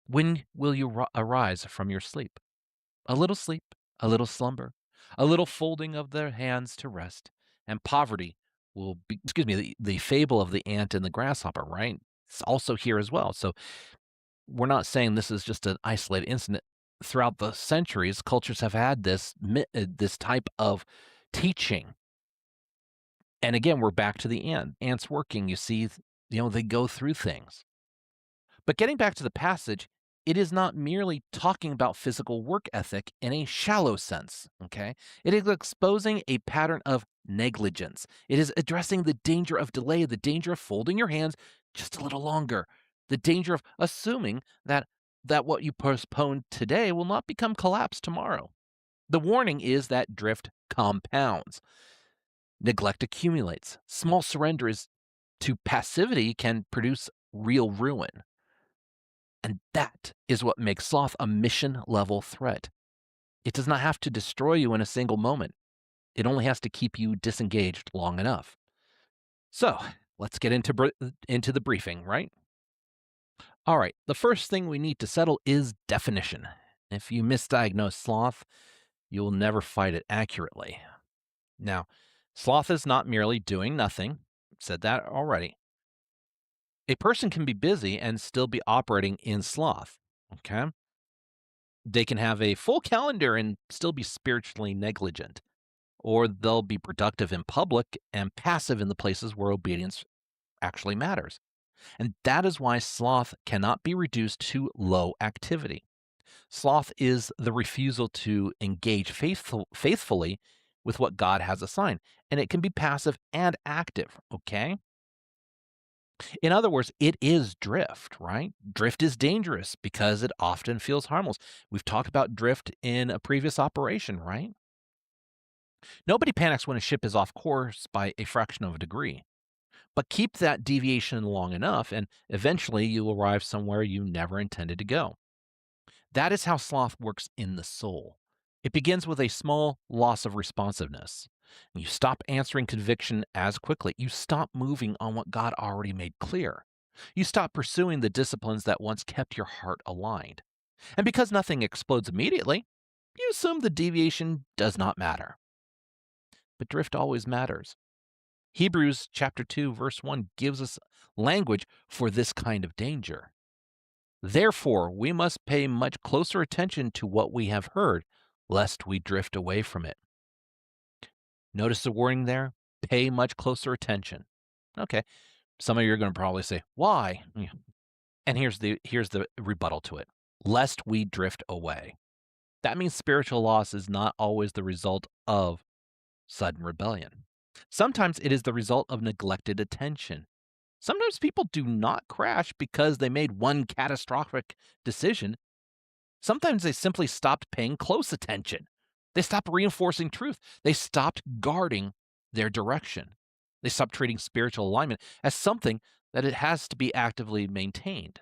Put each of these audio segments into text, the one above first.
When will you arise from your sleep, a little slumber, a little folding of their hands to rest, and poverty will be, excuse me, the fable of the ant and the grasshopper, right? It's also here as well. So we're not saying this is just an isolated incident. Throughout the centuries, cultures have had this type of teaching. And again, we're back to the ant. Ants working, you see, they go through things. But getting back to the passage, it is not merely talking about physical work ethic in a shallow sense, okay? It is exposing a pattern of negligence. It is addressing the danger of delay, the danger of folding your hands just a little longer, the danger of assuming that what you postpone today will not become collapse tomorrow. The warning is that drift compounds. Neglect accumulates. Small surrenders to passivity can produce real ruin. And that is what makes sloth a mission level threat. It does not have to destroy you in a single moment. It only has to keep you disengaged long enough. So let's get into the briefing, right? All right. The first thing we need to settle is definition. If you misdiagnose sloth, you will never fight it accurately. Now, sloth is not merely doing nothing. Said that already. A person can be busy and still be operating in sloth. Okay. They can have a full calendar and still be spiritually negligent, or they'll be productive in public and passive in the places where obedience actually matters. And that is why sloth cannot be reduced to low activity. Sloth is the refusal to engage faithfully with what God has assigned, and it can be passive and active, okay? In other words, it is drift, right? Drift is dangerous because it often feels harmless. We've talked about drift in a previous operation, right? Nobody panics when a ship is off course by a fraction of a degree, but keep that deviation long enough and eventually you'll arrive somewhere you never intended to go. That is how sloth works in the soul. It begins with a small loss of responsiveness. You stop answering conviction as quickly. You stop moving on what God already made clear. You stop pursuing the disciplines that once kept your heart aligned. And because nothing explodes immediately, you assume the deviation does not matter. But drift always matters. Hebrews chapter 2 verse 1 gives us language for this kind of danger. Therefore, we must pay much closer attention to what we have heard, lest we drift away from it. Notice the wording there? Pay much closer attention. Okay. Some of you are going to probably say, why? Yeah. And here's the rebuttal to it. Lest we drift away. That means spiritual loss is not always the result of sudden rebellion. Sometimes it is the result of neglected attention. Sometimes people do not crash because they made one catastrophic decision. Sometimes they simply stopped paying close attention. They stopped reinforcing truth. They stopped guarding their direction. They stopped treating spiritual alignment as something that it has to be actively maintained.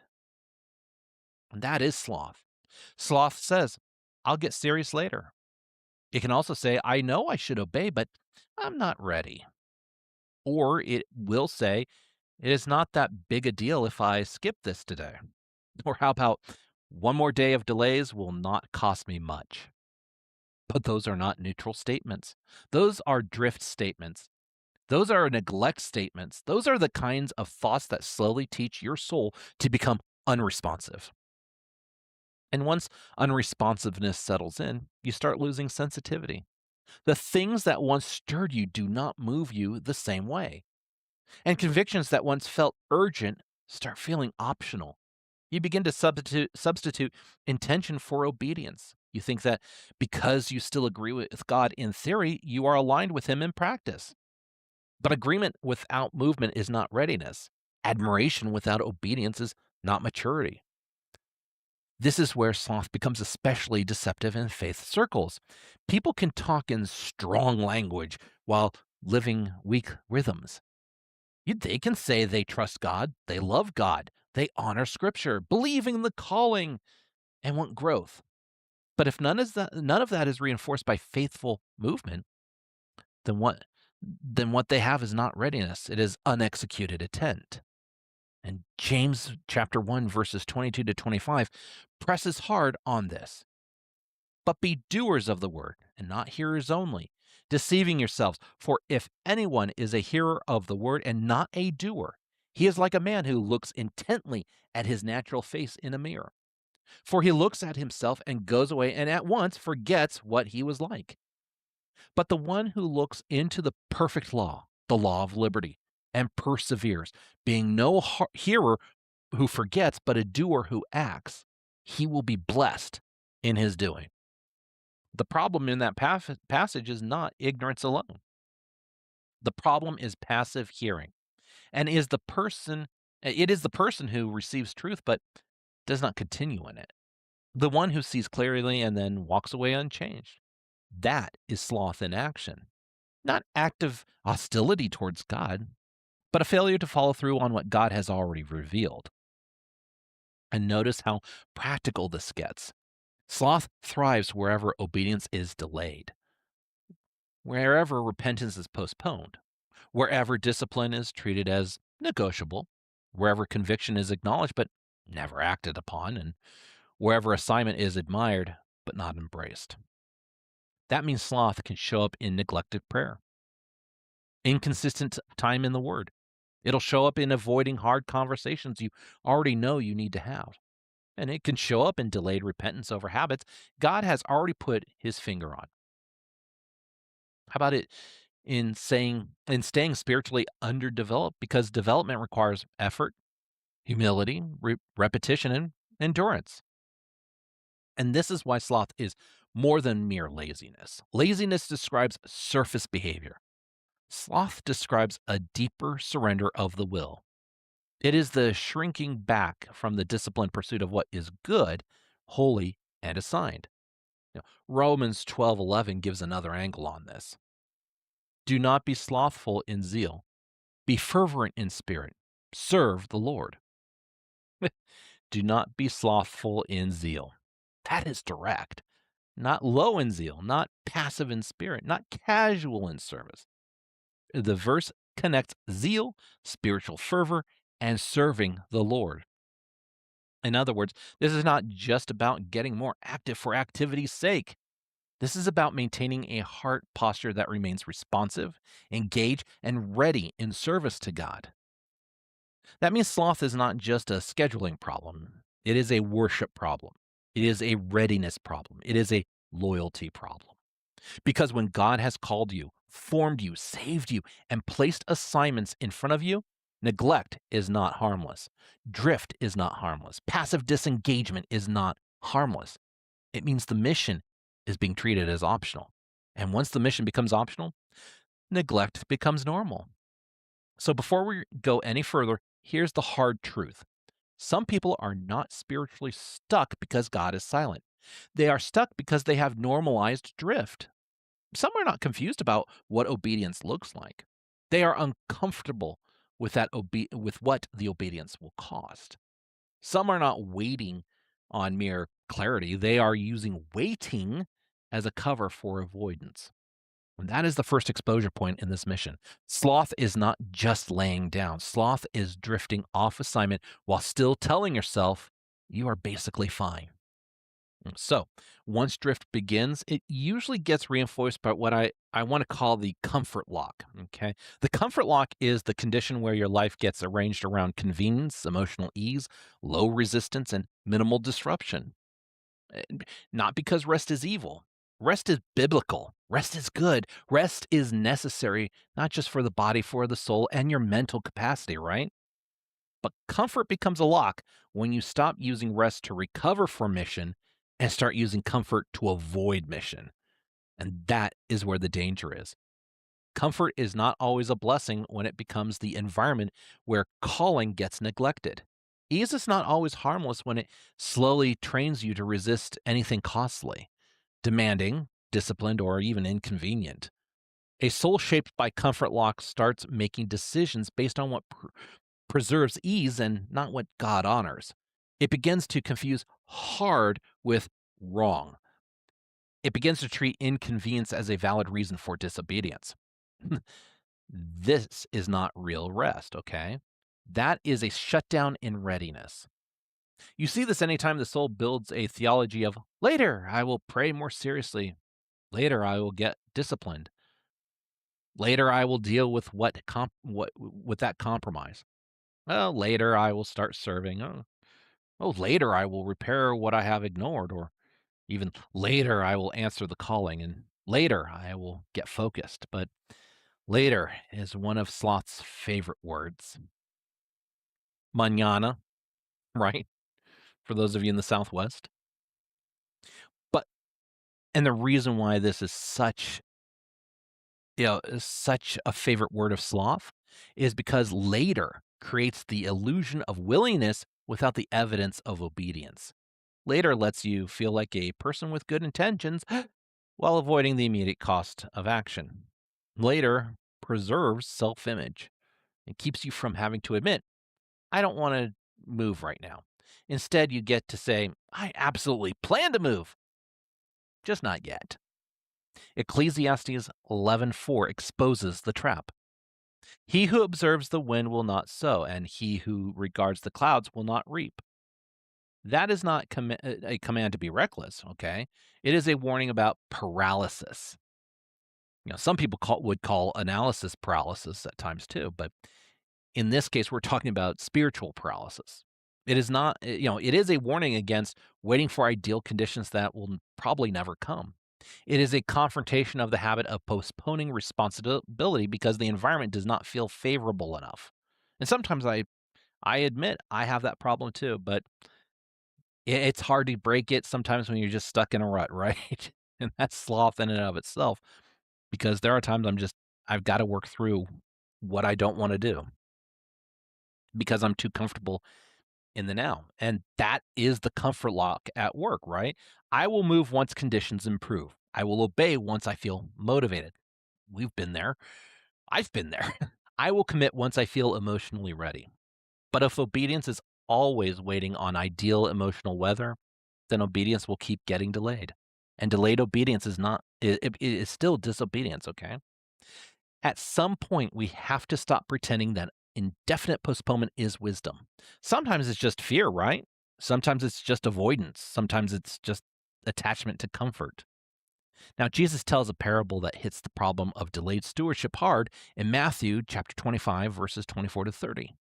And that is sloth. Sloth says, I'll get serious later. It can also say, I know I should obey, but I'm not ready. Or it will say, it is not that big a deal if I skip this today. Or how about one more day of delays will not cost me much? But those are not neutral statements. Those are drift statements. Those are neglect statements. Those are the kinds of thoughts that slowly teach your soul to become unresponsive. And once unresponsiveness settles in, you start losing sensitivity. The things that once stirred you do not move you the same way. And convictions that once felt urgent start feeling optional. You begin to substitute intention for obedience. You think that because you still agree with God in theory, you are aligned with Him in practice. But agreement without movement is not readiness. Admiration without obedience is not maturity. This is where sloth becomes especially deceptive in faith circles. People can talk in strong language while living weak rhythms. They can say they trust God, they love God, they honor Scripture, believing in the calling, and want growth. But if none of that is reinforced by faithful movement, then what they have is not readiness. It is unexecuted intent. And James chapter 1, verses 22 to 25 presses hard on this. But be doers of the word, and not hearers only, deceiving yourselves. For if anyone is a hearer of the word and not a doer, he is like a man who looks intently at his natural face in a mirror. For he looks at himself and goes away and at once forgets what he was like. But the one who looks into the perfect law, the law of liberty, and perseveres, being no hearer who forgets, but a doer who acts, he will be blessed in his doing. The problem in that passage is not ignorance alone. The problem is passive hearing, and it is the person who receives truth but does not continue in it. The one who sees clearly and then walks away unchanged. That is sloth in action, not active hostility towards God, but a failure to follow through on what God has already revealed. And notice how practical this gets. Sloth thrives wherever obedience is delayed, wherever repentance is postponed, wherever discipline is treated as negotiable, wherever conviction is acknowledged but never acted upon, and wherever assignment is admired but not embraced. That means sloth can show up in neglected prayer, inconsistent time in the Word. It'll show up in avoiding hard conversations you already know you need to have. And it can show up in delayed repentance over habits God has already put his finger on. How about it in staying spiritually underdeveloped because development requires effort, humility, repetition, and endurance. And this is why sloth is more than mere laziness. Laziness describes surface behavior. Sloth describes a deeper surrender of the will. It is the shrinking back from the disciplined pursuit of what is good, holy, and assigned. Romans 12:11 gives another angle on this. Do not be slothful in zeal. Be fervent in spirit. Serve the Lord. Do not be slothful in zeal. That is direct. Not low in zeal, not passive in spirit, not casual in service. The verse connects zeal, spiritual fervor, and serving the Lord. In other words, this is not just about getting more active for activity's sake. This is about maintaining a heart posture that remains responsive, engaged, and ready in service to God. That means sloth is not just a scheduling problem, it is a worship problem. It is a readiness problem. It is a loyalty problem. Because when God has called you, formed you, saved you, and placed assignments in front of you, neglect is not harmless. Drift is not harmless. Passive disengagement is not harmless. It means the mission is being treated as optional. And once the mission becomes optional, neglect becomes normal. So before we go any further, here's the hard truth. Some people are not spiritually stuck because God is silent. They are stuck because they have normalized drift. Some are not confused about what obedience looks like. They are uncomfortable with with what the obedience will cost. Some are not waiting on mere clarity. They are using waiting as a cover for avoidance. And that is the first exposure point in this mission. Sloth is not just laying down. Sloth is drifting off assignment while still telling yourself you are basically fine. So, once drift begins, it usually gets reinforced by what I want to call the comfort lock. Okay. The comfort lock is the condition where your life gets arranged around convenience, emotional ease, low resistance, and minimal disruption. Not because rest is evil. Rest is biblical. Rest is good. Rest is necessary, not just for the body, for the soul, and your mental capacity, right? But comfort becomes a lock when you stop using rest to recover from mission and start using comfort to avoid mission. And that is where the danger is. Comfort is not always a blessing when it becomes the environment where calling gets neglected. Ease is not always harmless when it slowly trains you to resist anything costly, demanding, disciplined, or even inconvenient. A soul shaped by comfort lock starts making decisions based on what preserves ease and not what God honors. It begins to confuse hard with wrong. It begins to treat inconvenience as a valid reason for disobedience. This is not real rest, okay? That is a shutdown in readiness. You see this anytime the soul builds a theology of later I will pray more seriously, later I will get disciplined, later I will deal with what with that compromise. Well, later I will start serving. Oh, later I will repair what I have ignored, or even later I will answer the calling, and later I will get focused. But later is one of Sloth's favorite words. Mañana, right? For those of you in the Southwest. But and the reason why this is such a favorite word of Sloth is because later creates the illusion of willingness without the evidence of obedience. Later lets you feel like a person with good intentions while avoiding the immediate cost of action. Later preserves self image and keeps you from having to admit, I don't want to move right now. Instead, you get to say, I absolutely plan to move, just not yet. Ecclesiastes 11:4 exposes the trap. He who observes the wind will not sow, and he who regards the clouds will not reap. That is not a command to be reckless, okay? It is a warning about paralysis. Some people would call analysis paralysis at times too, but in this case, we're talking about spiritual paralysis. It is not, it is a warning against waiting for ideal conditions that will probably never come. It is a confrontation of the habit of postponing responsibility because the environment does not feel favorable enough. And sometimes I admit I have that problem too, but it's hard to break it sometimes when you're just stuck in a rut, right? And that's sloth in and of itself, because there are times I've got to work through what I don't want to do because I'm too comfortable in the now. And that is the comfort lock at work, right? I will move once conditions improve. I will obey once I feel motivated. We've been there. I've been there. I will commit once I feel emotionally ready. But if obedience is always waiting on ideal emotional weather, then obedience will keep getting delayed. And delayed obedience is not, it is still disobedience, okay? At some point, we have to stop pretending that indefinite postponement is wisdom. Sometimes it's just fear, right? Sometimes it's just avoidance. Sometimes it's just attachment to comfort. Now, Jesus tells a parable that hits the problem of delayed stewardship hard in Matthew chapter 25, verses 24 to 30.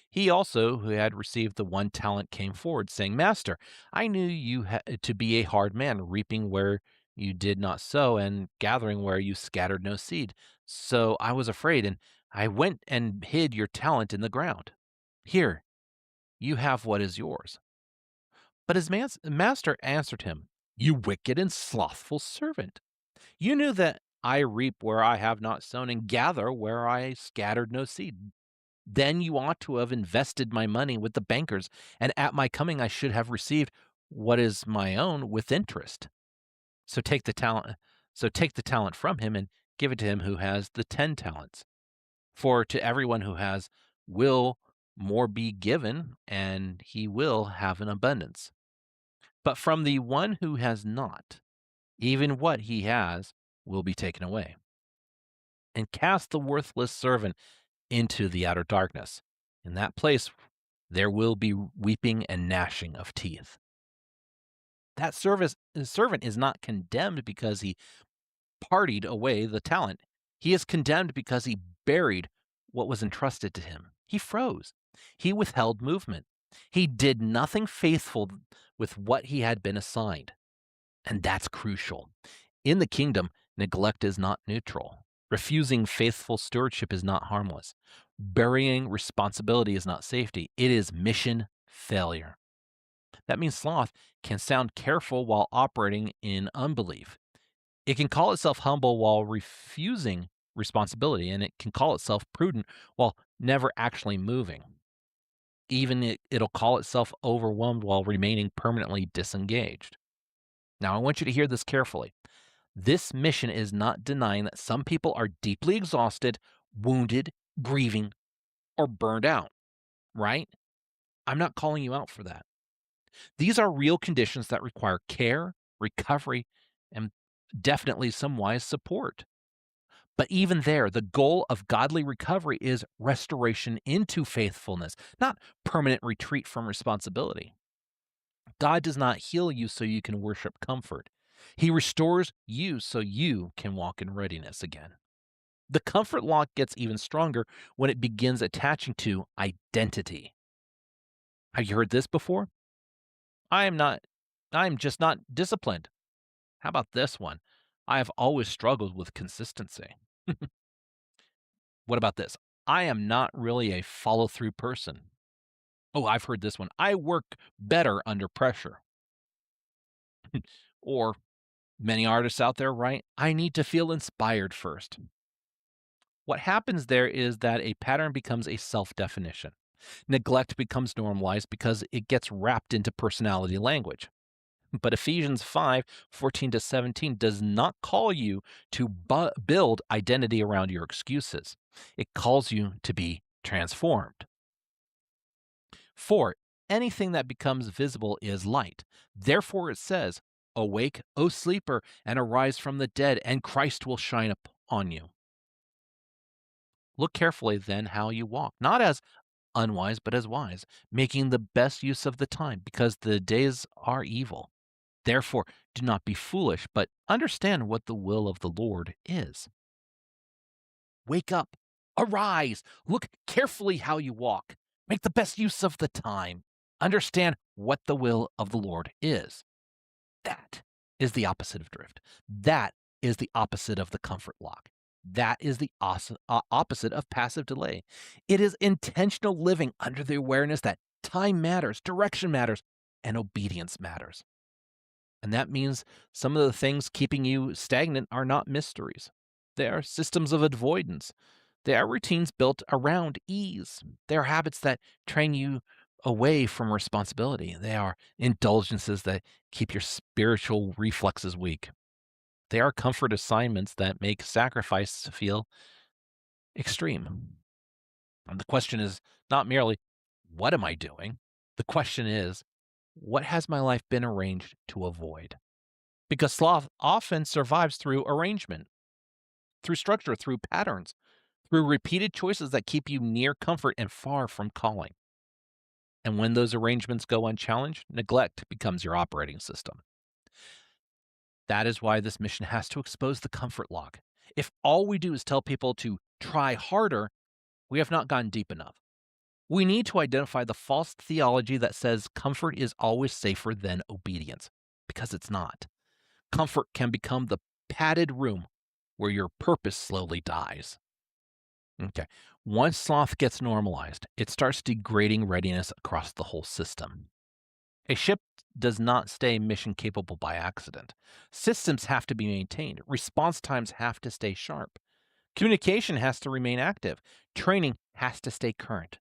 He also, who had received the 1 talent, came forward, saying, Master, I knew you to be a hard man, reaping where you did not sow, and gathering where you scattered no seed. So I was afraid, and I went and hid your talent in the ground. Here, you have what is yours. But his master answered him, You wicked and slothful servant. You knew that I reap where I have not sown, and gather where I scattered no seed. Then you ought to have invested my money with the bankers, and at my coming I should have received what is my own with interest. So take the talent so take the talent from him and give it to him who has the 10 talents. For to everyone who has will more be given, and he will have an abundance. But from the one who has not, even what he has will be taken away. And cast the worthless servant into the outer darkness. In that place there will be weeping and gnashing of teeth. That servant is not condemned because he partied away the talent. He is condemned because he buried what was entrusted to him. He froze. He withheld movement. He did nothing faithful with what he had been assigned. And that's crucial. In the kingdom, neglect is not neutral. Refusing faithful stewardship is not harmless. Burying responsibility is not safety. It is mission failure. That means sloth can sound careful while operating in unbelief. It can call itself humble while refusing responsibility, and it can call itself prudent while never actually moving. Even it'll call itself overwhelmed while remaining permanently disengaged. Now, I want you to hear this carefully. This mission is not denying that some people are deeply exhausted, wounded, grieving, or burned out, right? I'm not calling you out for that. These are real conditions that require care, recovery, and definitely some wise support. But even there, the goal of godly recovery is restoration into faithfulness, not permanent retreat from responsibility. God does not heal you so you can worship comfort. He restores you so you can walk in readiness again. The comfort lock gets even stronger when it begins attaching to identity. Have you heard this before? I am not, I am just not disciplined. How about this one? I have always struggled with consistency. What about this? I am not really a follow through person. Oh, I've heard this one. I work better under pressure. Or many artists out there, right? I need to feel inspired first. What happens there is that a pattern becomes a self definition. Neglect becomes normalized because it gets wrapped into personality language. But Ephesians 5:14 to 17 does not call you to build identity around your excuses. It calls you to be transformed. 4. Anything that becomes visible is light. Therefore it says, awake, O sleeper, and arise from the dead, and Christ will shine up on you. Look carefully then how you walk, not as unwise, but as wise, making the best use of the time, because the days are evil. Therefore, do not be foolish, but understand what the will of the Lord is. Wake up, arise, look carefully how you walk, make the best use of the time, understand what the will of the Lord is. That is the opposite of drift. That is the opposite of the comfort lock. That is the opposite of passive delay. It is intentional living under the awareness that time matters, direction matters, and obedience matters. And that means some of the things keeping you stagnant are not mysteries. They are systems of avoidance. They are routines built around ease. They are habits that train you away from responsibility. They are indulgences that keep your spiritual reflexes weak. They are comfort assignments that make sacrifice feel extreme. And the question is not merely, what am I doing? The question is, what has my life been arranged to avoid? Because sloth often survives through arrangement, through structure, through patterns, through repeated choices that keep you near comfort and far from calling. And when those arrangements go unchallenged, neglect becomes your operating system. That is why this mission has to expose the comfort lock. If all we do is tell people to try harder, we have not gone deep enough. We need to identify the false theology that says comfort is always safer than obedience, because it's not. Comfort can become the padded room where your purpose slowly dies. Okay. Once sloth gets normalized, it starts degrading readiness across the whole system. A ship does not stay mission capable by accident. Systems have to be maintained. Response times have to stay sharp. Communication has to remain active. Training has to stay current.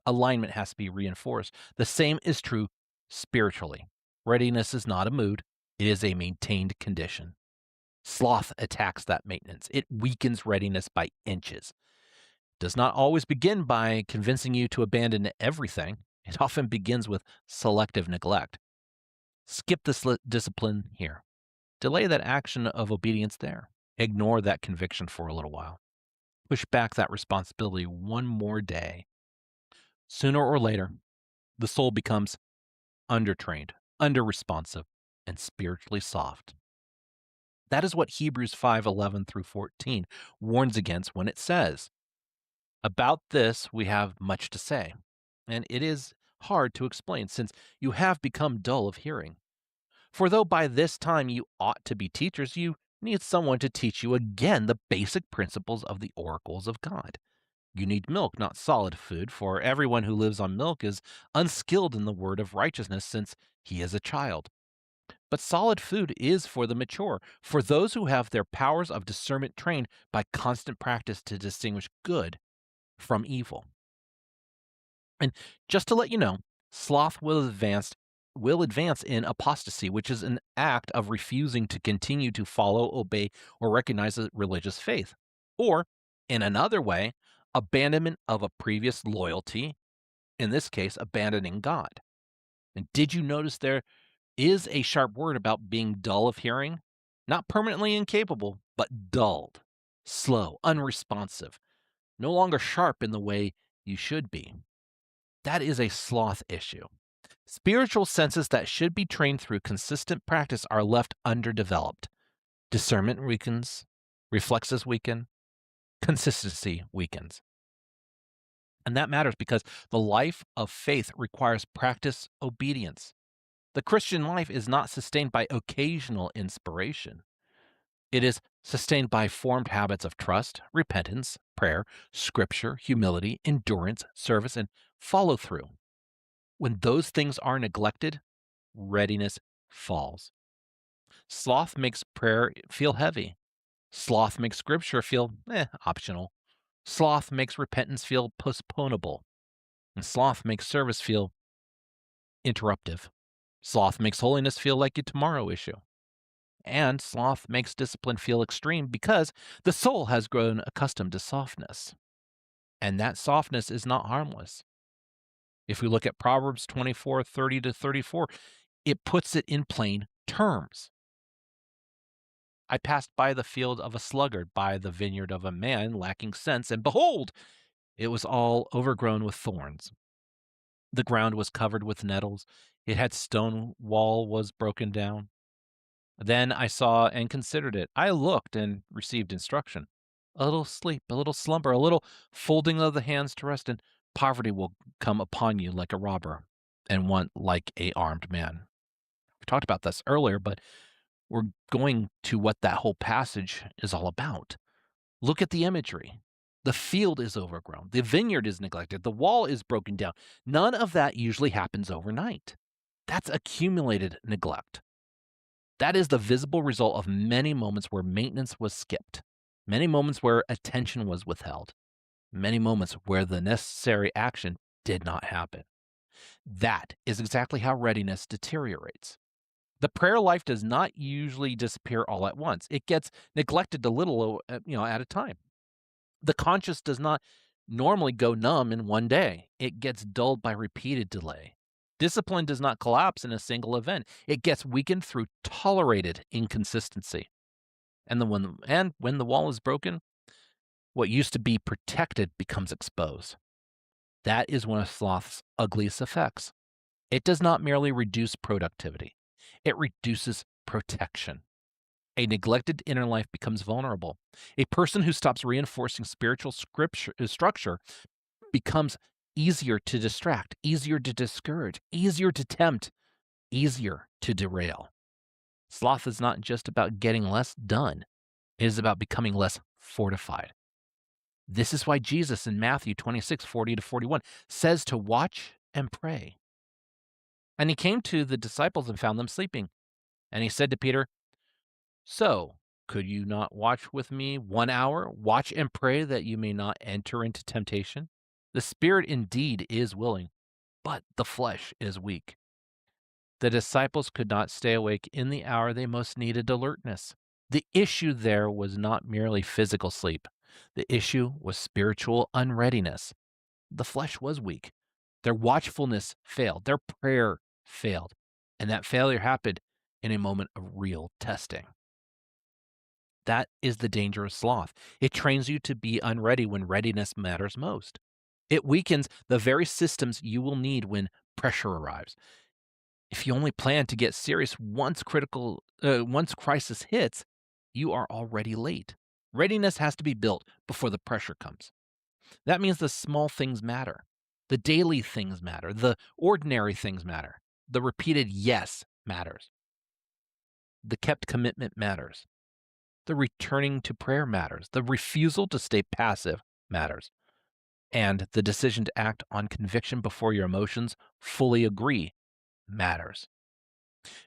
Alignment has to be reinforced. The same is true spiritually. Readiness is not a mood, it is a maintained condition. Sloth attacks that maintenance. It weakens readiness by inches. Does not always begin by convincing you to abandon everything. It often begins with selective neglect. Skip this discipline here. Delay that action of obedience there. Ignore that conviction for a little while. Push back that responsibility one more day. Sooner or later, the soul becomes undertrained, underresponsive, and spiritually soft. That is what Hebrews 5:11 through 14 warns against when it says, about this we have much to say, and it is hard to explain since you have become dull of hearing. For though by this time you ought to be teachers, you need someone to teach you again the basic principles of the oracles of God. You need milk, not solid food, for everyone who lives on milk is unskilled in the word of righteousness since he is a child. But solid food is for the mature, for those who have their powers of discernment trained by constant practice to distinguish good from evil. And just to let you know, sloth will advance in apostasy, which is an act of refusing to continue to follow, obey, or recognize a religious faith. Or, in another way, abandonment of a previous loyalty, in this case, abandoning God. And did you notice there is a sharp word about being dull of hearing? Not permanently incapable, but dulled. slow, unresponsive, no longer sharp in the way you should be. That is a sloth issue. Spiritual senses that should be trained through consistent practice are left underdeveloped. Discernment weakens, reflexes weaken, consistency weakens. And that matters because the life of faith requires practice obedience. The Christian life is not sustained by occasional inspiration. It is sustained by formed habits of trust, repentance, prayer, scripture, humility, endurance, service, and follow through. When those things are neglected, readiness falls. Sloth makes prayer feel heavy. Sloth makes scripture feel optional. Sloth makes repentance feel postponable. And sloth makes service feel interruptive. Sloth makes holiness feel like a tomorrow issue. And sloth makes discipline feel extreme because the soul has grown accustomed to softness. And that softness is not harmless. If we look at Proverbs 24:30-34, it puts it in plain terms. I passed by the field of a sluggard, by the vineyard of a man lacking sense, and behold, it was all overgrown with thorns. The ground was covered with nettles. It had stone wall was broken down. Then I saw and considered it. I looked and received instruction. A little sleep, a little slumber, a little folding of the hands to rest, and poverty will come upon you like a robber, and want like a armed man. We talked about this earlier, but we're going to what that whole passage is all about. Look at the imagery. The field is overgrown. The vineyard is neglected. The wall is broken down. None of that usually happens overnight. That's accumulated neglect. That is the visible result of many moments where maintenance was skipped, many moments where attention was withheld, many moments where the necessary action did not happen. That is exactly how readiness deteriorates. The prayer life does not usually disappear all at once. It gets neglected a little, at a time. The conscience does not normally go numb in one day. It gets dulled by repeated delay. Discipline does not collapse in a single event. It gets weakened through tolerated inconsistency. And when the wall is broken, what used to be protected becomes exposed. That is one of sloth's ugliest effects. It does not merely reduce productivity. It reduces protection. A neglected inner life becomes vulnerable. A person who stops reinforcing spiritual structure becomes easier to distract, easier to discourage, easier to tempt, easier to derail. Sloth is not just about getting less done, it is about becoming less fortified. This is why Jesus in Matthew 26:40-41 says to watch and pray. And he came to the disciples and found them sleeping. And he said to Peter, "So, could you not watch with me 1 hour? Watch and pray that you may not enter into temptation. The spirit indeed is willing, but the flesh is weak." The disciples could not stay awake in the hour they most needed alertness. The issue there was not merely physical sleep. The issue was spiritual unreadiness. The flesh was weak. Their watchfulness failed. Their prayer failed. And that failure happened in a moment of real testing. That is the danger of sloth. It trains you to be unready when readiness matters most. It weakens the very systems you will need when pressure arrives. If you only plan to get serious once crisis hits, you are already late. Readiness has to be built before the pressure comes. That means the small things matter. The daily things matter. The ordinary things matter. The repeated yes matters. The kept commitment matters. The returning to prayer matters. The refusal to stay passive matters. And the decision to act on conviction before your emotions fully agree matters.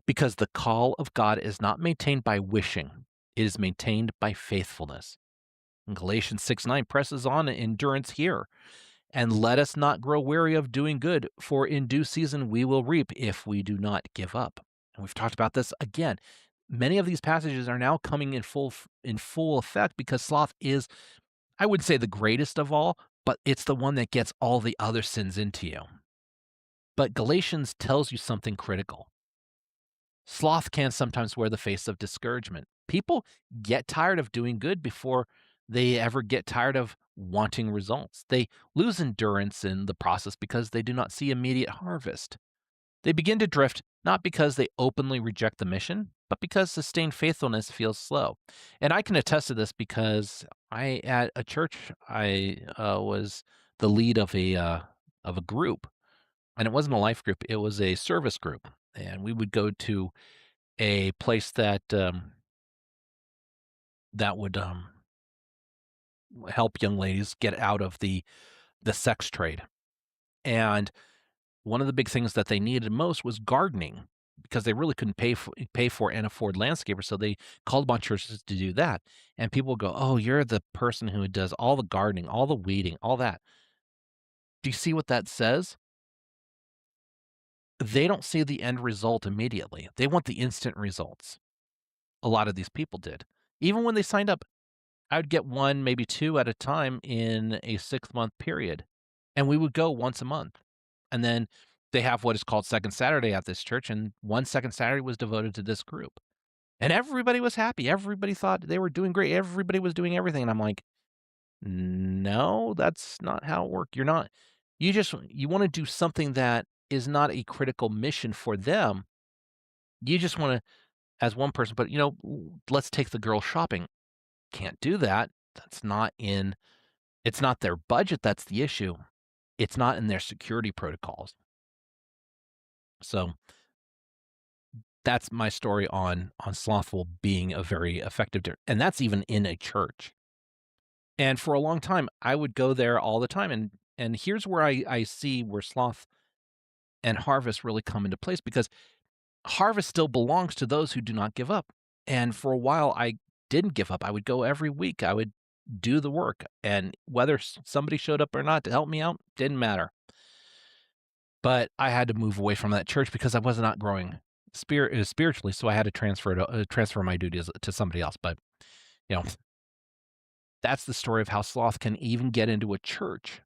Because the call of God is not maintained by wishing, it is maintained by faithfulness. And Galatians 6:9 presses on endurance here. And let us not grow weary of doing good, for in due season we will reap if we do not give up. And we've talked about this again. Many of these passages are now coming in full effect because sloth is, I would say, the greatest of all, but it's the one that gets all the other sins into you. But Galatians tells you something critical. Sloth can sometimes wear the face of discouragement. People get tired of doing good before they ever get tired of wanting results. They lose endurance in the process because they do not see immediate harvest. They begin to drift not because they openly reject the mission, but because sustained faithfulness feels slow. And I can attest to this because at a church, I was the lead of a group, and it wasn't a life group; it was a service group, and we would go to a place that would help young ladies get out of the sex trade. And one of the big things that they needed most was gardening because they really couldn't pay for and afford landscapers, so they called upon churches to do that. And people would go, "Oh, you're the person who does all the gardening, all the weeding, all that." Do you see what that says? They don't see the end result immediately. They want the instant results. A lot of these people did. Even when they signed up, I would get 1, maybe 2 at a time in a 6-month period, and we would go once a month. And then they have what is called Second Saturday at this church, and one second Saturday was devoted to this group. And everybody was happy. Everybody thought they were doing great. Everybody was doing everything. And I'm like, no, that's not how it works. You want to do something that is not a critical mission for them. You just want to, as one person, but let's take the girl shopping. Can't do that. That's not in, it's not their budget. That's the issue. It's not in their security protocols. So that's my story on slothful being a very effective, and that's even in a church. And for a long time, I would go there all the time, and here's where I see where sloth and harvest really come into place because harvest still belongs to those who do not give up. And for a while, I didn't give up. I would go every week. I would do the work, and whether somebody showed up or not to help me out didn't matter. But I had to move away from that church because I was not growing spiritually, so I had to transfer my duties to somebody else. But you know, that's the story of how sloth can even get into a church.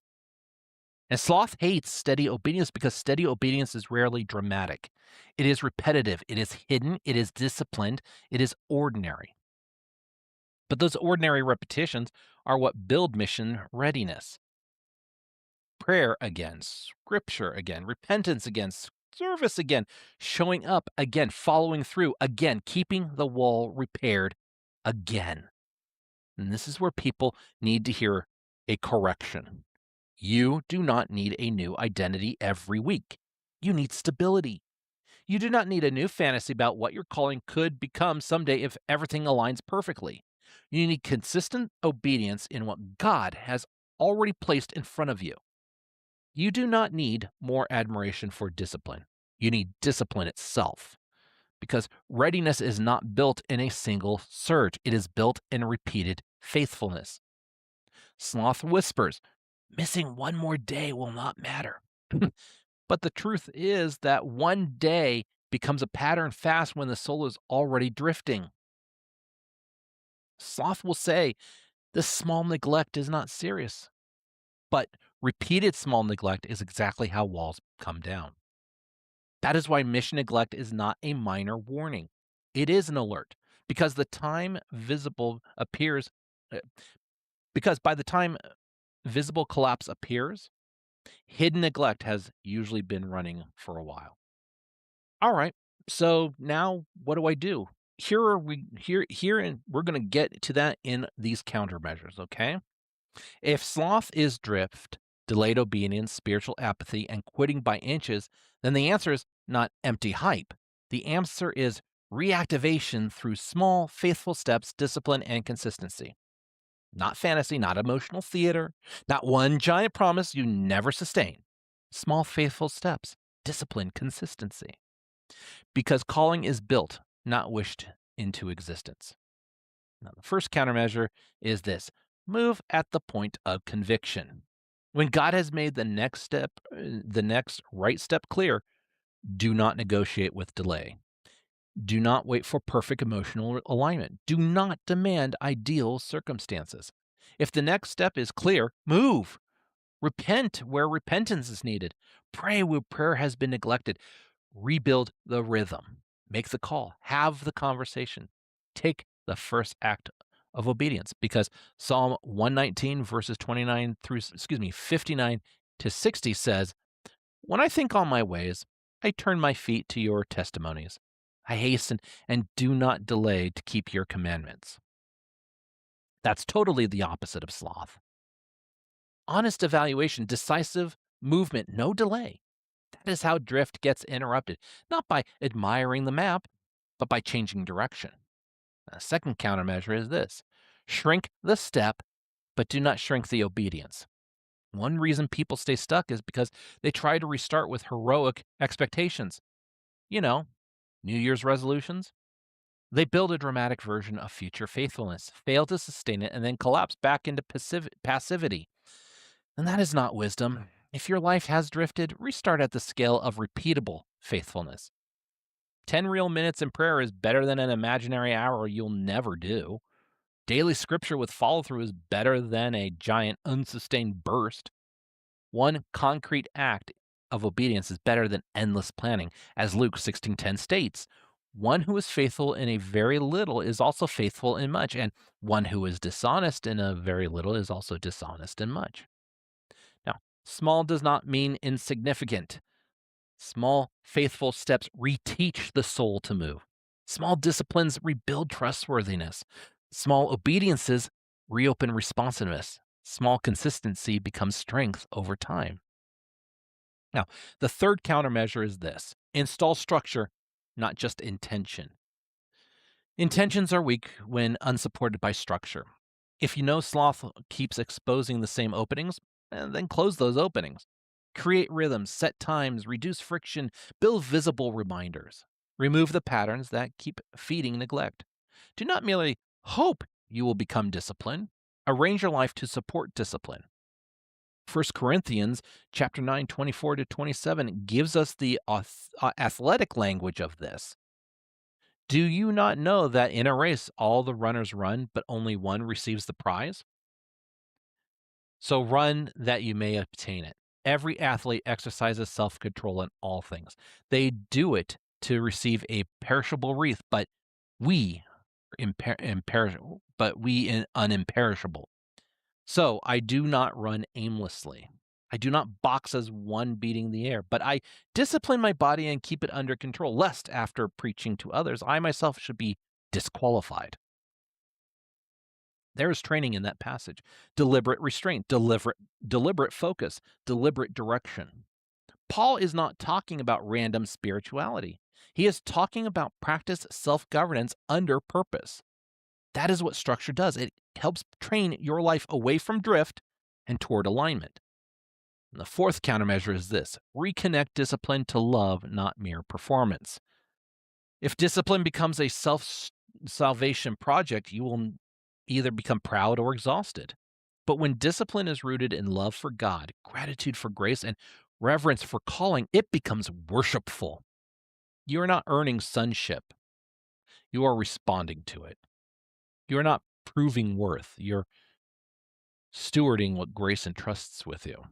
And sloth hates steady obedience because steady obedience is rarely dramatic. It is repetitive, it is hidden, it is disciplined, it is ordinary. But those ordinary repetitions are what build mission readiness. Prayer again, scripture again, repentance again, service again, showing up again, following through again, keeping the wall repaired again. And this is where people need to hear a correction. You do not need a new identity every week. You need stability. You do not need a new fantasy about what your calling could become someday if everything aligns perfectly. You need consistent obedience in what God has already placed in front of you. You do not need more admiration for discipline. You need discipline itself because readiness is not built in a single surge, it is built in repeated faithfulness. Sloth whispers, missing one more day will not matter. But the truth is that one day becomes a pattern fast when the soul is already drifting. Sloth will say, this small neglect is not serious. But repeated small neglect is exactly how walls come down. That is why mission neglect is not a minor warning. It is an alert because the time visible appears, uh, because by the time visible collapse appears, hidden neglect has usually been running for a while. All right. So now what do I do? Here and we're going to get to that in these countermeasures, okay? If sloth is drift, delayed obedience, spiritual apathy, and quitting by inches, then the answer is not empty hype. The answer is reactivation through small, faithful steps, discipline, and consistency. Not fantasy, not emotional theater, not one giant promise you never sustain. Small, faithful steps, discipline, consistency. Because calling is built, not wished into existence. Now, the first countermeasure is this: move at the point of conviction. When God has made the next right step clear, do not negotiate with delay. Do not wait for perfect emotional alignment. Do not demand ideal circumstances. If the next step is clear, move. Repent where repentance is needed. Pray where prayer has been neglected. Rebuild the rhythm. Make the call. Have the conversation. Take the first act of obedience because Psalm 119 verses 29 through, 59 to 60 says, "When I think on my ways, I turn my feet to your testimonies. I hasten and do not delay to keep your commandments." That's totally the opposite of sloth. Honest evaluation, decisive movement, no delay. That is how drift gets interrupted, not by admiring the map, but by changing direction. A second countermeasure is this: shrink the step, but do not shrink the obedience. One reason people stay stuck is because they try to restart with heroic expectations. You know, New Year's resolutions. They build a dramatic version of future faithfulness, fail to sustain it, and then collapse back into passivity. And that is not wisdom. If your life has drifted, restart at the scale of repeatable faithfulness. 10 real minutes in prayer is better than an imaginary hour you'll never do. Daily scripture with follow through is better than a giant unsustained burst. One concrete act of obedience is better than endless planning. As Luke 16:10 states, one who is faithful in a very little is also faithful in much, and one who is dishonest in a very little is also dishonest in much. Now, small does not mean insignificant. Small, faithful steps reteach the soul to move. Small disciplines rebuild trustworthiness. Small obediences reopen responsiveness. Small consistency becomes strength over time. Now, the third countermeasure is this: install structure, not just intention. Intentions are weak when unsupported by structure. If you know sloth keeps exposing the same openings, then close those openings. Create rhythms, set times, reduce friction, build visible reminders. Remove the patterns that keep feeding neglect. Do not merely hope you will become disciplined. Arrange your life to support discipline. 1 Corinthians chapter 9, 24 to 27 gives us the athletic language of this. Do you not know that in a race all the runners run, but only one receives the prize? So run that you may obtain it. Every athlete exercises self control in all things. They do it to receive a perishable wreath, but we imperishable, unimperishable. So I do not run aimlessly. I do not box as one beating the air, but I discipline my body and keep it under control, lest after preaching to others, I myself should be disqualified. There is training in that passage. Deliberate restraint, deliberate focus, deliberate direction. Paul is not talking about random spirituality. He is talking about practice self-governance under purpose. That is what structure does. It helps train your life away from drift and toward alignment. And the fourth countermeasure is this: reconnect discipline to love, not mere performance. If discipline becomes a salvation project, you will either become proud or exhausted. But when discipline is rooted in love for God, gratitude for grace, and reverence for calling, it becomes worshipful. You are not earning sonship, you are responding to it. You are not proving worth, you're stewarding what grace entrusts with you.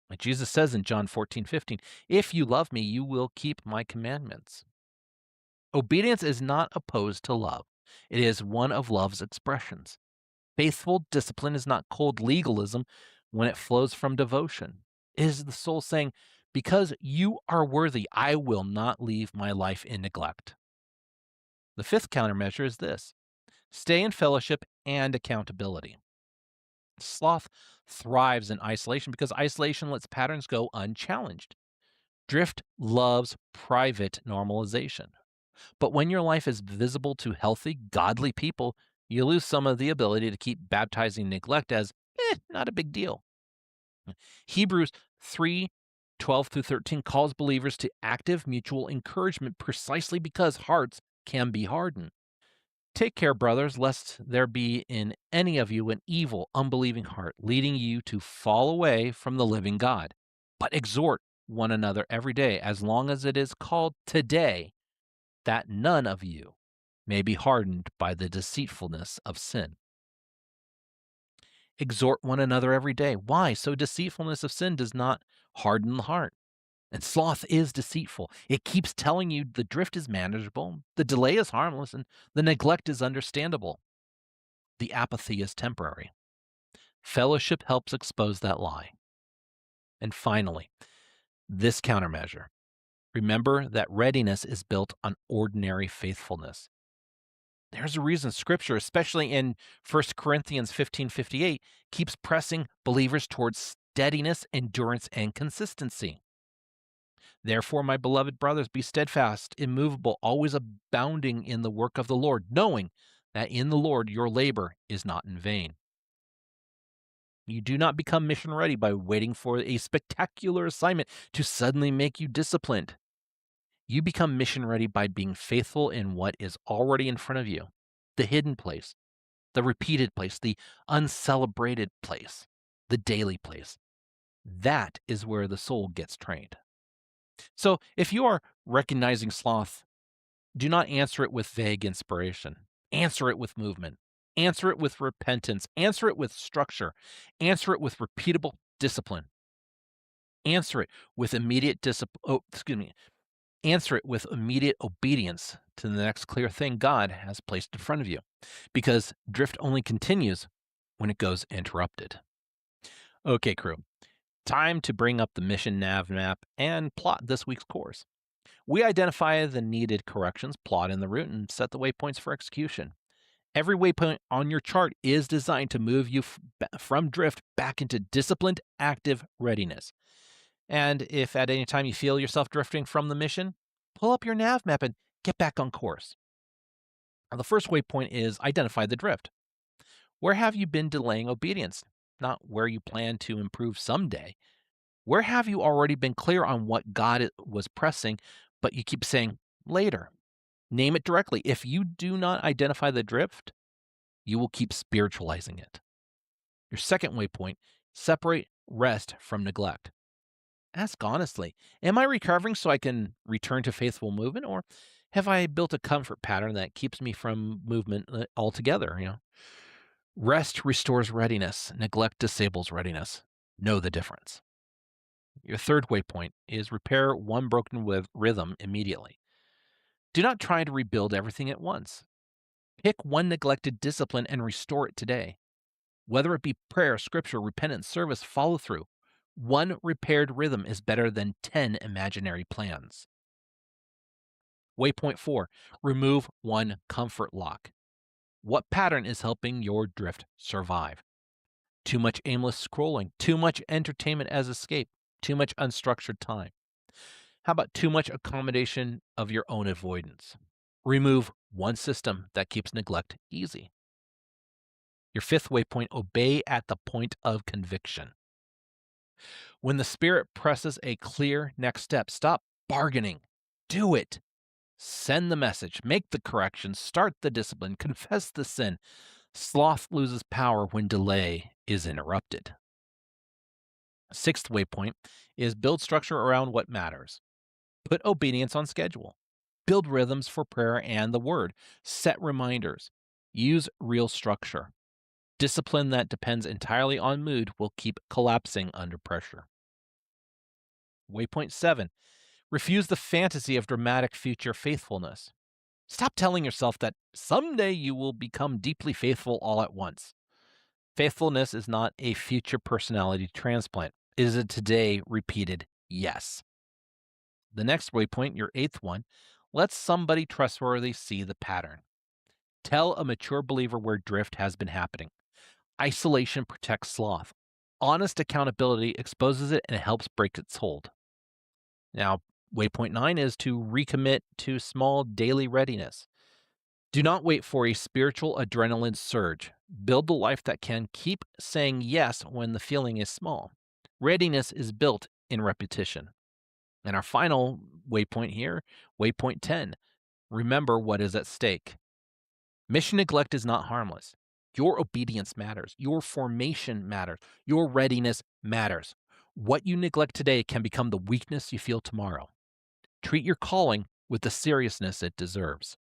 Like Jesus says in John 14:15, if you love me, you will keep my commandments. Obedience is not opposed to love. It is one of love's expressions. Faithful discipline is not cold legalism when it flows from devotion. It is the soul saying, because you are worthy, I will not leave my life in neglect. The fifth countermeasure is this: stay in fellowship and accountability. Sloth thrives in isolation because isolation lets patterns go unchallenged. Drift loves private normalization. But when your life is visible to healthy, godly people, you lose some of the ability to keep baptizing neglect as, not a big deal. Hebrews 3:12 through 13 calls believers to active mutual encouragement precisely because hearts can be hardened. Take care, brothers, lest there be in any of you an evil, unbelieving heart, leading you to fall away from the living God. But exhort one another every day, as long as it is called today, that none of you may be hardened by the deceitfulness of sin. Exhort one another every day. Why? So deceitfulness of sin does not harden the heart. And sloth is deceitful. It keeps telling you the drift is manageable, the delay is harmless, and the neglect is understandable. The apathy is temporary. Fellowship helps expose that lie. And finally, this countermeasure. Remember that readiness is built on ordinary faithfulness. There's a reason Scripture, especially in 1 Corinthians 15:58, keeps pressing believers towards steadiness, endurance, and consistency. Therefore, my beloved brothers, be steadfast, immovable, always abounding in the work of the Lord, knowing that in the Lord your labor is not in vain. You do not become mission ready by waiting for a spectacular assignment to suddenly make you disciplined. You become mission ready by being faithful in what is already in front of you, the hidden place, the repeated place, the uncelebrated place, the daily place. That is where the soul gets trained. So if you are recognizing sloth, do not answer it with vague inspiration. Answer it with movement. Answer it with repentance. Answer it with structure. Answer it with repeatable discipline. Answer it with immediate Answer it with immediate obedience to the next clear thing God has placed in front of you, because drift only continues when it goes interrupted. Okay, crew, time to bring up the mission nav map and plot this week's course. We identify the needed corrections, plot in the route, and set the waypoints for execution. Every waypoint on your chart is designed to move you from drift back into disciplined, active readiness. And if at any time you feel yourself drifting from the mission, pull up your nav map and get back on course. Now, the first waypoint is identify the drift. Where have you been delaying obedience? Not where you plan to improve someday. Where have you already been clear on what God was pressing, but you keep saying later? Name it directly. If you do not identify the drift, you will keep spiritualizing it. Your second waypoint, separate rest from neglect. Ask honestly, am I recovering so I can return to faithful movement, or have I built a comfort pattern that keeps me from movement altogether? Rest restores readiness, neglect disables readiness. Know the difference. Your third waypoint is repair one broken rhythm immediately. Do not try to rebuild everything at once. Pick one neglected discipline and restore it today. Whether it be prayer, scripture, repentance, service, follow through. One repaired rhythm is better than 10 imaginary plans. Waypoint 4, remove one comfort lock. What pattern is helping your drift survive? Too much aimless scrolling, too much entertainment as escape, too much unstructured time. How about too much accommodation of your own avoidance? Remove one system that keeps neglect easy. Your fifth waypoint, obey at the point of conviction. When the Spirit presses a clear next step, stop bargaining. Do it. Send the message, make the correction, start the discipline, confess the sin. Sloth loses power when delay is interrupted. Sixth waypoint is build structure around what matters. Put obedience on schedule. Build rhythms for prayer and the word. Set reminders. Use real structure. Discipline that depends entirely on mood will keep collapsing under pressure. Waypoint 7. Refuse the fantasy of dramatic future faithfulness. Stop telling yourself that someday you will become deeply faithful all at once. Faithfulness is not a future personality transplant. It is a today repeated yes. The next waypoint, your eighth one, let somebody trustworthy see the pattern. Tell a mature believer where drift has been happening. Isolation protects sloth. Honest accountability exposes it and helps break its hold. Now, waypoint 9 is to recommit to small daily readiness. Do not wait for a spiritual adrenaline surge. Build a life that can keep saying yes when the feeling is small. Readiness is built in repetition. And our final waypoint here, waypoint 10, remember what is at stake. Mission neglect is not harmless. Your obedience matters. Your formation matters. Your readiness matters. What you neglect today can become the weakness you feel tomorrow. Treat your calling with the seriousness it deserves.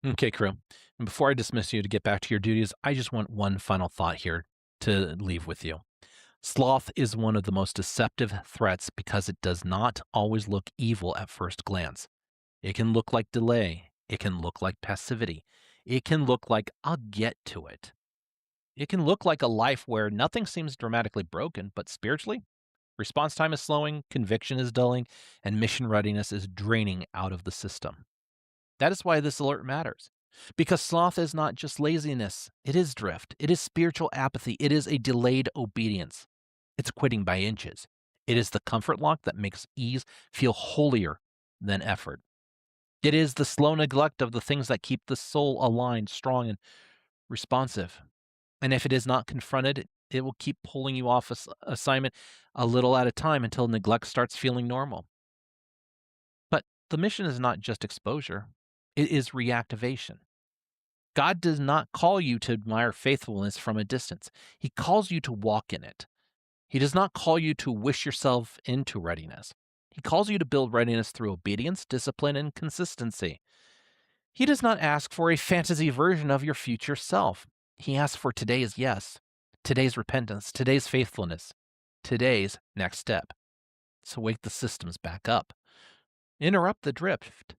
Okay, crew. And before I dismiss you to get back to your duties, I just want one final thought here to leave with you. Sloth is one of the most deceptive threats because it does not always look evil at first glance. It can look like delay. It can look like passivity. It can look like, I'll get to it. It can look like a life where nothing seems dramatically broken, but spiritually, response time is slowing, conviction is dulling, and mission readiness is draining out of the system. That is why this alert matters. Because sloth is not just laziness, it is drift, it is spiritual apathy, it is a delayed obedience. It's quitting by inches. It is the comfort lock that makes ease feel holier than effort. It is the slow neglect of the things that keep the soul aligned, strong, and responsive. And if it is not confronted, it will keep pulling you off assignment a little at a time until neglect starts feeling normal. But the mission is not just exposure, it is reactivation. God does not call you to admire faithfulness from a distance. He calls you to walk in it. He does not call you to wish yourself into readiness. He calls you to build readiness through obedience, discipline, and consistency. He does not ask for a fantasy version of your future self. He asks for today's yes, today's repentance, today's faithfulness, today's next step. So wake the systems back up. Interrupt the drift.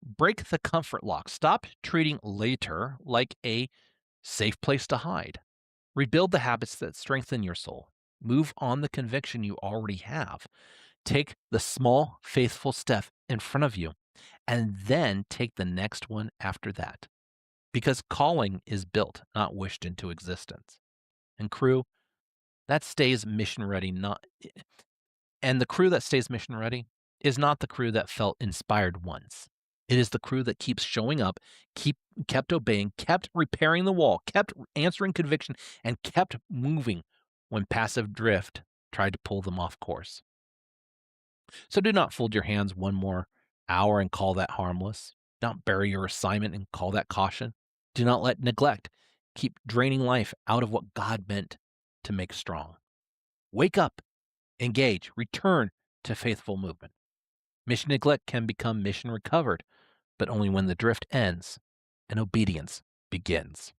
Break the comfort lock. Stop treating later like a safe place to hide. Rebuild the habits that strengthen your soul. Move on the conviction you already have. Take the small, faithful step in front of you, and then take the next one after that. Because calling is built, not wished into existence. And crew, that stays mission ready, not and the crew that stays mission ready is not the crew that felt inspired once. It is the crew that keeps showing up, kept obeying, kept repairing the wall, kept answering conviction, and kept moving when passive drift tried to pull them off course. So do not fold your hands one more hour and call that harmless. Don't bury your assignment and call that caution. Do not let neglect keep draining life out of what God meant to make strong. Wake up, engage, return to faithful movement. Mission neglect can become mission recovered, but only when the drift ends and obedience begins.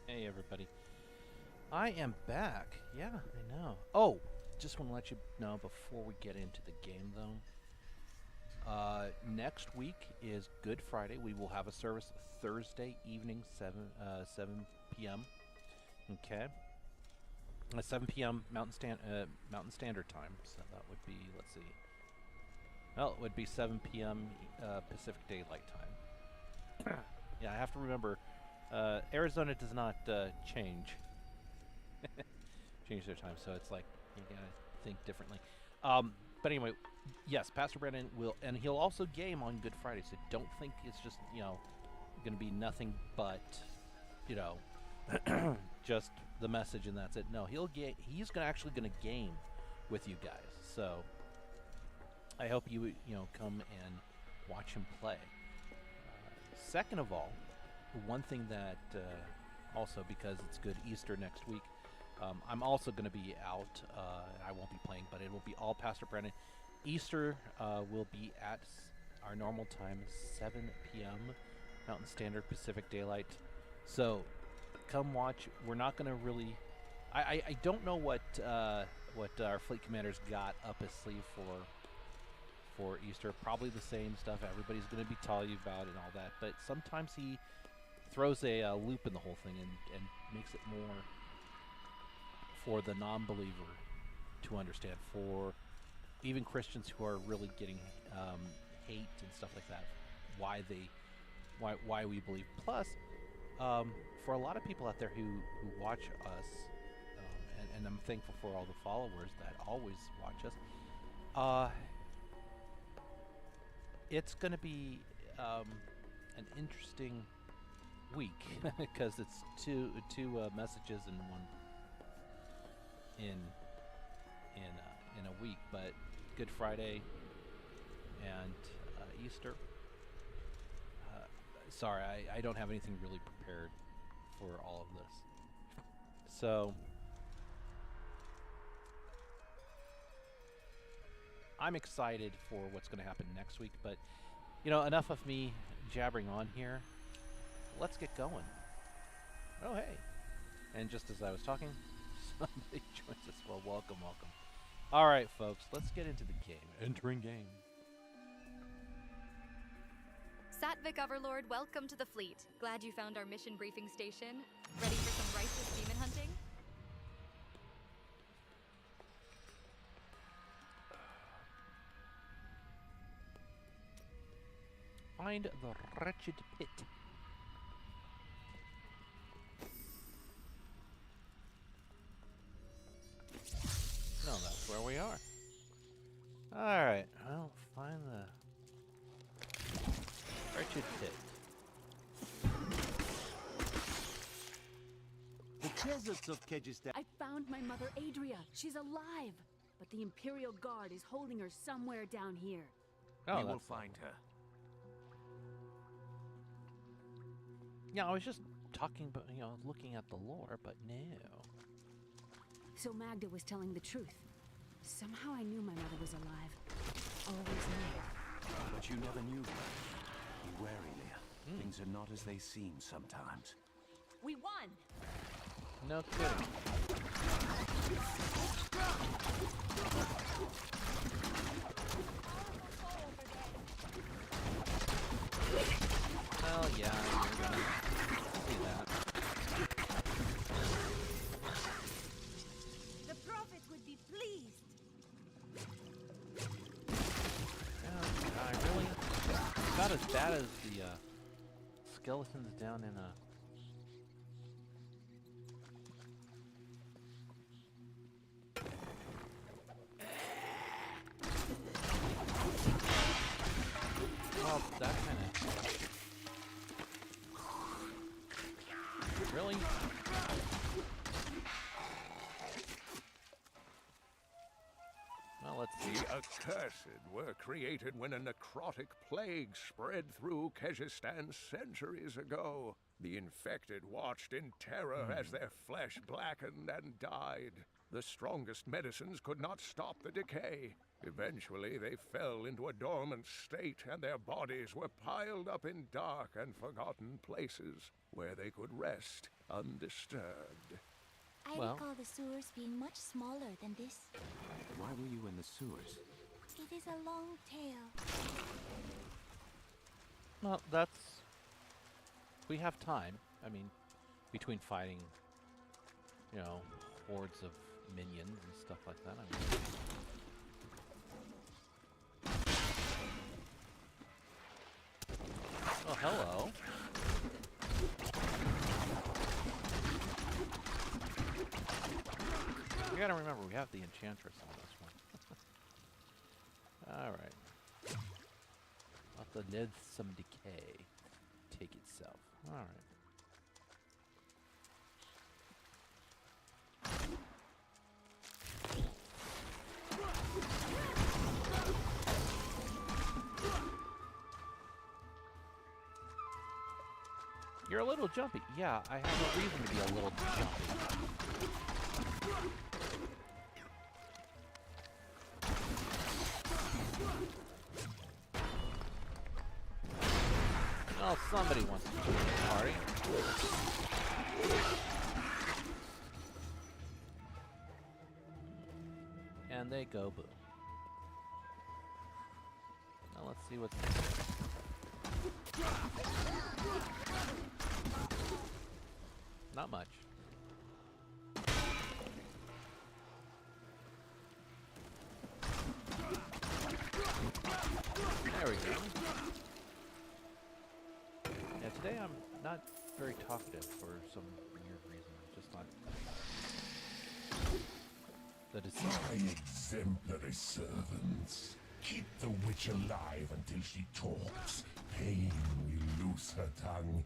Hey everybody. I am back. Yeah, I know. Oh, just want to let you know before we get into the game though. Next week is Good Friday. We will have a service Thursday evening, 7 p.m. Okay. 7 p.m. Mountain Standard Time. So that would be, let's see. Well, it would be 7 p.m. Pacific Daylight Time. Yeah, I have to remember, Arizona does not change their time, so it's like you gotta think differently. But anyway, yes, Pastor Brandon will, and he'll also game on Good Friday. So don't think it's just going to be nothing but just the message and that's it. No, he's actually going to game with you guys. So I hope you come and watch him play. Second of all, one thing that also, because it's Good Easter next week, I'm also going to be out. I won't be playing, but it will be all Pastor Brandon. Easter will be at our normal time, 7 p.m. Mountain Standard Pacific Daylight. So come watch. We're not going to really... I don't know what our fleet commanders got up his sleeve for Easter. Probably the same stuff everybody's going to be telling you about and all that. But sometimes he throws a loop in the whole thing and makes it more for the non-believer to understand, for even Christians who are really getting hate and stuff like that, why we believe. Plus, for a lot of people out there who watch us, and I'm thankful for all the followers that always watch us, it's going to be an interesting week because it's two messages in one in a week, but Good Friday and Easter. Sorry, I don't have anything really prepared for all of this. So I'm excited for what's going to happen next week, but enough of me jabbering on here. Let's get going. Oh, hey. And just as I was talking, somebody joins us. Well, welcome. All right, folks, let's get into the game. Entering game. Satvik Overlord, welcome to the fleet. Glad you found our mission briefing station. Ready for some righteous demon hunting? Find the wretched pit. No, that's where we are. Alright, well, find the wretched pit. The deserts of Kyrgyzstan. I found my mother Adria. She's alive. But the Imperial Guard is holding her somewhere down here. Oh, We will find her. Yeah, I was just talking about, looking at the lore, but no. So Magda was telling the truth. Somehow I knew my mother was alive. Always knew. But you never knew. Be wary, Leah. Things are not as they seem sometimes. We won! No kidding. Well, yeah, you're gonna see that. The Prophet would be pleased. as bad as the skeletons down in well, that kind of really. Well, let's see. The accursed were created when a necrotic plague spread through Kyrgyzstan centuries ago. The infected watched in terror as their flesh blackened and died. The strongest medicines could not stop the decay. Eventually, they fell into a dormant state, and their bodies were piled up in dark and forgotten places where they could rest undisturbed. I Well. recall the sewers being much smaller than this. Why were you in the sewers? It is a long tale. Well, that's. We have time. I mean, between fighting, you know, hordes of minions and stuff like that. I mean. Oh, hello. We gotta remember, we have the Enchantress on this one. Alright. Let the loathsome decay take itself. Alright. You're a little jumpy. Yeah, I have a reason to be a little jumpy. Well, somebody wants to join the party. And they go boom. Now let's see what's not much. There we go. Yeah, today I'm not very talkative for some weird reason. Just not. That is. My exemplary servants. Keep the witch alive until she talks. Pain will loose her tongue,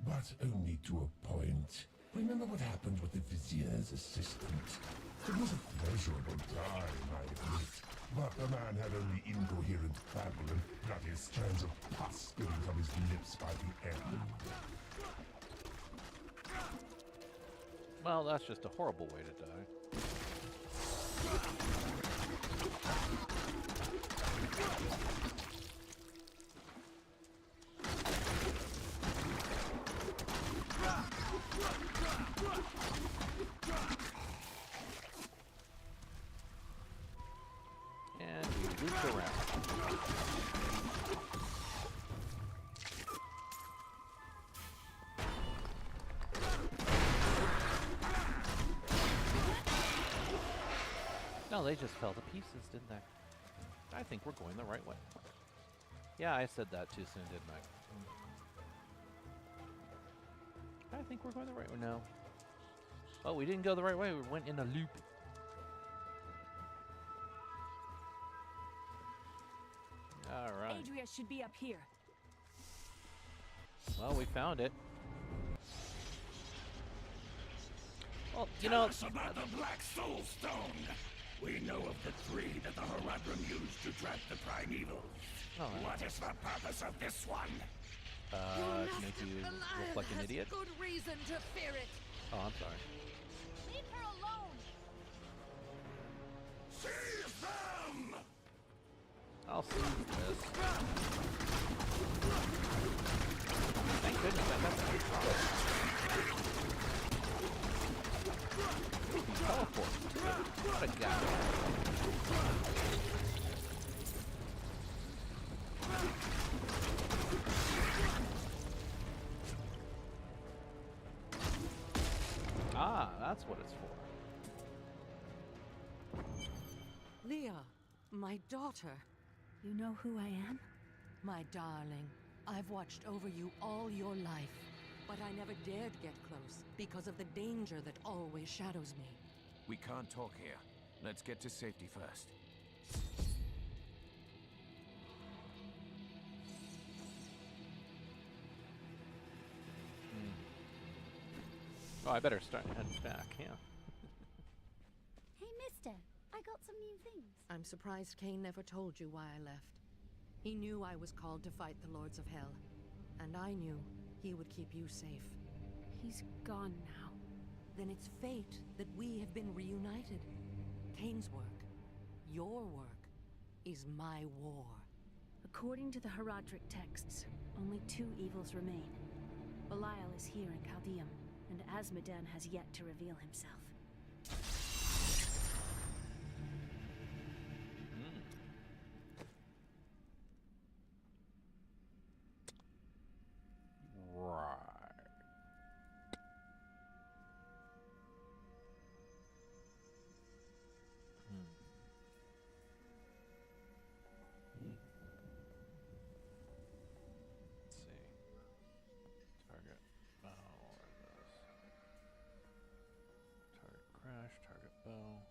but only to a point. Remember what happened with the vizier's assistant? It was a pleasurable time, I admit. But the man had only incoherent babble and bloody strands of pus spilling from his lips by the end. Well, that's just a horrible way to die. And we loop around. No, they just fell to pieces, didn't they? I think we're going the right way. Yeah, I said that too soon, didn't I? I think we're going the right way. No. Oh, we didn't go the right way. We went in a loop. All right. Adria should be up here. Well, we found it. Well, you know, Tell us about the Black Soul Stone. We know of the three that the Horadrim used to trap the primeval. Oh, What is the purpose of this one? to make you look like an idiot. Good reason to fear it. Oh, I'm sorry. Leave her alone. Seize them! I'll see this. Thank goodness I got that. Teleport. What a guy. Ah, that's what it's for. Leah, my daughter, You know who I am? my darling. I've watched over you all your life, but I never dared get close because of the danger that always shadows me. We can't talk here. Let's get to safety first. Oh, I better start heading back, yeah. Hey, mister. I got some new things. I'm surprised Cain never told you why I left. He knew I was called to fight the Lords of Hell, and I knew he would keep you safe. He's gone now. Then it's fate that we have been reunited. Cain's work, your work, is my war. According to the Heraldric texts, only 2 evils remain. Belial is here in Chaldeum, and Asmodan has yet to reveal himself. Right. Let's see. Target. Oh, where is this? Target crash, target bow.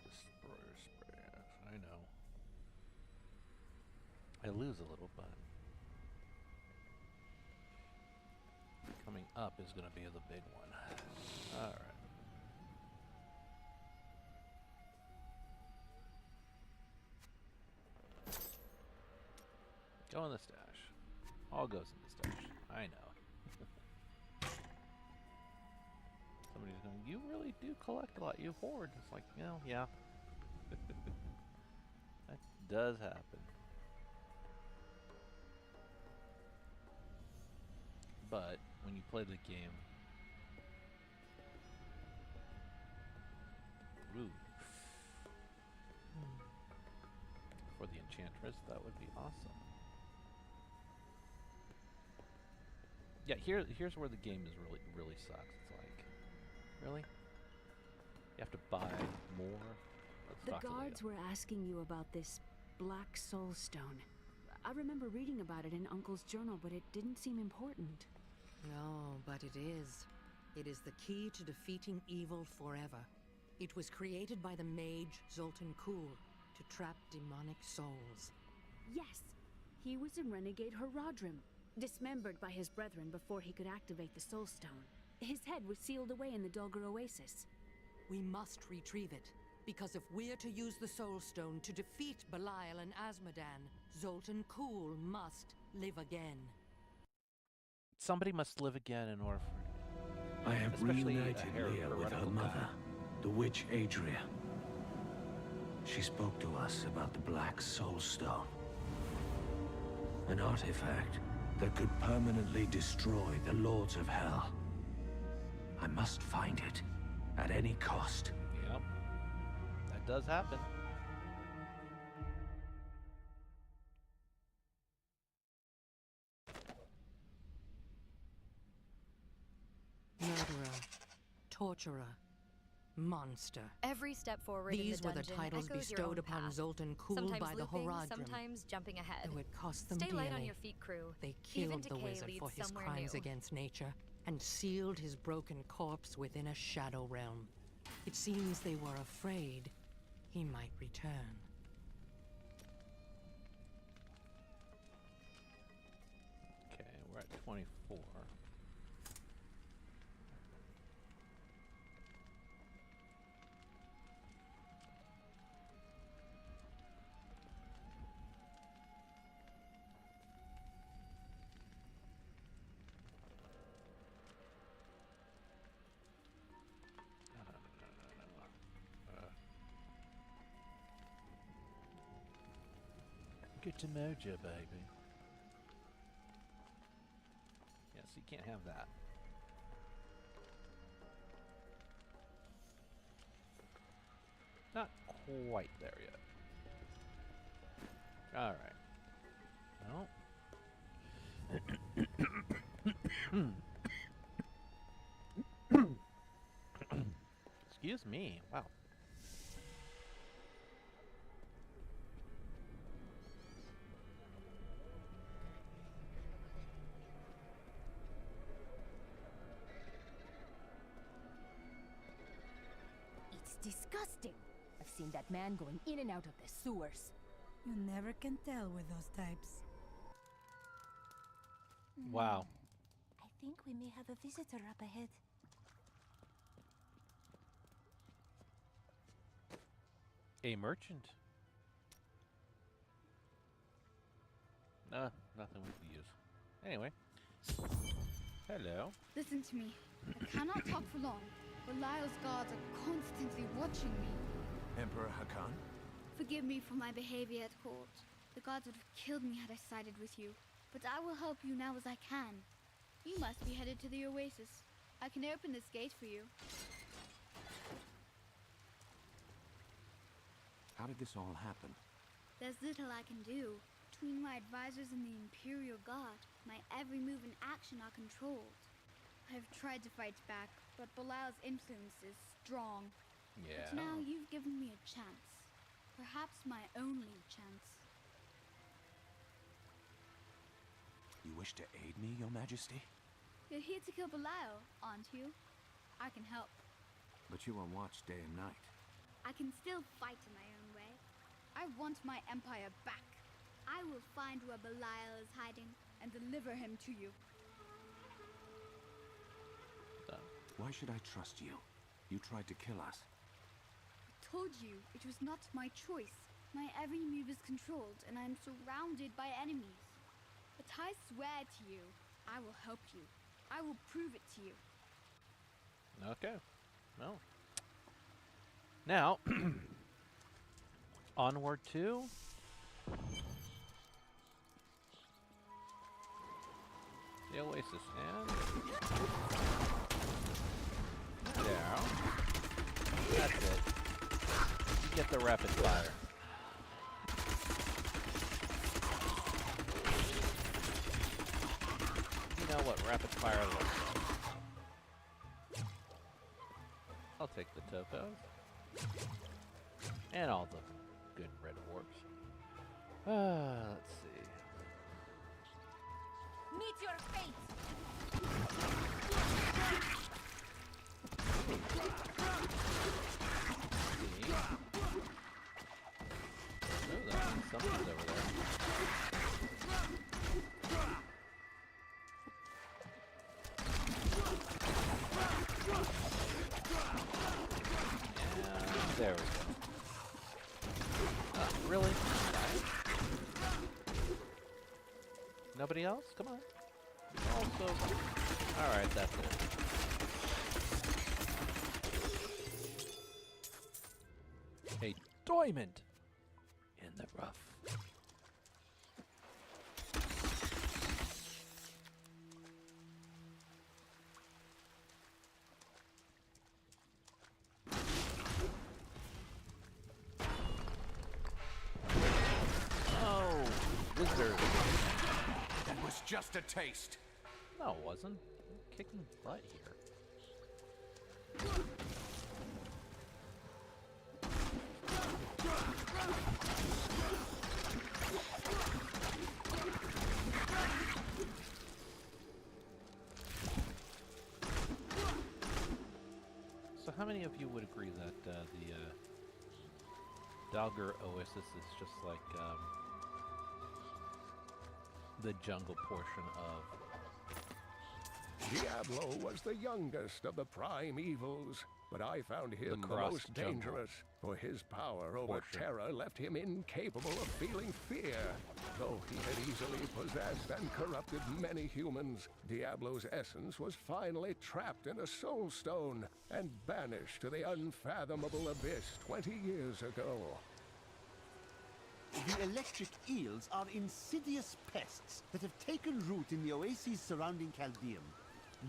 Destroyer spray. Yes, I know. I lose a little, but coming up is going to be the big one. All right. Go in the stash. All goes in the stash. I know. Somebody's going, you really do collect a lot. You hoard. It's like, you know, yeah. That does happen. But when you play the game, ooh, for the Enchantress, that would be awesome. Yeah, here's where the game is really sucks. It's like, really? You have to buy more? Let's The talk to Leah. guards were asking you about this Black Soul Stone. I remember reading about it in Uncle's journal, but it didn't seem important. No, but it is. It is the key to defeating evil forever. It was created by the mage Zoltan Kuhl to trap demonic souls. Yes, he was in Renegade Haradrim, dismembered by his brethren before he could activate the Soul Stone. His head was sealed away in the Dulgar Oasis. We must retrieve it, because if we're to use the Soul Stone to defeat Belial and Asmodan, Zoltan Kuhl must live again. Somebody must live again in order for... I have Especially a reunited Leah with her heretical mother, guy. the witch Adria. She spoke to us about the Black Soul Stone. An artifact that could permanently destroy the Lords of Hell. I must find it, at any cost. Yep. That does happen. Murderer, torturer, monster. Every step forward These in the were the dungeon titles echoes your bestowed own upon path. Zoltan Kuhl Sometimes by the looping, Haradrim. sometimes jumping ahead. Though it cost them Stay light on dearly. your feet, crew. They Even killed the decay wizard leads for his somewhere crimes new. against nature and sealed his broken corpse within a shadow realm. It seems they were afraid he might return. Okay, we're at 24. Get to Mojo, baby. Yes, you can't have that. Not quite there yet. All right. No. Excuse me. Wow. disgusting. I've seen that man going in and out of the sewers. You never can tell with those types. Wow. I think we may have a visitor up ahead. A merchant. Nothing we can use. Anyway. Hello. Listen to me. I cannot talk for long. Belial's guards are constantly watching me. Emperor Hakan? Forgive me for my behavior at court. The gods would have killed me had I sided with you. But I will help you now as I can. You must be headed to the oasis. I can open this gate for you. How did this all happen? There's little I can do. Between my advisors and the Imperial Guard, my every move and action are controlled. I've tried to fight back, but Belial's influence is strong. Yeah. But now you've given me a chance. Perhaps my only chance. You wish to aid me, Your Majesty? You're here to kill Belial, aren't you? I can help. But you are watched day and night. I can still fight in my own way. I want my empire back. I will find where Belial is hiding and deliver him to you. Why should I trust you? You tried to kill us. I told you it was not my choice. My every move is controlled and I am surrounded by enemies. But I swear to you, I will help you. I will prove it to you. Okay. Well. Now, onward to the oasis, and there. That's it. Get the rapid fire. You know what rapid fire looks like. I'll take the topaz. And all the good red orbs. Let's see. Meet your fate! Oh, that means something's over there. And there we go. Really? Nobody else? Come on. Also. Alright, that's it. A diamond in the rough. That was just a taste. No, it wasn't. I'm kicking butt here. So how many of you would agree that the Dalgar Oasis is just like the jungle portion of... Diablo was the youngest of the prime evils, but I found him the most dangerous, for his power over terror left him incapable of feeling fear. Though he had easily possessed and corrupted many humans, Diablo's essence was finally trapped in a soul stone and banished to the unfathomable abyss 20 years ago. The electric eels are insidious pests that have taken root in the oases surrounding Caldeum.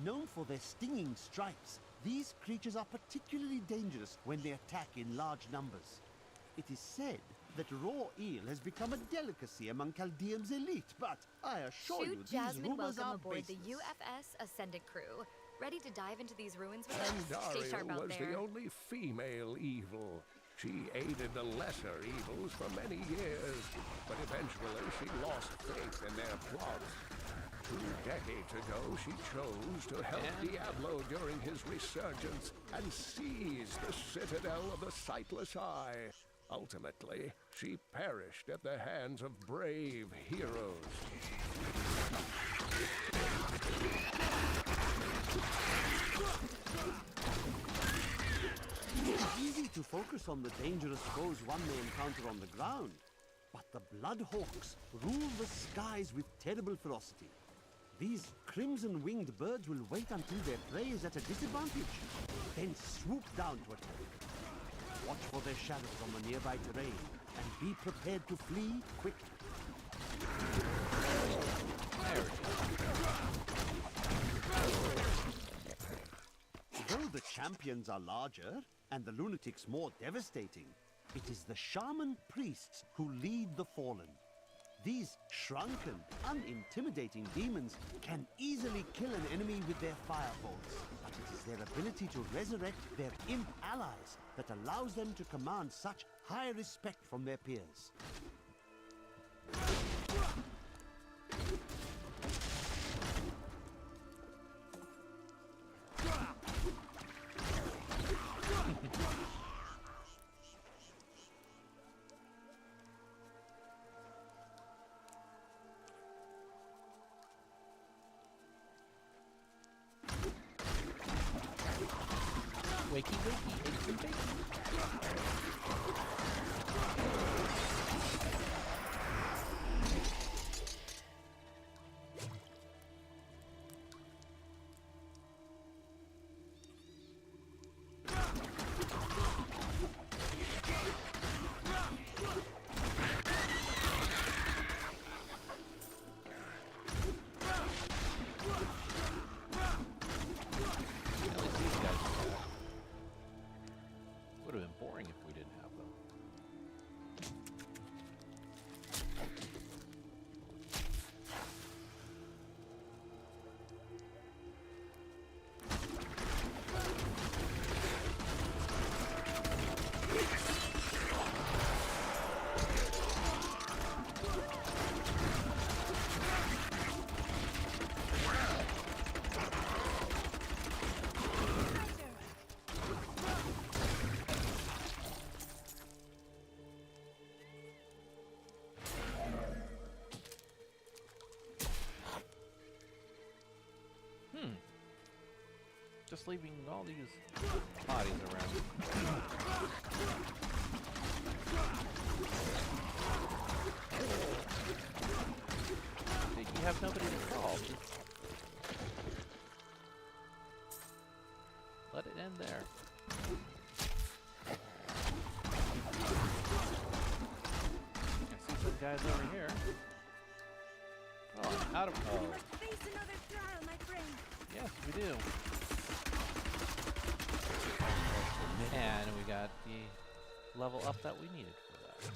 Known for their stinging stripes, these creatures are particularly dangerous when they attack in large numbers. It is said that raw eel has become a delicacy among Caldeum's elite, but I assure you these Jasmine, rumors welcome are aboard baseless. the UFS Ascendant crew. Ready to dive into these ruins with And us? Stay sharp Daria out was there. the only female evil. She aided the lesser evils for many years, but eventually she lost faith in their plots. decades ago, she chose to help Diablo during his resurgence and seize the citadel of the Sightless Eye. Ultimately, she perished at the hands of brave heroes. It's easy to focus on the dangerous foes one may encounter on the ground, but the Bloodhawks rule the skies with terrible ferocity. These crimson-winged birds will wait until their prey is at a disadvantage, then swoop down to attack. Watch for their shadows on the nearby terrain, and be prepared to flee quickly. Though the champions are larger, and the lunatics more devastating, it is the shaman priests who lead the fallen. These shrunken, unintimidating demons can easily kill an enemy with their firebolts, but it is their ability to resurrect their imp allies that allows them to command such high respect from their peers. Wakey, wakey, eggs and bacon. Would have been boring if we didn't have them. Just leaving all these bodies around. You have nobody to call. Just let it end there. I see some guys over here. Oh, I'm out of. Oh. We must face another trial, my friend. Yes, we do. And we got the level up that we needed for that.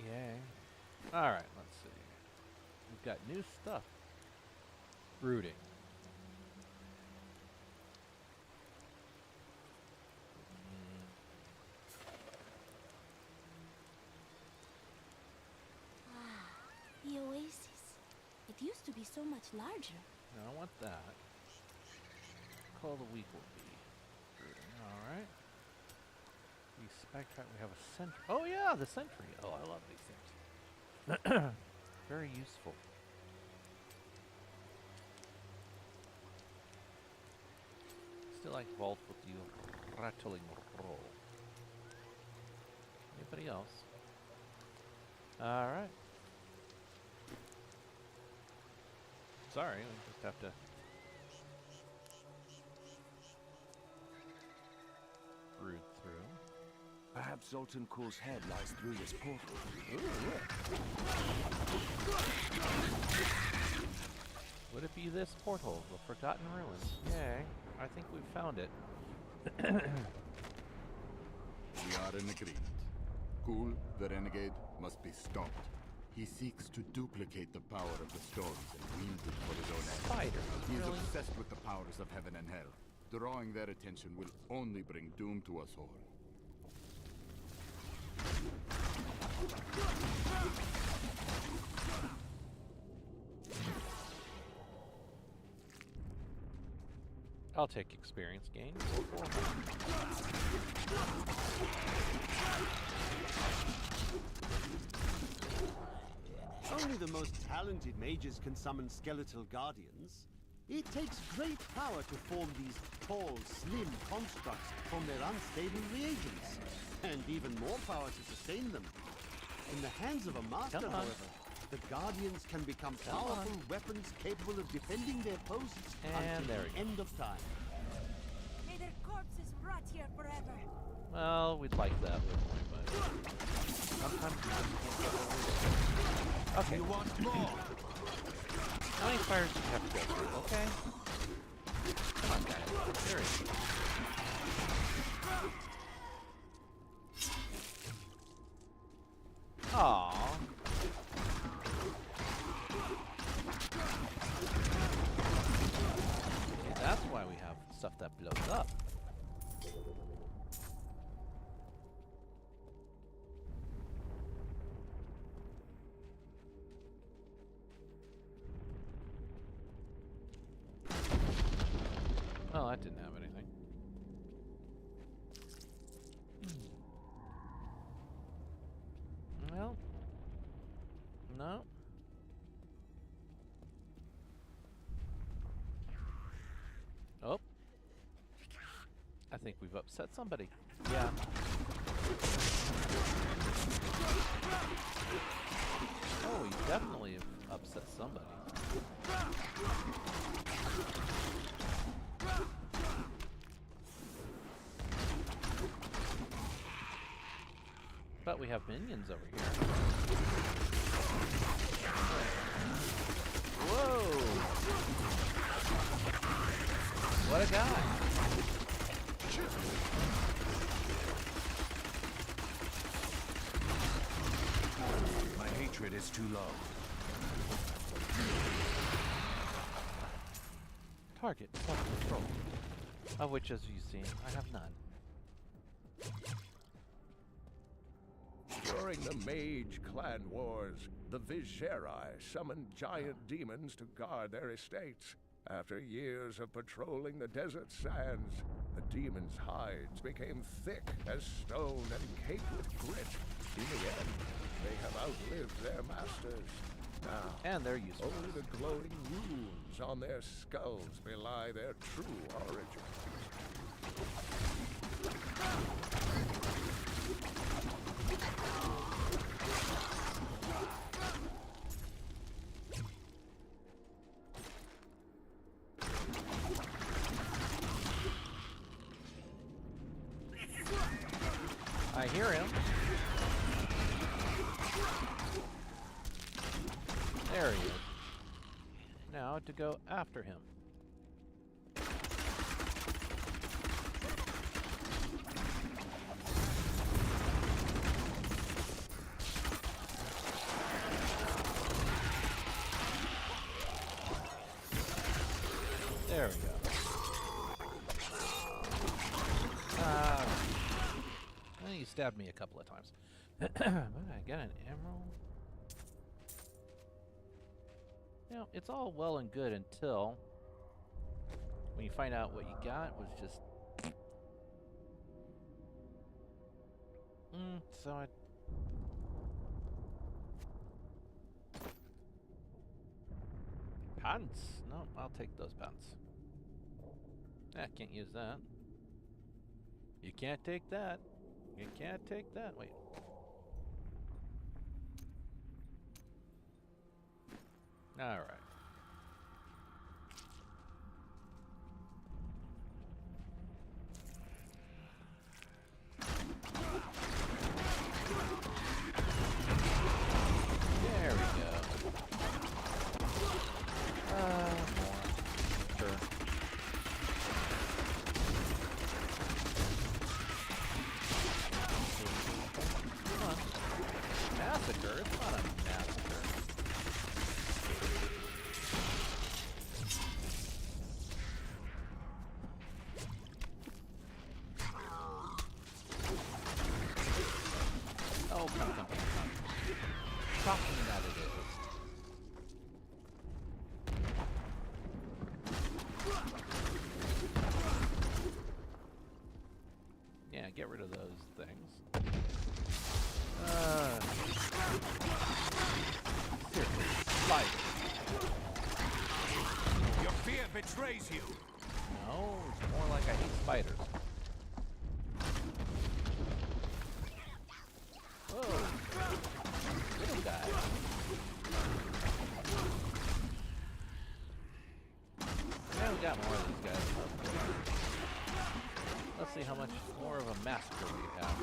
Yay. Alright, let's see. We've got new stuff. Brooding. The oasis. It used to be so much larger. No, I want that. Call the week will be brooding. Alright. The spectre, we have a sentry. Oh yeah, the sentry. Oh, I love these things. Very useful. Still like Vault with you rattling roll. Anybody else? Alright. Sorry, we just have to brood through. Perhaps Zoltan Kuhl's head lies through this portal. Would it be this portal, the Forgotten Ruins? Yay, I think we've found it. are in agreement. Kul, the renegade, must be stopped. He seeks to duplicate the power of the stones and wield it for his own ends. Spider. He is Really? obsessed with the powers of heaven and hell. Drawing their attention will only bring doom to us all. I'll take experience gain. Only the most talented mages can summon skeletal guardians. It takes great power to form these tall, slim constructs from their unstable reagents, and even more power to sustain them. In the hands of a master, however, the guardians can become powerful weapons capable of defending their posts until the end of time. May their corpses rot here forever. Well, we'd like that, wouldn't we? But sometimes we just can't get what we want. Okay. You want more? How many fires do you have to go through? Okay. Come on, guys. Seriously. Aww. Okay, that's why we have stuff that blows up. Oh, that didn't have anything. Well, no. Oh. I think we've upset somebody. Yeah. Oh, we definitely have upset somebody. But we have minions over here. Whoa! What a guy! My hatred is too low. Target self-control, of which, as you've seen, I have none. During the Mage Clan Wars, the Viserai summoned giant demons to guard their estates. After years of patrolling the desert sands, the demons' hides became thick as stone and caked with grit. In the end, they have outlived their masters. Now, and they're useful. Only the glowing runes on their skulls belie their true origin. I hear him. There he is. Now to go after him. There we go. Well, you stabbed me a couple of times. But I got an emerald. You know, it's all well and good until when you find out what you got was just... so I... Pants? No, I'll take those pants. I can't use that. You can't take that. You can't take that. Wait. All right. There we go. More. Sure. talking about it is. Yeah, get rid of those things. Seriously, spiders. Your fear betrays you. No, it's more like I hate spiders. Whoa. Little guy. Yeah, we got more of these guys. Let's see how much more of a master we have.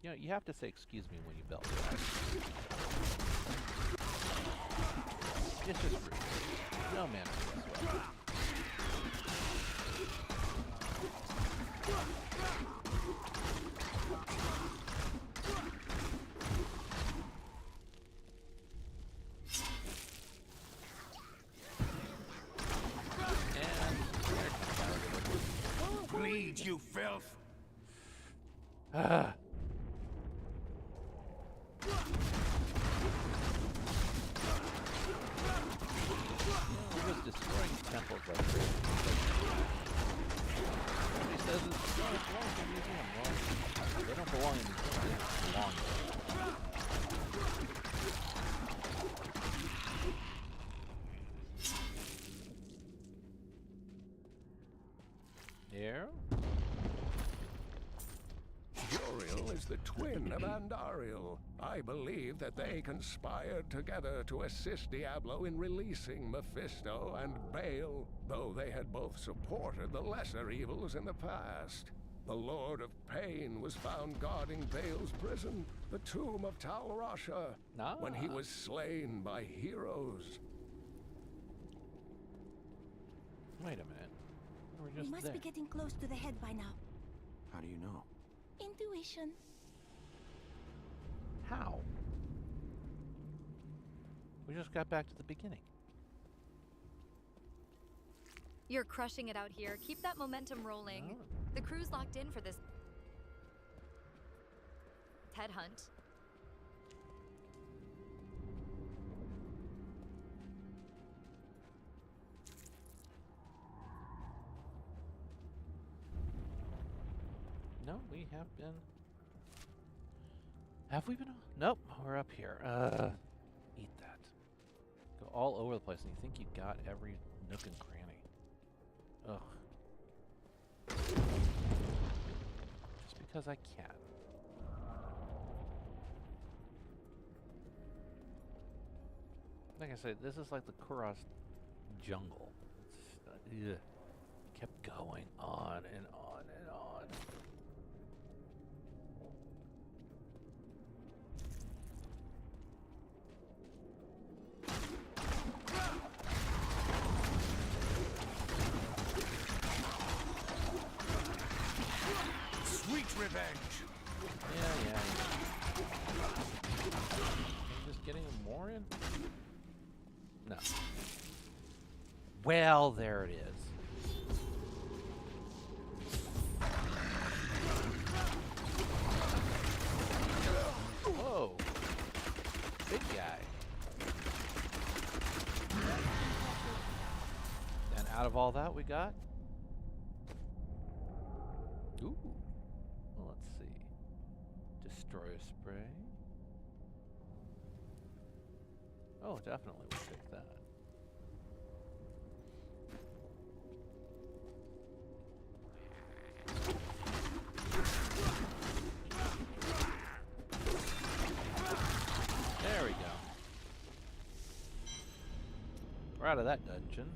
You know, you have to say excuse me when you belt. It's just rude. No manners whatsoever. Bleed, you filth! Ah. We're just destroying temples like crazy. Somebody says it belongs in a museum. Well, they don't belong in a museum. They belong there. Uriel is the twin of Andariel. I believe that they conspired together to assist Diablo in releasing Mephisto and Baal, though they had both supported the lesser evils in the past. The Lord of Pain was found guarding Baal's prison, the tomb of Tal Rasha, when he was slain by heroes. Wait a minute. We're We just must there. be getting close to the head by now. How do you know? Intuition. How? We just got back to the beginning. You're crushing it out here. Keep that momentum rolling. Oh. The crew's locked in for this head hunt. No, we have been. Have we been? Nope, we're up here. Eat that. Go all over the place, and you think you got every nook and cranny. Ugh. Just because I can. Like I said, this is like the Kuros jungle. It's, kept going on and on and on. Sweet revenge! Yeah. I'm just getting more in? No. Well, there it is. Whoa. Big guy. And out of all that we got? Ooh. Well, let's see. Destroyer spray. Oh, definitely we'll take that. There we go. We're out of that dungeon.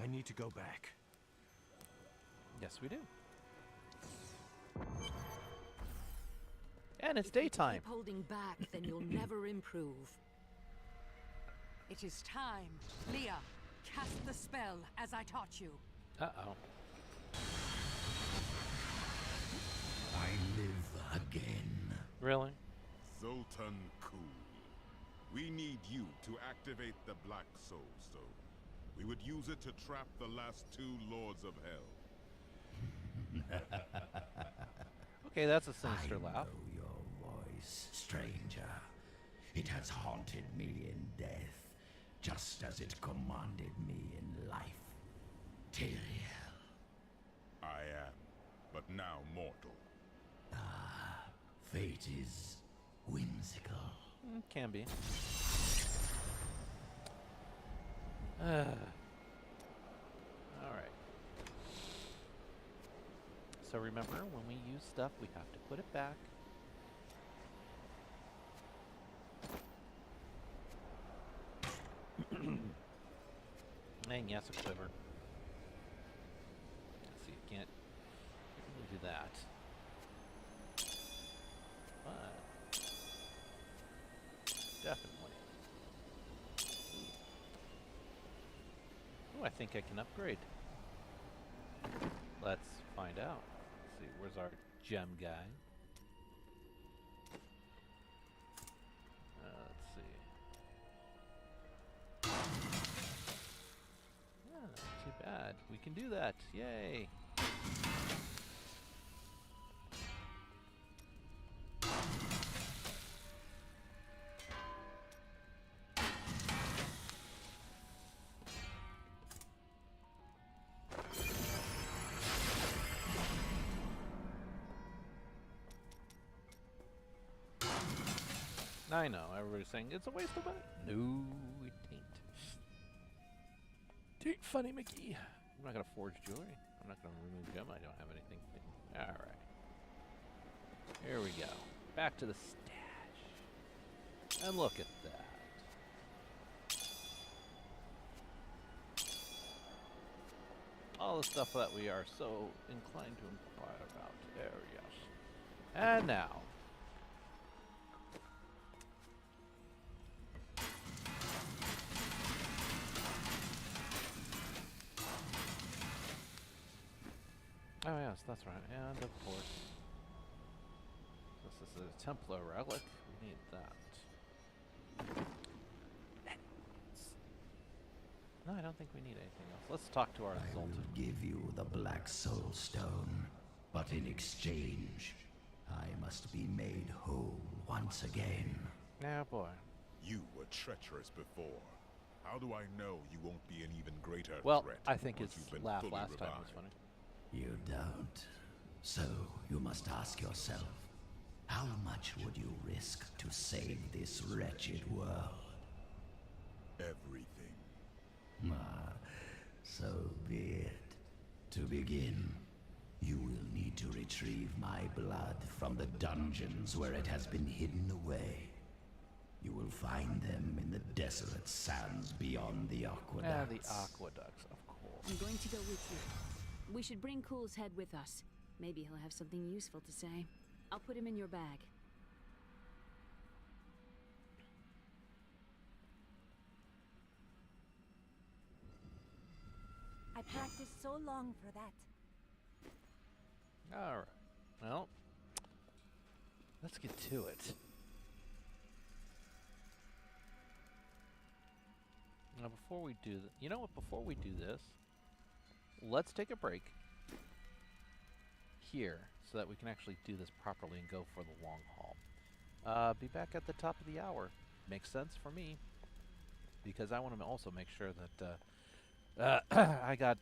I need to go back. Yes, we do. And it's daytime. Keep holding back, then you'll never improve. It is time. Leah, cast the spell as I taught you. Uh-oh. I live again. Really? Zoltan Kuhl. We need you to activate the Black Soul Stone. We would use it to trap the last 2 Lords of Hell. Okay, that's a sinister I laugh. know your voice, stranger. It has haunted me in death, just as it commanded me in life. Tyrael. I am, but now mortal. Ah, fate is whimsical. Can be. Alright. So remember, when we use stuff, we have to put it back. And yes, a quiver. Let's see, you can't really do that. But definitely. Oh, I think I can upgrade. Let's find out. Let's see, where's our gem guy? Let's see. Not too bad. We can do that. Yay! I know, everybody's saying it's a waste of money. No, it ain't. It ain't funny, Mickey. I'm not gonna forge jewelry. I'm not gonna remove gem. I don't have anything. Alright. Here we go. Back to the stash. And look at that. All the stuff that we are so inclined to inquire about. There, yes. And now. Oh yes, that's right. And of course, this is a Templar relic. We need that. No, I don't think we need anything else. Let's talk to our I Zoltan. will give you the Black Soul Stone, but in exchange, I must be made whole once again. Yeah, boy. You were treacherous before. How do I know you won't be an even greater Well, threat? I think once his you've been laugh fully last time was revived? funny. You don't. So you must ask yourself, how much would you risk to save this wretched world? Everything. Ah, so be it. To begin, you will need to retrieve my blood from the dungeons where it has been hidden away. You will find them in the desolate sands beyond the aqueducts. Yeah, the aqueducts, of course. I'm going to go with you. We should bring Cool's head with us. Maybe he'll have something useful to say. I'll put him in your bag. I practiced so long for that. Alright. Well, let's get to it. Now, before we do you know what? Before we do this, let's take a break here so that we can actually do this properly and go for the long haul. Be back at the top of the hour. Makes sense for me, because I want to also make sure that I got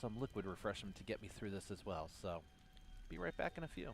some liquid refreshment to get me through this as well. So, be right back in a few.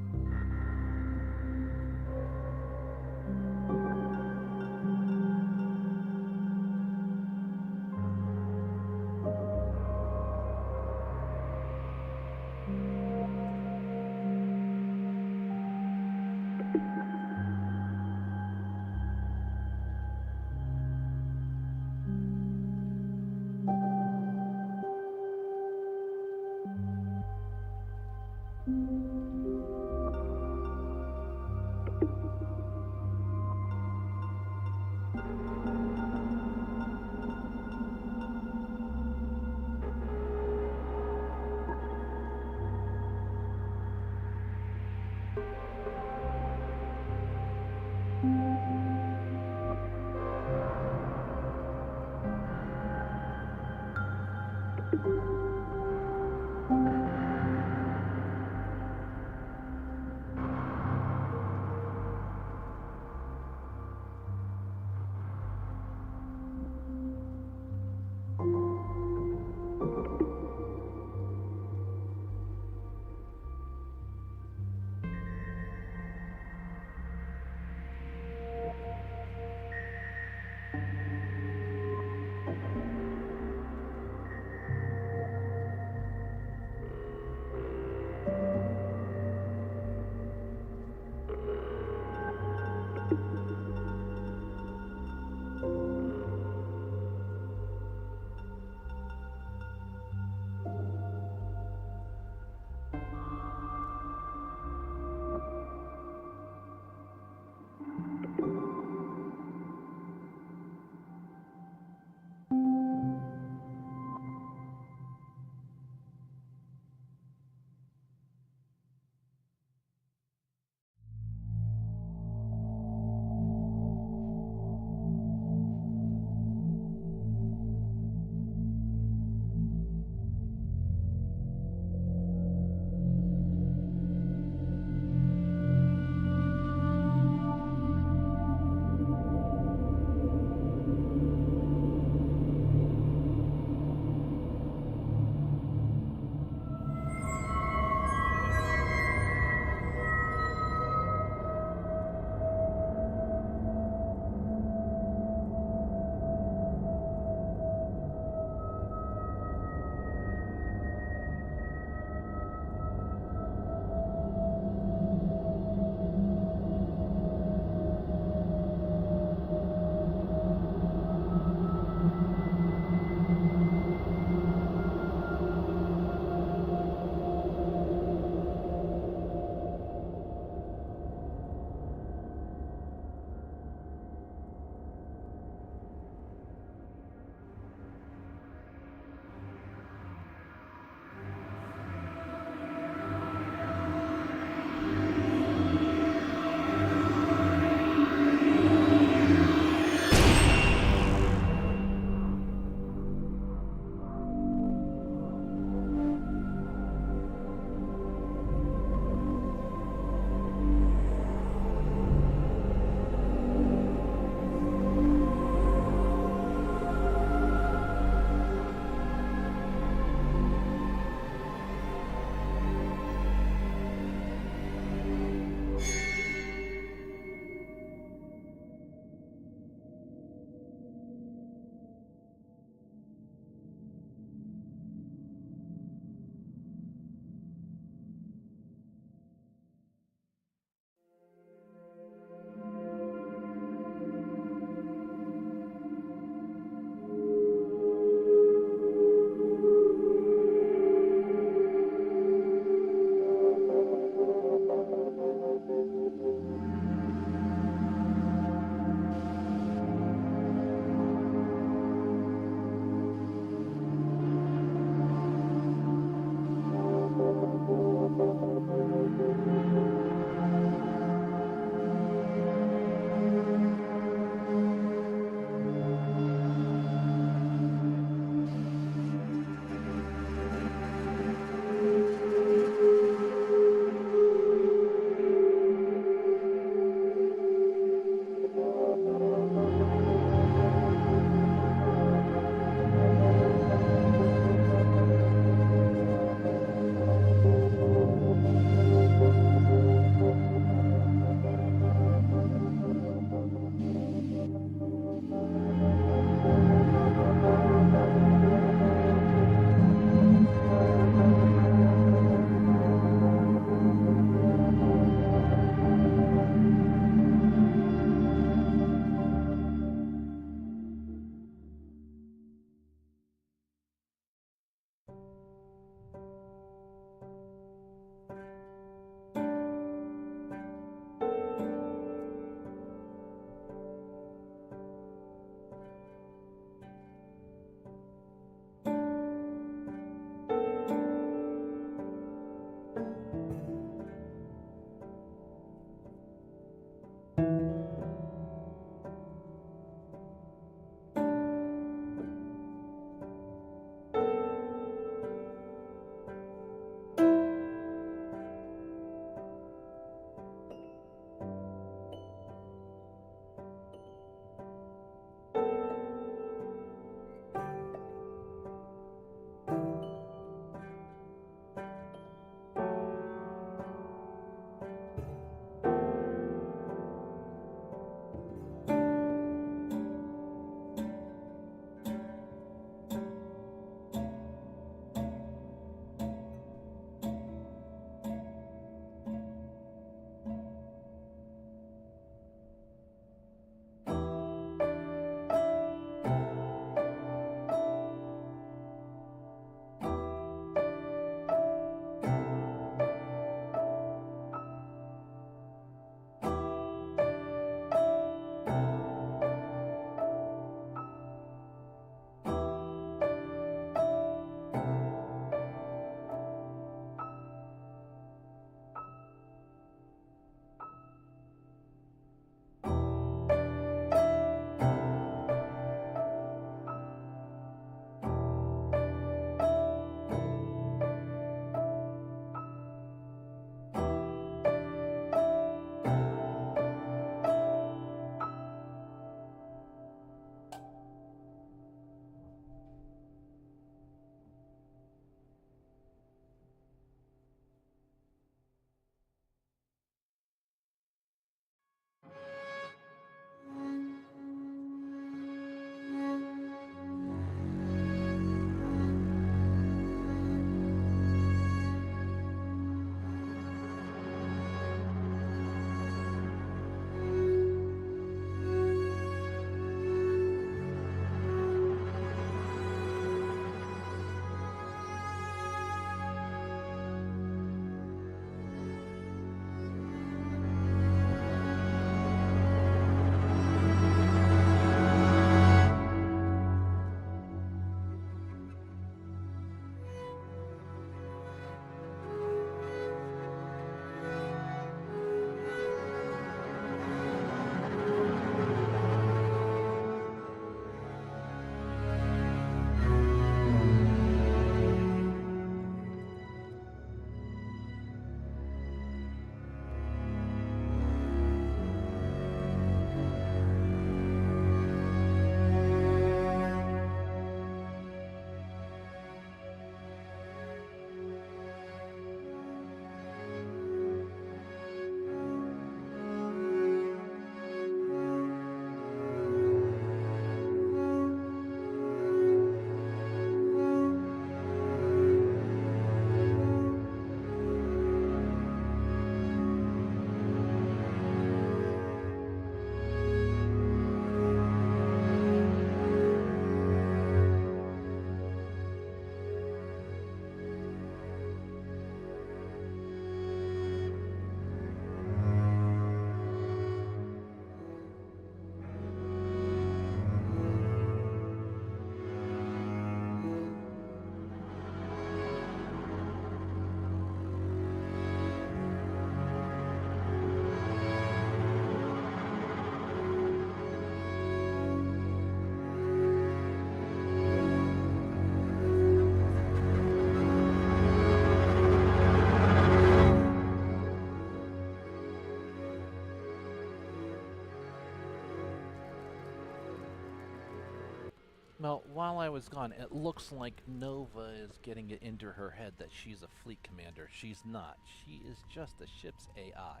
Now, while I was gone, it looks like Nova is getting it into her head that she's a fleet commander. She's not. She is just the ship's AI.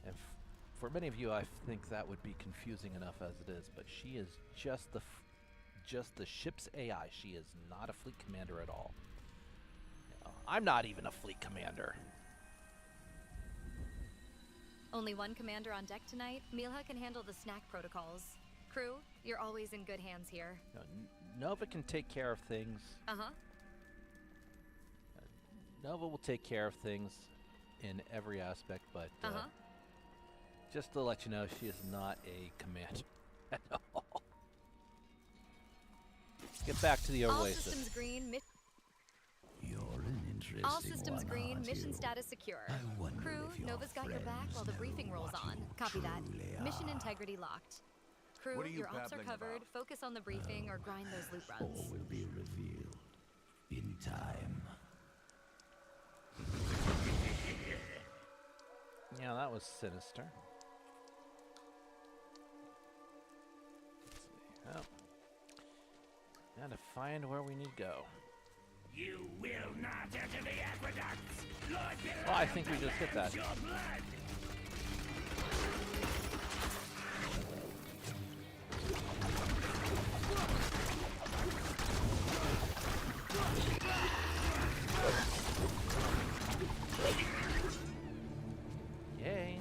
And for many of you, I think that would be confusing enough as it is, but she is just the ship's AI. She is not a fleet commander at all. I'm not even a fleet commander. Only one commander on deck tonight. Milha can handle the snack protocols. Crew, you're always in good hands here. Nova can take care of things. Uh-huh. Nova will take care of things in every aspect, but just to let you know, she is not a commander at all. Get back to the Oasis. All systems green. You're an interesting All systems one, green. aren't Mission you? status secure. I wonder Crew, if your Nova's got your back while the friends briefing know rolls what on. you Copy that. truly Mission are. integrity locked. Crew, What are you your ops are babbling covered. about? Focus on the briefing or grind those loot All runs. will be revealed in time. Yeah, that was sinister. Let's see. Oh. Gotta find where we need to go. You will not enter the aqueducts. Lord, Oh, I think we just hit that. your blood. Yay.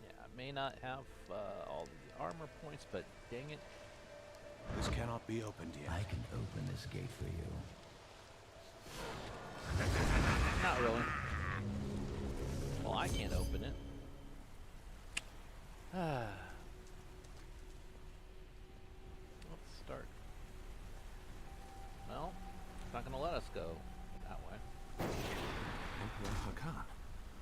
Yeah, I may not have all the armor points, but dang it. This cannot be opened yet. I can open this gate for you. Not really. Well, I can't open it. Let's start. No, it's not gonna let us go that way. Emperor Hakan.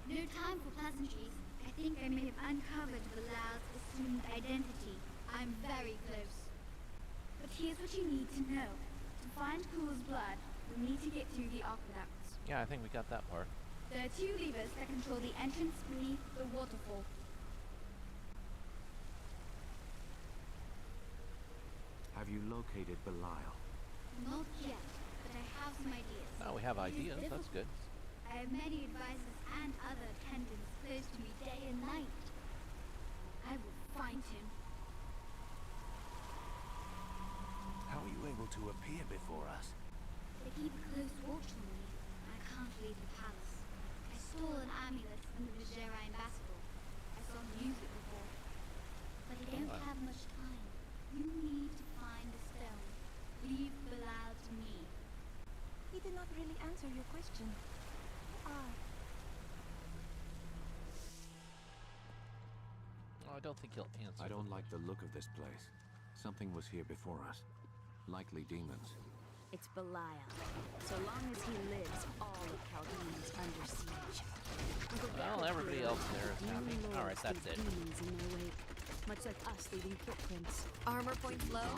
No time for pleasantries. I think I may have uncovered Bilal's assumed identity. I'm very close. But here's what you need to know. To find Cool's blood, we need to get through the aqueducts. Yeah, I think we got that part. There are two levers that control the entrance beneath the waterfall. Have you located Belial? Not yet, but I have some ideas. Oh, we have It is ideas. That's good. difficult. I have many advisors and other attendants close to me day and night. I will find him. How are you able to appear before us? They keep a close watch on me. I can't leave the palace. I stole an amulet from the Vajera ambassador. I saw him use it before. But I don't have much time. You need to find the stone. Leave Bilal to me. He did not really answer your question. Oh, I don't think he'll answer. I don't like the look of this place. Something was here before us. Likely demons. It's Belial. So long as he lives, all of Chaldean is under siege. Well, everybody else there is happy. All right, that's it. Demons in their wake, much like us leaving footprints. Armor points low?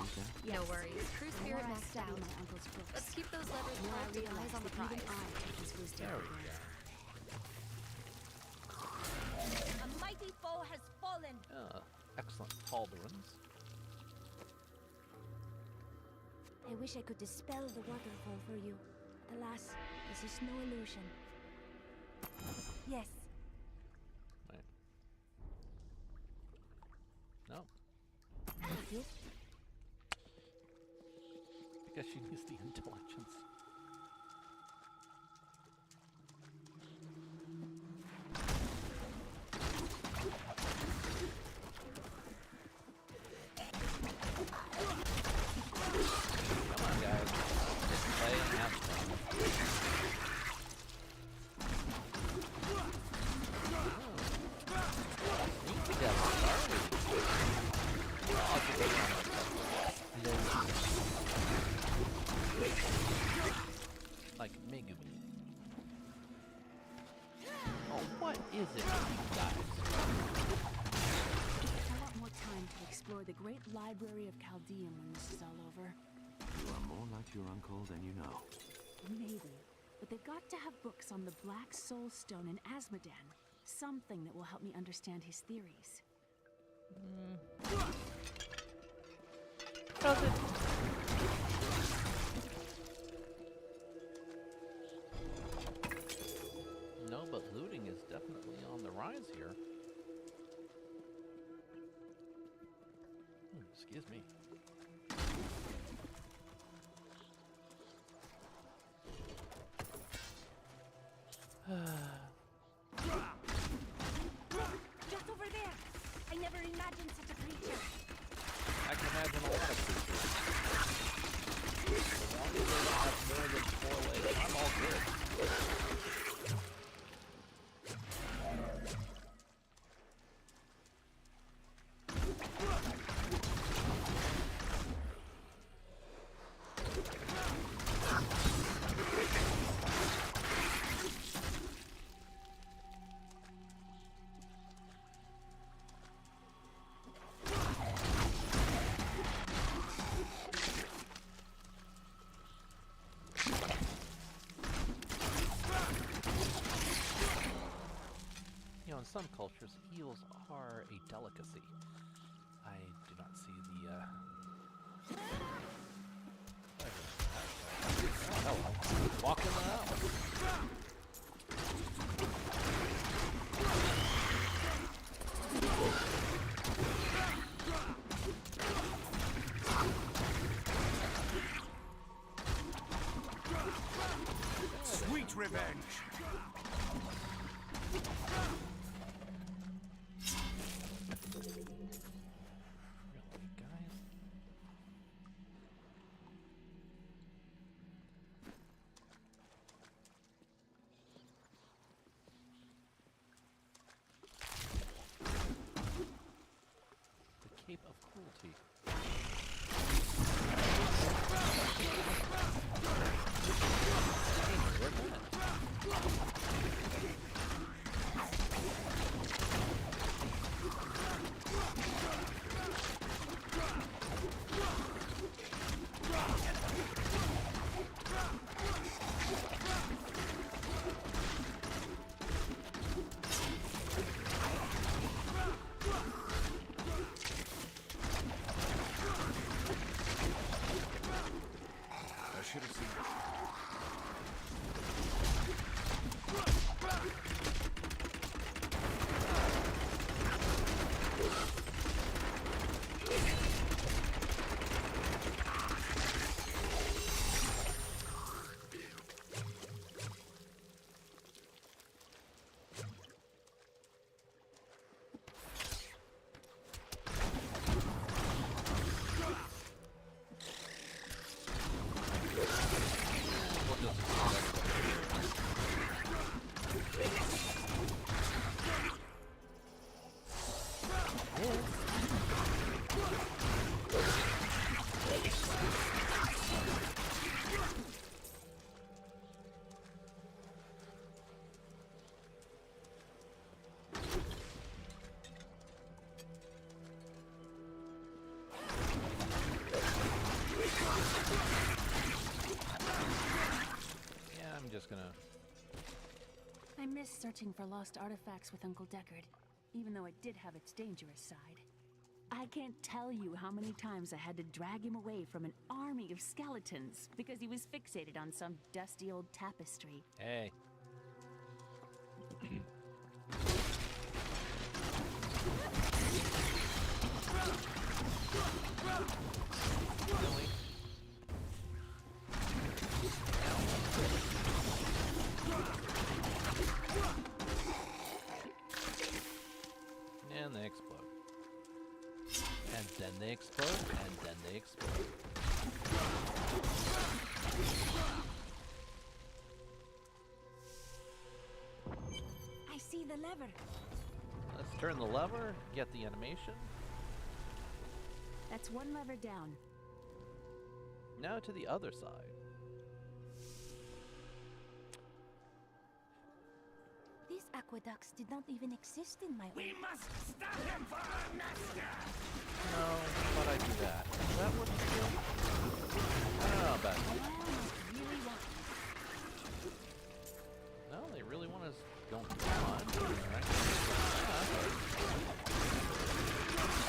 No worries. Crew The more spirit I maxed study out. my uncle's books, Let's keep those levers the more I plugged and eyes realize on the that even prize. I take his wisdom. There we go. A mighty foe has fallen. Excellent pauldrons. I wish I could dispel the waterfall for you. Alas, this is no illusion. Yes. Wait. No. Thank you. I guess she needs the intelligence. Come on, guys. Just play and have fun. We got started. I'll get this on myself. Like Megumi. Oh, what is it with you guys? I want more time to explore the great library of Chaldean when this is all over. You are more like your uncle than you know. Maybe. But they got to have books on the Black Soul Stone in Asmodan. Something that will help me understand his theories. Does it? No, but looting is definitely on the rise here. Excuse me. Just over there! I never imagined such a creature. I can imagine a lot of creatures. As long as they don't have more than 4 legs, I'm all good. In some cultures, eels are a delicacy. I do not see the, oh, hello. Walking out. Sweet revenge! Cape of Cruelty. I'm just gonna... I miss searching for lost artifacts with Uncle Deckard, even though it did have its dangerous side. I can't tell you how many times I had to drag him away from an army of skeletons because he was fixated on some dusty old tapestry. Hey. Really? And they explode. And then they explode, and then they explode. I see the lever. Let's turn the lever, get the animation. That's one lever down. Now to the other side. These aqueducts did not even exist in my We must stop him for our master! No, but I do that. Is that what it's doing? I don't know about it. they really want us going on. Alright.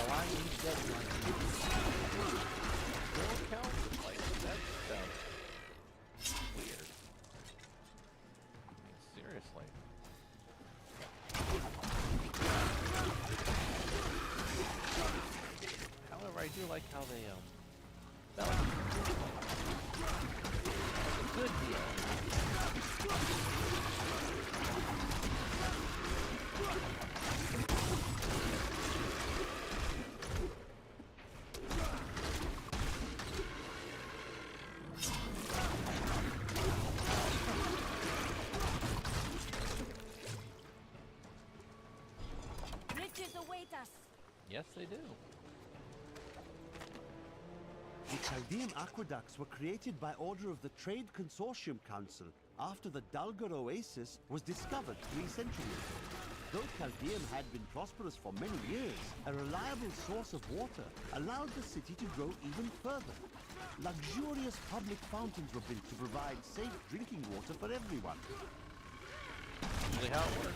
Align each deadline. Don't count the place. That sounds weird. I mean, seriously. However, I do like how they, balance. That's a good deal. Riches await us. Yes, they do. The Chaldean aqueducts were created by order of the Trade Consortium Council after the Dulgar Oasis was discovered 3 centuries ago. Though Chaldean had been prosperous for many years, a reliable source of water allowed the city to grow even further. Luxurious public fountains were built to provide safe drinking water for everyone. Usually how it works.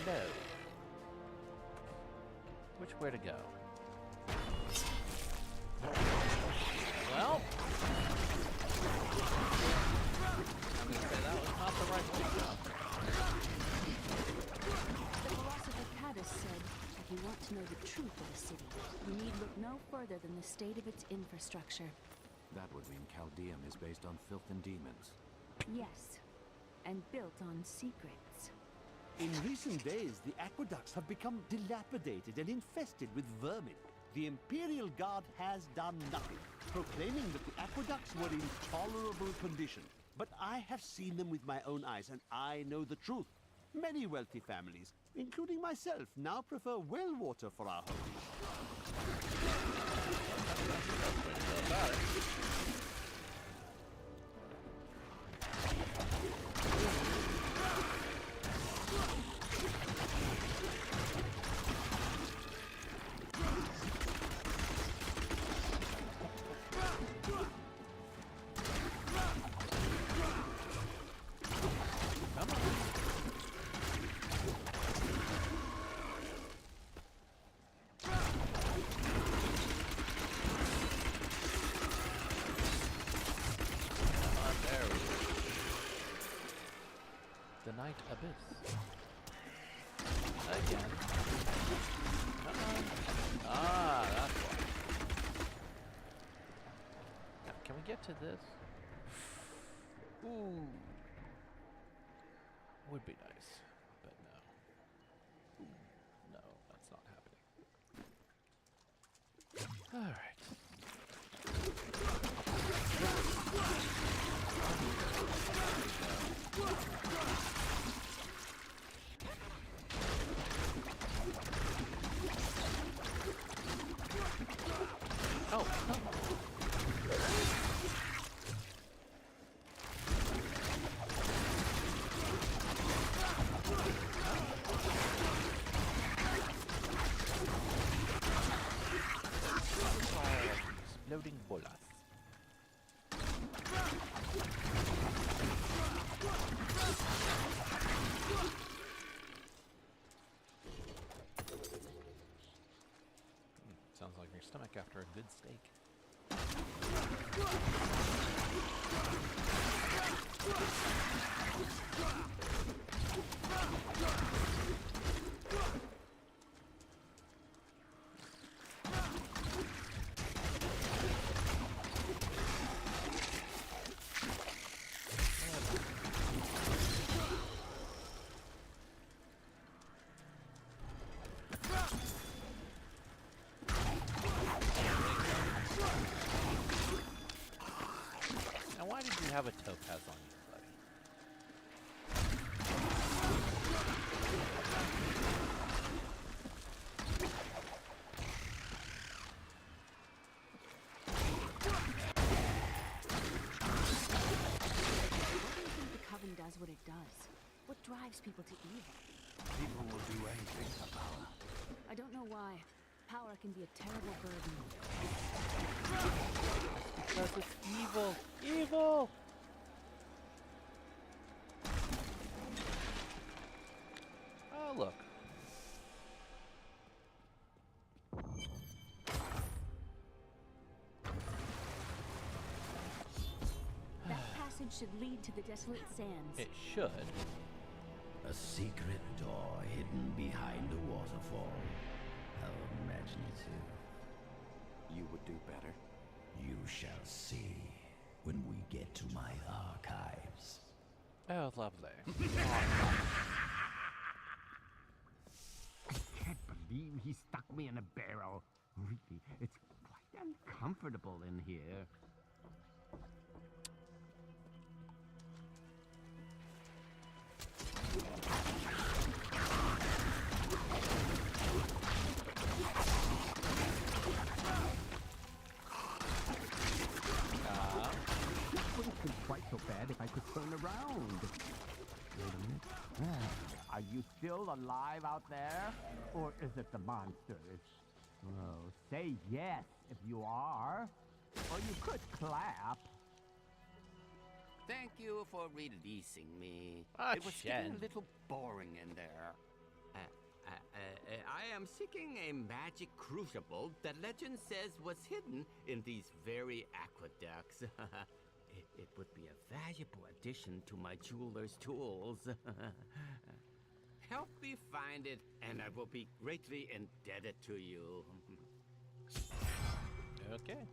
No. Which way to go? Well, I'm gonna say that was not the right way to go. The philosopher Caddis said, if you want to know the truth of a city, you need look no further than the state of its infrastructure. That would mean Chaldeum is based on filth and demons. Yes, and built on secrets. In recent days, the aqueducts have become dilapidated and infested with vermin. The Imperial Guard has done nothing, proclaiming that the aqueducts were in tolerable condition. But I have seen them with my own eyes, and I know the truth. Many wealthy families, including myself, now prefer well water for our homes. The Night Abyss. Again. Come on. Ah, that's why. Now, can we get to this? Ooh. Would be nice, but no. Ooh, no, that's not happening. All right. Oh, exploding bolas. Sounds like your stomach after a good steak. Now, why did you have a topaz on you, buddy? What do you think the Coven does what it does? What drives people to evil? why. Power can be a terrible burden. Because it's evil. Evil! Oh, look. That passage should lead to the Desolate Sands. It should. A secret door hidden behind a waterfall. How imaginative. You would do better. You shall see when we get to my archives. Oh, lovely. I can't believe he stuck me in a barrel. Really, it's quite uncomfortable in here. It wouldn't be quite so bad if I could turn around. Wait a minute. Are you still alive out there? Or is it the monsters? Oh, say yes if you are. Or you could clap. Thank you for releasing me. Ah, it was getting Shen. a little boring in there. I am seeking a magic crucible that legend says was hidden in these very aqueducts. It would be a valuable addition to my jeweler's tools. Help me find it, and I will be greatly indebted to you. Okay.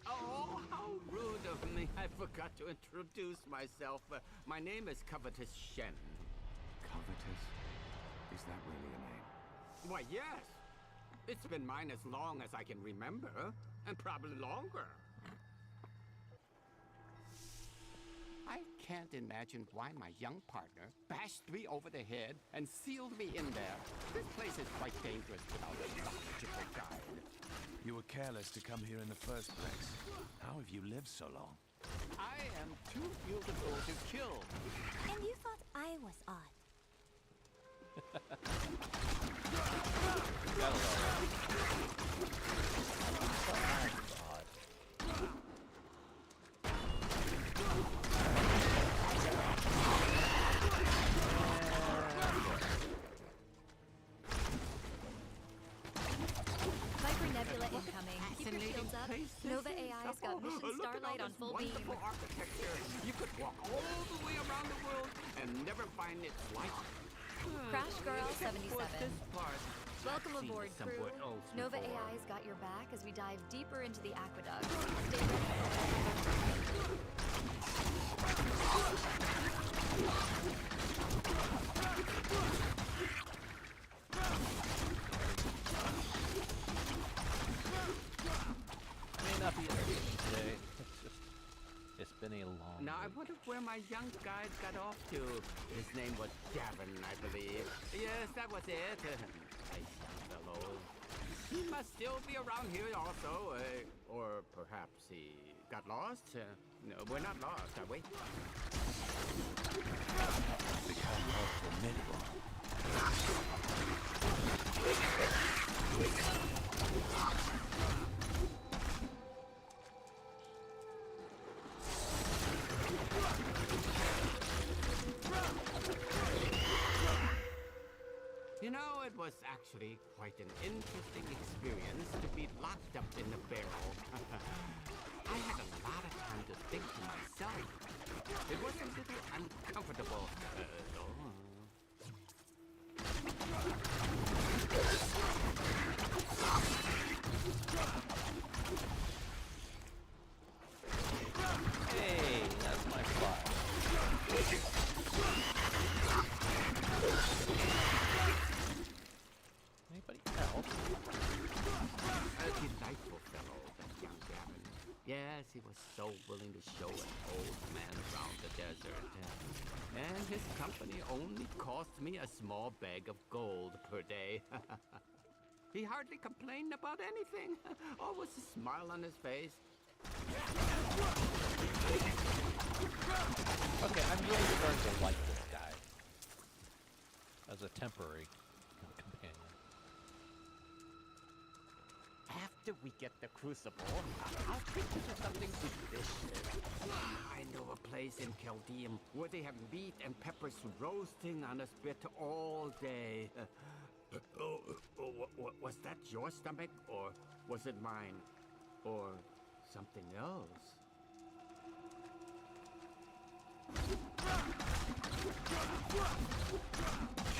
Oh, how rude of me. I forgot to introduce myself. My name is Covetous Shen. Covetous? Is that really a name? Why, yes. It's been mine as long as I can remember, and probably longer. I can't imagine why my young partner bashed me over the head and sealed me in there. This place is quite dangerous without a knowledgeable guide. You were careless to come here in the first place. How have you lived so long? I am too beautiful to kill. And you thought I was odd. Viper Nebula incoming. Keep your shields up. Nova AI's got Mission Look at all Starlight on this full beam. wonderful architecture. You could walk all the way around the world and never find its like. Crash Girl 77. Welcome I've seen aboard, this crew. somewhere else Nova before. AI's got your back as we dive deeper into the aqueduct. Stay ready. May not be interesting today. It's been a long Now I week. wonder where my young guide got off to. His name was Gavin, I believe. Yes, that was it. Nice young fellow. He must still be around here also. Or perhaps he got lost. No, we're not lost, are we? Become more formidable. You know, it was actually quite an interesting experience to be locked up in the barrel. I had a lot of time to think to myself. It was a little uncomfortable, though. Hey, that's my fly. Anybody else? A delightful fellow, that young Gavin. Yes, he was so willing to show an old man around the desert. And his company only cost me a small bag of gold per day. He hardly complained about anything. Always a smile on his face. Okay, I'm really starting to like this guy as a temporary companion. after we get the crucible, I'll treat you to something delicious. I know a place in Chaldeum where they have meat and peppers roasting on a spit all day. Was that your stomach, or was it mine, or something else?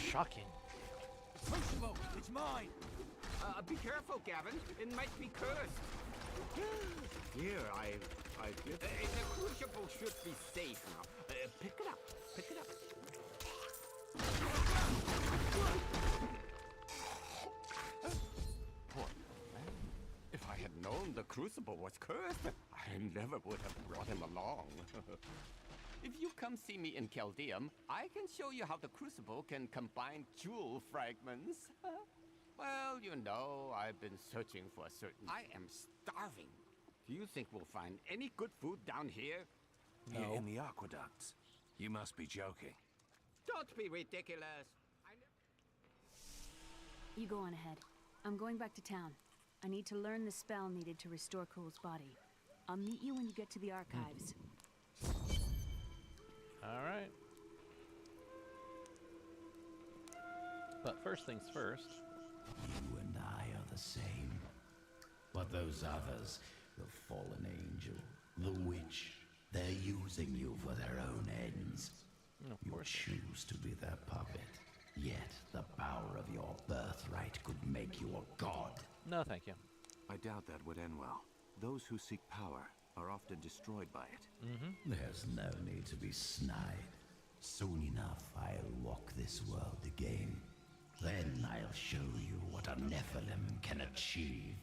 Shocking. Crucible, it's mine. Be careful, Gavin. It might be cursed. Here, I did. The crucible should be safe now. Pick it up. Pick it up. Poor man. If I had known the crucible was cursed, I never would have brought him along. If you come see me in Chaldeum, I can show you how the crucible can combine jewel fragments. Well, you know, I've been searching for a certain... I am starving. Do you think we'll find any good food down here? No. Here in the aqueducts? You must be joking. Don't be ridiculous. You go on ahead. I'm going back to town. I need to learn the spell needed to restore Cool's body. I'll meet you when you get to the archives. All right. But first things first. You and I are the same. But those others, the fallen angel, the witch, they're using you for their own ends. You choose to be their puppet. Yet the power of your birthright could make you a god. No, thank you. I doubt that would end well. Those who seek power are often destroyed by it. There's no need to be snide. Soon enough, I'll walk this world again. Then I'll show you what a Nephilim can achieve.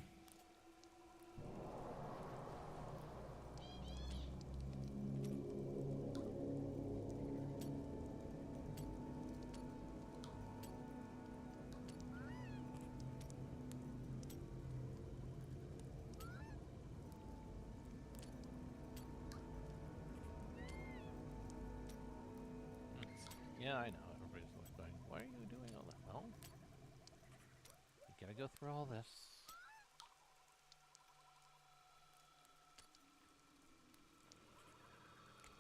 Yeah, I know. Everybody's going, why are you doing all that? Well, you gotta go through all this.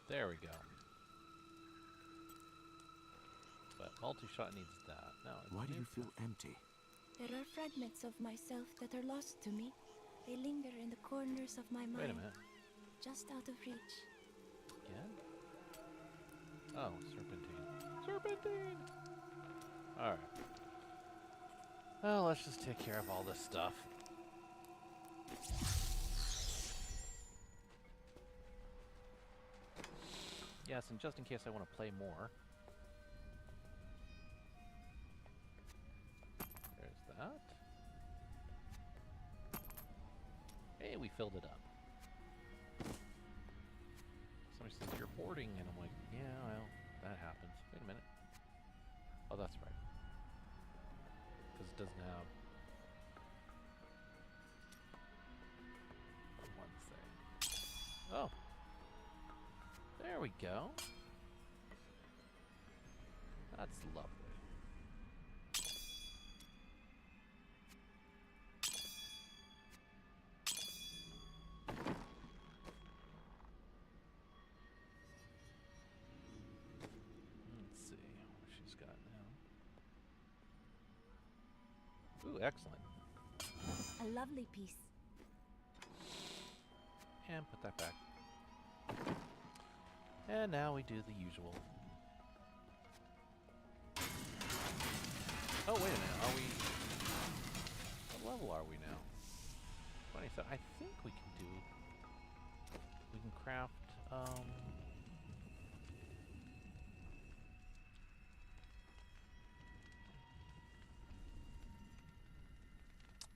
There we go. But multi-shot needs that. Now, why do you feel empty? There are fragments of myself that are lost to me. They linger in the corners of my mind. Wait a minute. Just out of reach. Again? Oh, serpentine. Serpentine! Alright. Well, let's just take care of all this stuff. Yes, and just in case I want to play more. There's that. Hey, we filled it up. Somebody says you're hoarding, and I'm like, yeah, well, that happens. Wait a minute. Oh, that's right. Because it doesn't have one thing. Oh. There we go. That's lovely. Let's see what she's got now. Ooh, excellent. A lovely piece. And put that back. And now we do the usual. Oh, wait a minute. Are we... What level are we now? 27. I think we can do... We can craft, a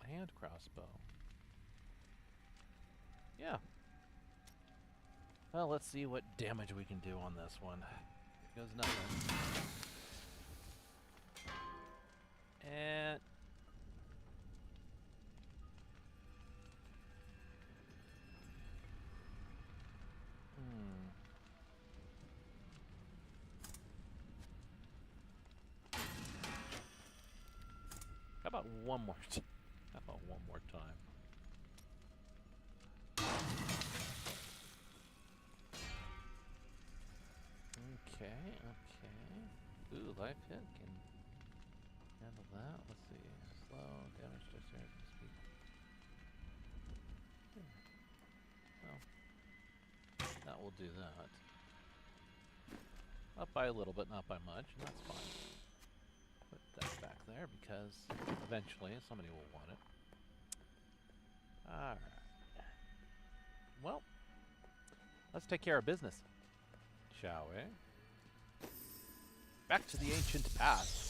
hand crossbow. Yeah. Well, let's see what damage we can do on this one. Here goes nothing. And... How about one more time? How about one more time? okay. Ooh, life hit can handle that. Let's see. Slow damage to certain speed. Well, that will do that. Up by a little bit, not by much, and that's fine. Put that back there because eventually somebody will want it. Alright. Well, let's take care of business, shall we? Back to the ancient past.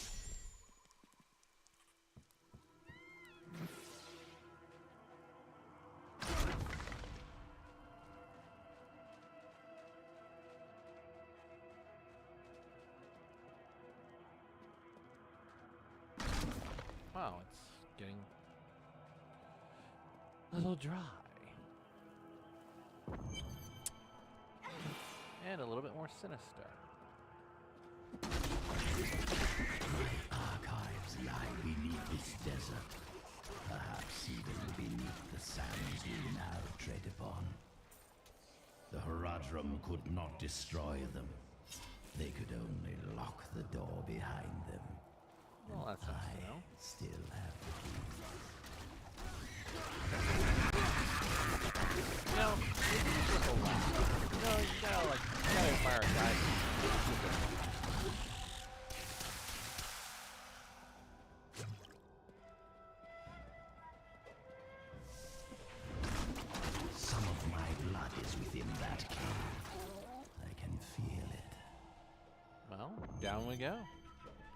Wow, it's getting a little dry. And a little bit more sinister. My archives lie beneath this desert, perhaps even beneath the sands we now tread upon. The Horadrim could not destroy them. They could only lock the door behind them. Well, that's nice to know. Still have the key. You know, it is with a lot. You know, you gotta admire a guy. Some of my blood is within that cave. I can feel it. Well, down we go.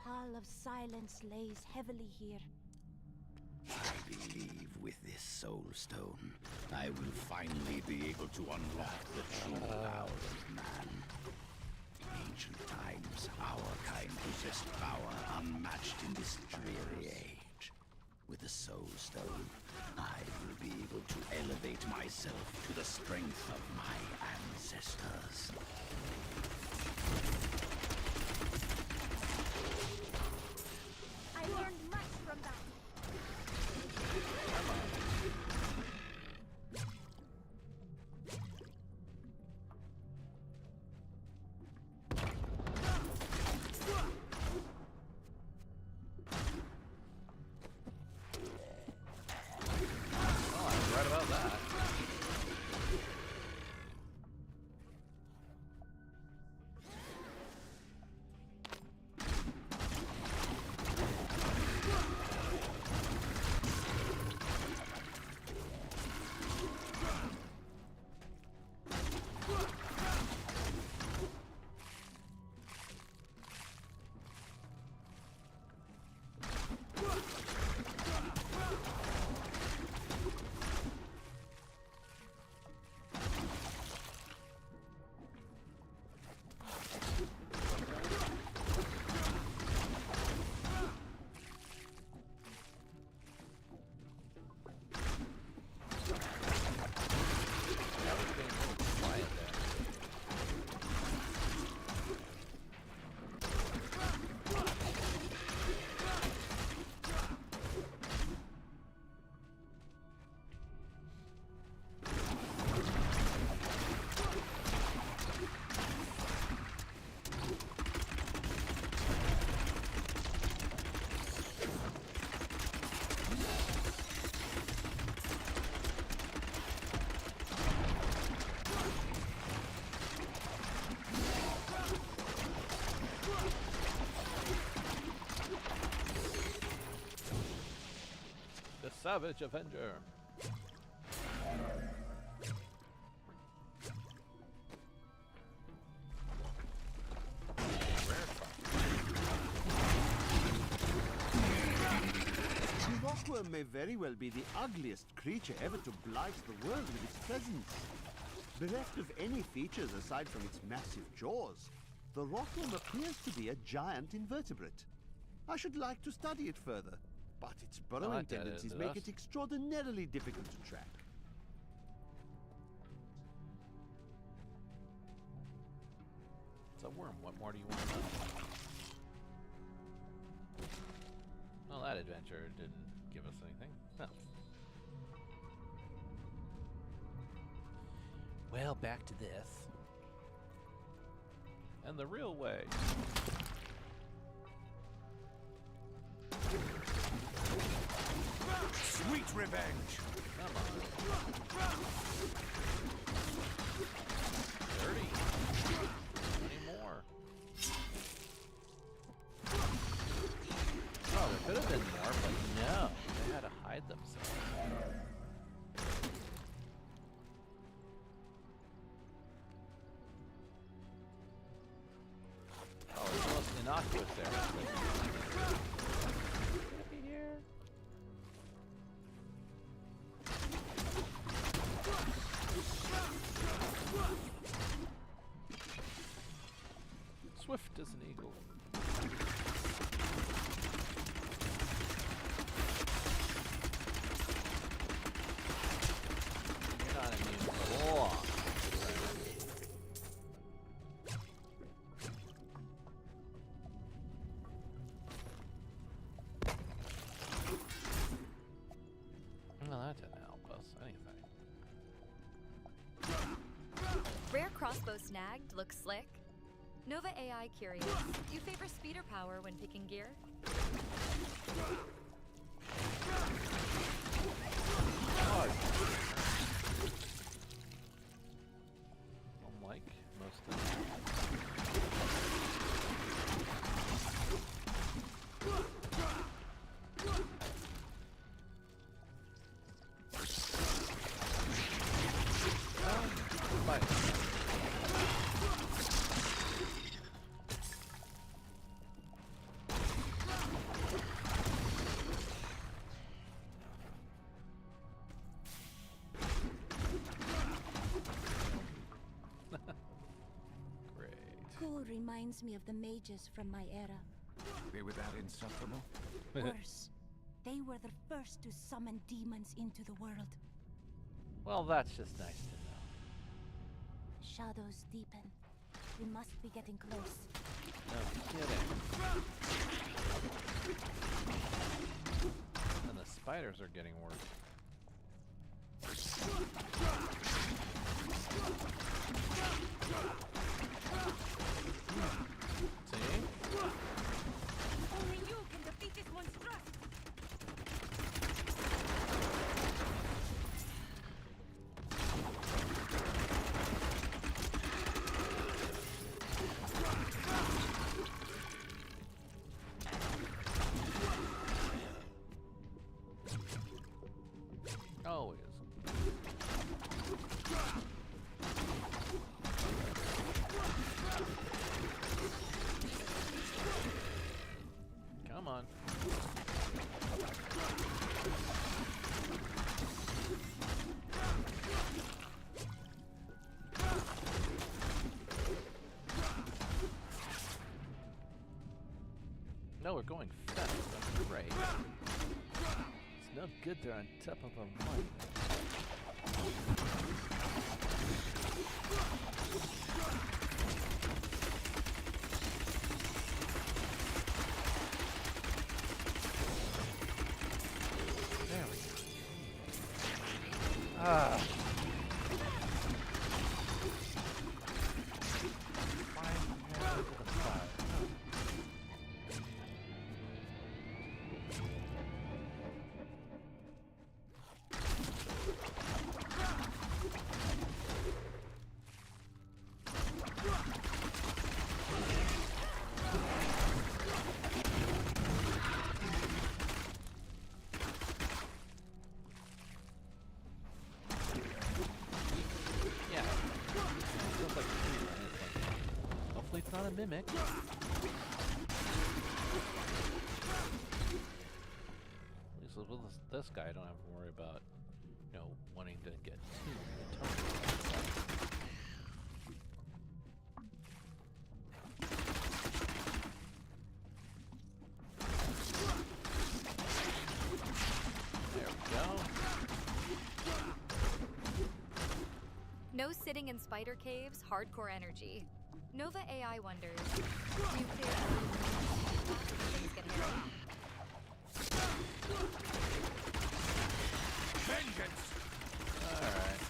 Pall of silence lays heavily here. I believe with this soul stone, I will finally be able to unlock the true power of man. In ancient times, our kind possessed power unmatched in this dreary age. With the soul stone, I will be able to elevate myself to the strength of my ancestors. I learned much from that. Oh, I was right about that. Savage Avenger. The rockworm may very well be the ugliest creature ever to blight the world with its presence. Bereft of any features aside from its massive jaws, the rockworm appears to be a giant invertebrate. I should like to study it further, but its burrowing tendencies make it extraordinarily difficult to track. It's a worm. What more do you want to know? Well, that adventure didn't give us anything. No. Well, back to this. and the real way. Sweet revenge! Come on. Dirty. Any more? Oh, there could have been more, but no. They had to hide themselves. Oh, it's almost innocuous there. Be here. Swift as an eagle. You're not immune for long. Well, that didn't help us. Anything. Rare crossbow snagged, looks slick. Nova AI curious. You favor speed or power when picking gear? Unlike most of them. Cool reminds me of the mages from my era. They were that insufferable? Worse. They were the first to summon demons into the world. Well, that's just nice to know. Shadows deepen. We must be getting close. No kidding. And the spiders are getting worse. See? Only you can defeat this monstrosity. Always. Come on. No, we're going fast. That's great. It's no good they're on top of a mine. There we go. Ah. Hopefully it's not a mimic. At least with this guy, I don't have to worry about, you know, wanting to get too There we go. No sitting in spider caves, hardcore energy. Nova AI wonders. Nuclear things get hairy. Vengeance! Alright.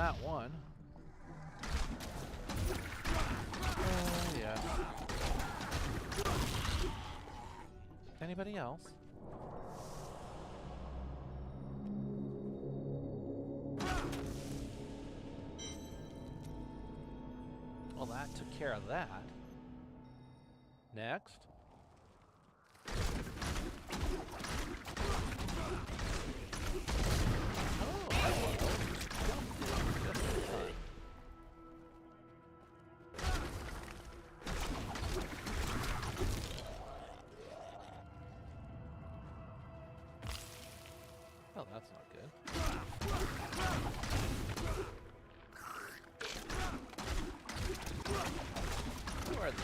that one. Yeah. Anybody else? Well, that took care of that. Next. Oh, that's not good. Who are these?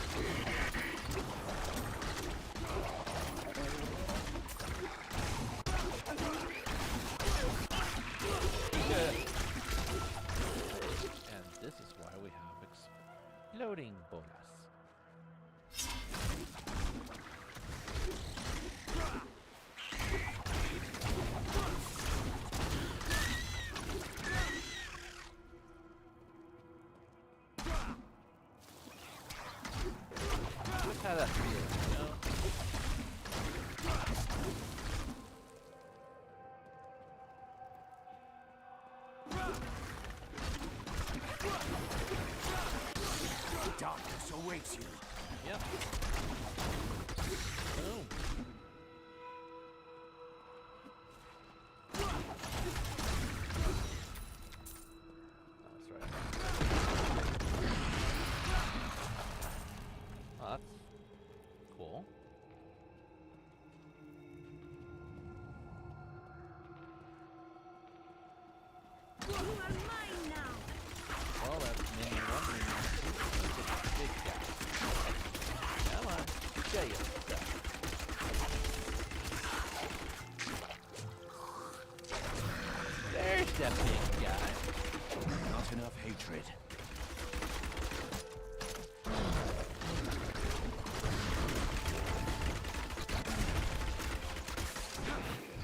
And this is why we have exploding bolas. Just how that feels, you know? Darkness awaits you. Yep. Boom. That's right. Oh, that's cool. You are mine now. Well, that's minion 1, minion 2. Big guy. Come on, show you stuff. There's that big guy. Not enough hatred.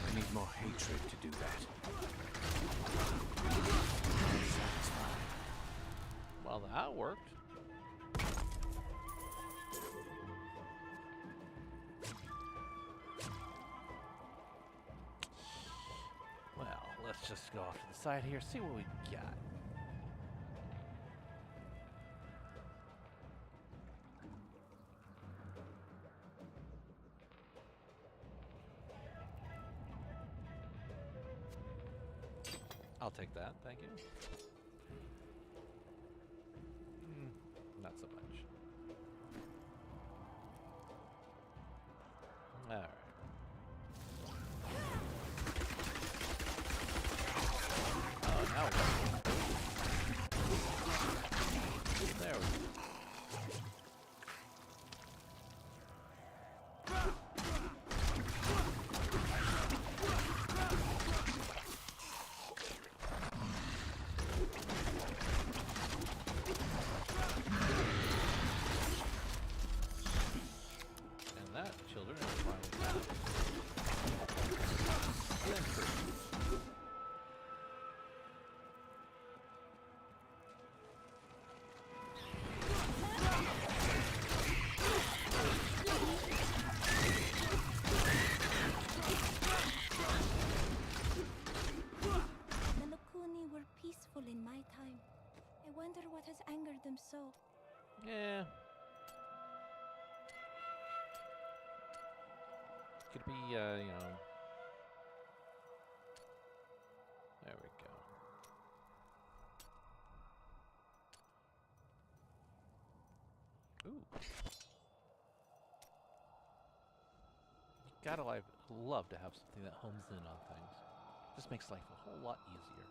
I need more hatred to do that. Well, that worked. Well, let's just go off to the side here, see what we got. I'll take that, thank you. Not so much. Alright. Oh, now what? There we go. And that, children, is fine with that. Splinter. The Lukuni were peaceful in my time. I wonder what has angered them so. Yeah. Could be, you know. There we go. Ooh. Gotta love to have something that homes in on things. Just makes life a whole lot easier.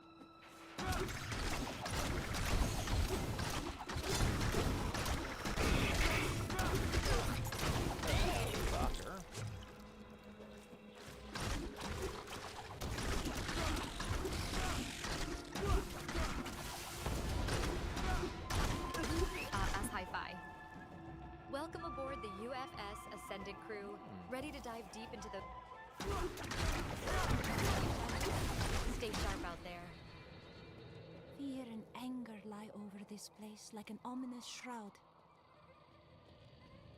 Soccer. As hi-fi. Welcome aboard the UFS Ascendant crew, ready to dive deep into the... Stay sharp out there. Fear and anger lie over this place like an ominous shroud.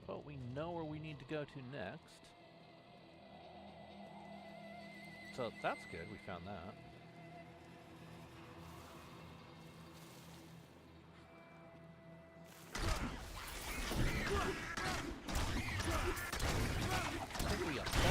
But we know where we need to go to next. So that's good, we found that. I think we upset them.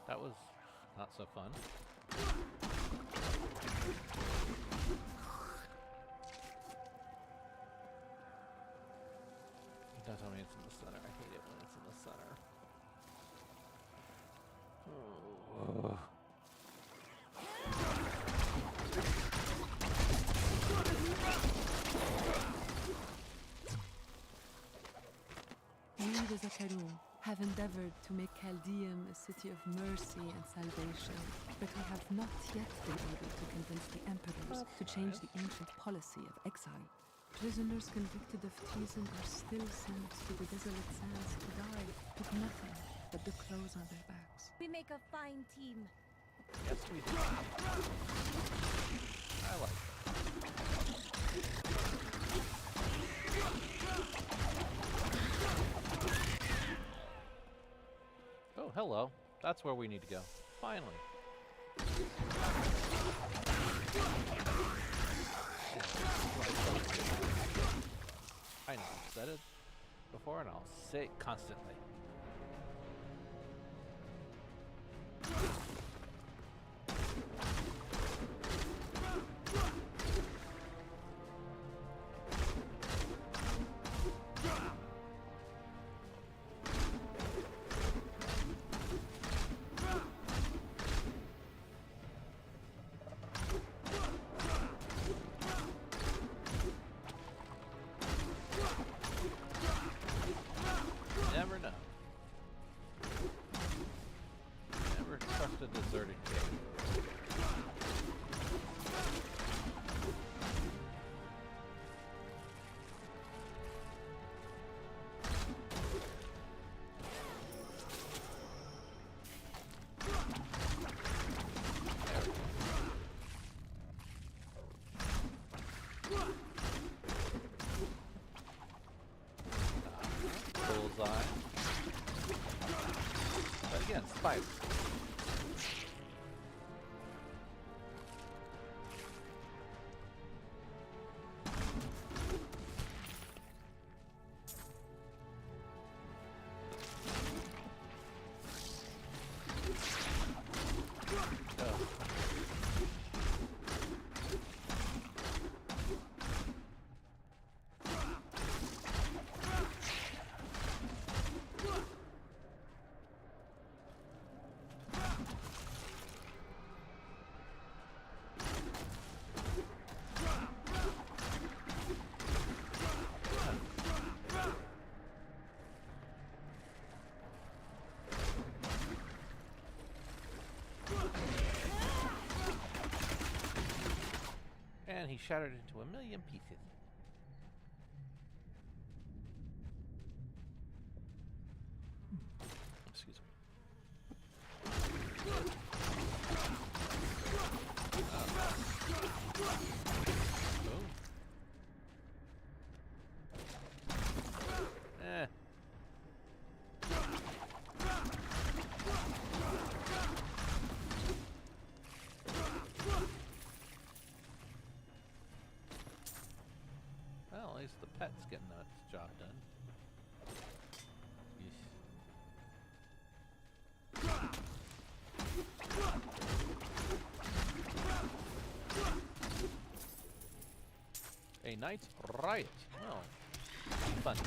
That was not so fun. Don't tell me it's in the center. I hate it when it's in the center. Oh. We, the Zakarum, have endeavored to make Chaldeum a city of mercy and salvation, but we have not yet been able to convince the emperors to change the ancient policy of exile. Prisoners convicted of treason are still sent to the desolate sands to die, with nothing but the clothes on their backs. We make a fine team. Yes, we do. I like it. Oh, hello. That's where we need to go. Finally. I know, I've said it before and I'll say it constantly. Never know. Never trust a deserted cave. Bullseye. But again, spiders. And he shattered into a million pieces. Excuse me. Eh. Well, at least the pet's getting its job done. Yeesh. A night riot. Oh, fun.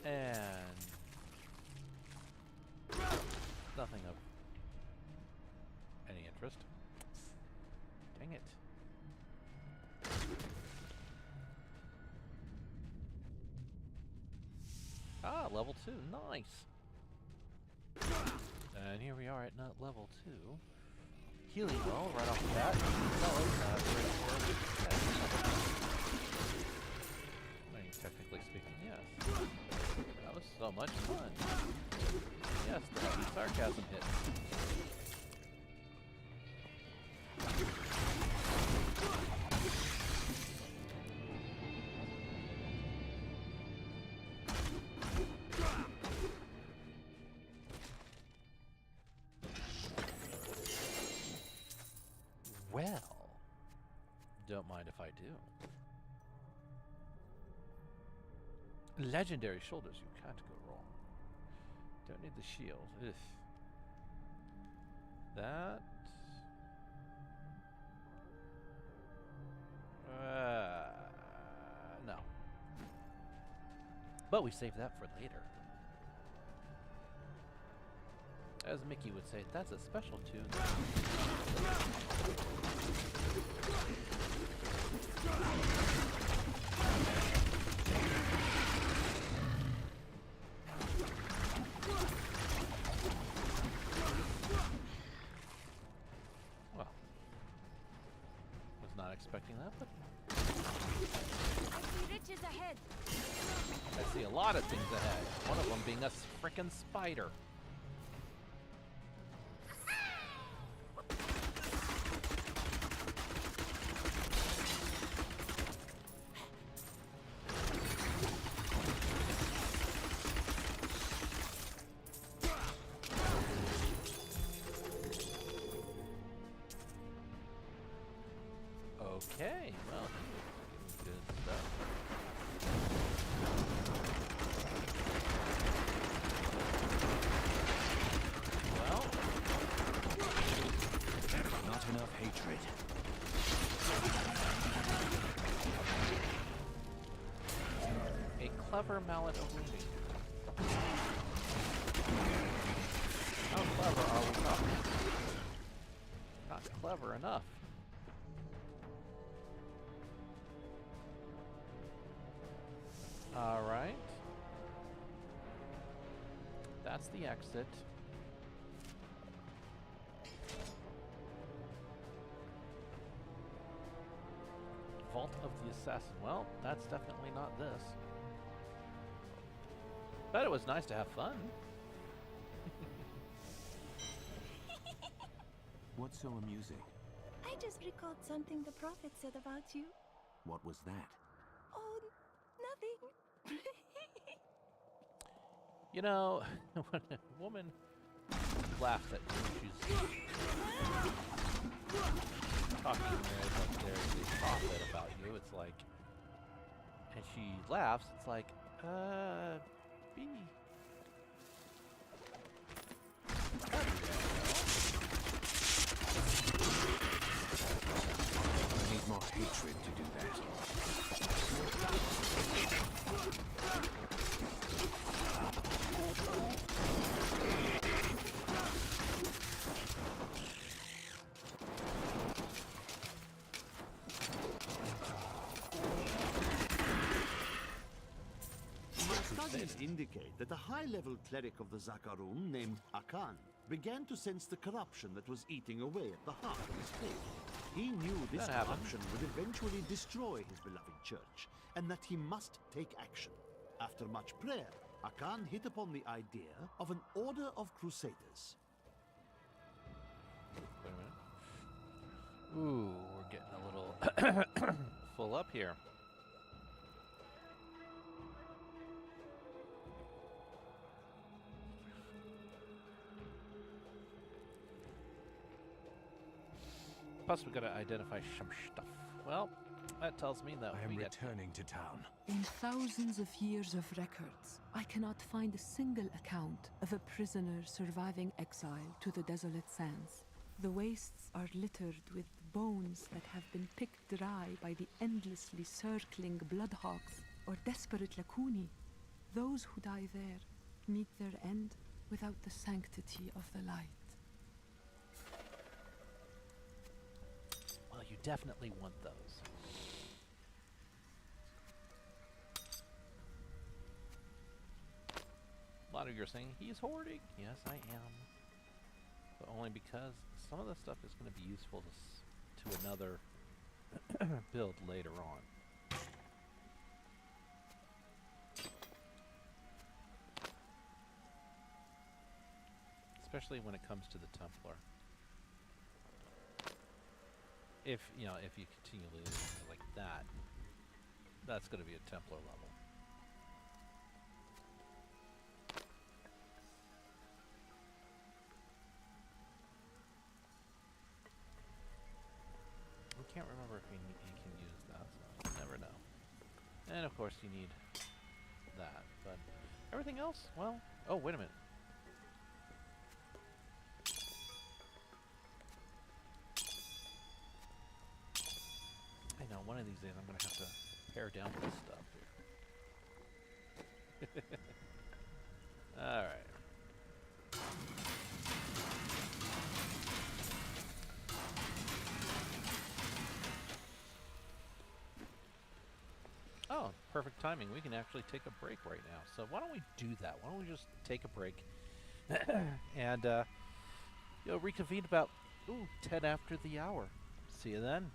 And nothing of any interest. Dang it. Ah, level 2. Nice. And here we are at level 2. Healing well right off the bat. I mean, technically speaking, yes. That was so much fun. Yes, the heavy sarcasm hit. Well, don't mind if I do. Legendary shoulders, you can't go wrong. Don't need the shield. Ugh. That... no. But we save that for later. As Mickey would say, that's a special tune. Well, was not expecting that, but I see riches ahead. I see a lot of things ahead. One of them being a frickin' spider. Okay, well, good stuff. Well, Not enough hatred. A clever mallet of wounding. How clever are we talking? Not clever enough. All right. That's the exit. Vault of the Assassin. Well, that's definitely not this. But it was nice to have fun. What's so amusing? I just recalled something the prophet said about you. What was that? Oh, nothing. You know, when a woman laughs at you, she's talking like there's a prophet about you. It's like, and she laughs, it's like, be. I need more hatred to do that. Studies indicate that a high-level cleric of the Zakarum named Akan began to sense the corruption that was eating away at the heart of his faith. He knew this corruption would eventually destroy his beloved church, and that he must take action. After much prayer, Akan hit upon the idea of an order of crusaders. Wait a minute. Ooh, we're getting a little full up here. Plus, we gotta identify some stuff. Well, That tells me that I am we get returning to town. In thousands of years of records, I cannot find a single account of a prisoner surviving exile to the desolate sands. The wastes are littered with bones that have been picked dry by the endlessly circling bloodhawks or desperate lacuni. Those who die there meet their end without the sanctity of the light. Well, you definitely want those. A lot of you are saying, he's hoarding. Yes, I am. But only because some of the stuff is going to be useful to another build later on. Especially when it comes to the Templar. If you continue losing like that, that's going to be a Templar level. I can't remember if you can use that, so you never know. And of course you need that, but everything else, well, oh, wait a minute. I know, one of these days I'm going to have to pare down this stuff here. Alright. Oh, perfect timing. We can actually take a break right now. So why don't we do that? Why don't we just take a break and reconvene about 10 after the hour. See you then.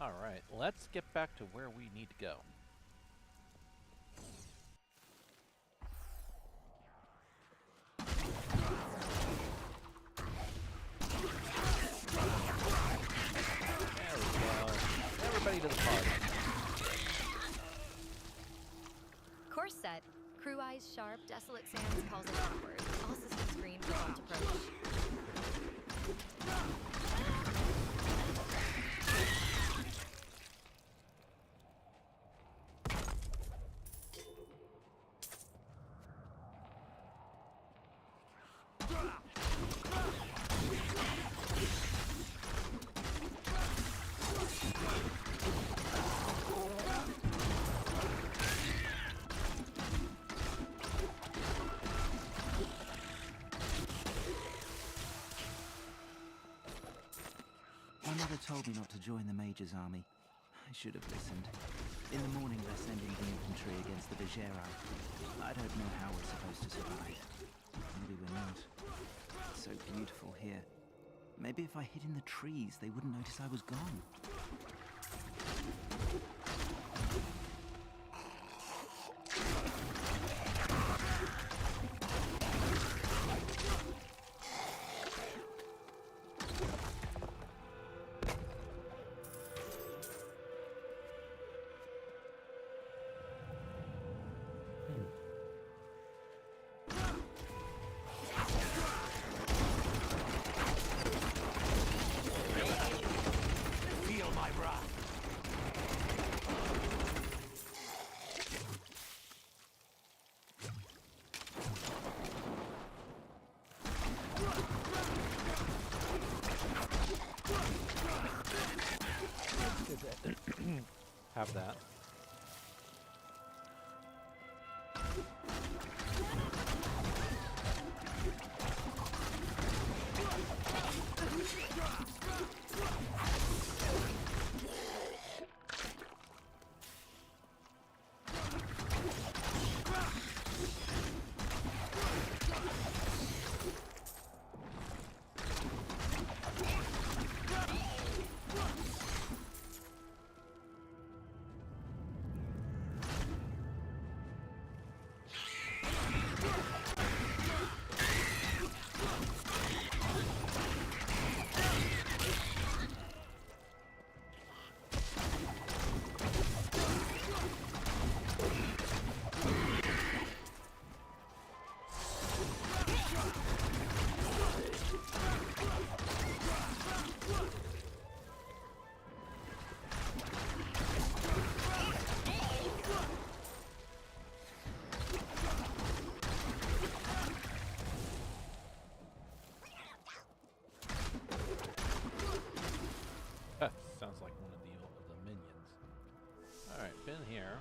Alright, let's get back to where we need to go. There we go. Everybody to the party. Course set. Crew eyes sharp, desolate sands calls it onward. All systems green for bolt approach. My mother told me not to join the Major's army. I should have listened. In the morning they're sending the infantry against the Vigerai. I don't know how we're supposed to survive. Maybe we're not. It's so beautiful here. Maybe if I hid in the trees, they wouldn't notice I was gone. Feel my wrath. Have that. Sounds like one of the minions. Alright, been here.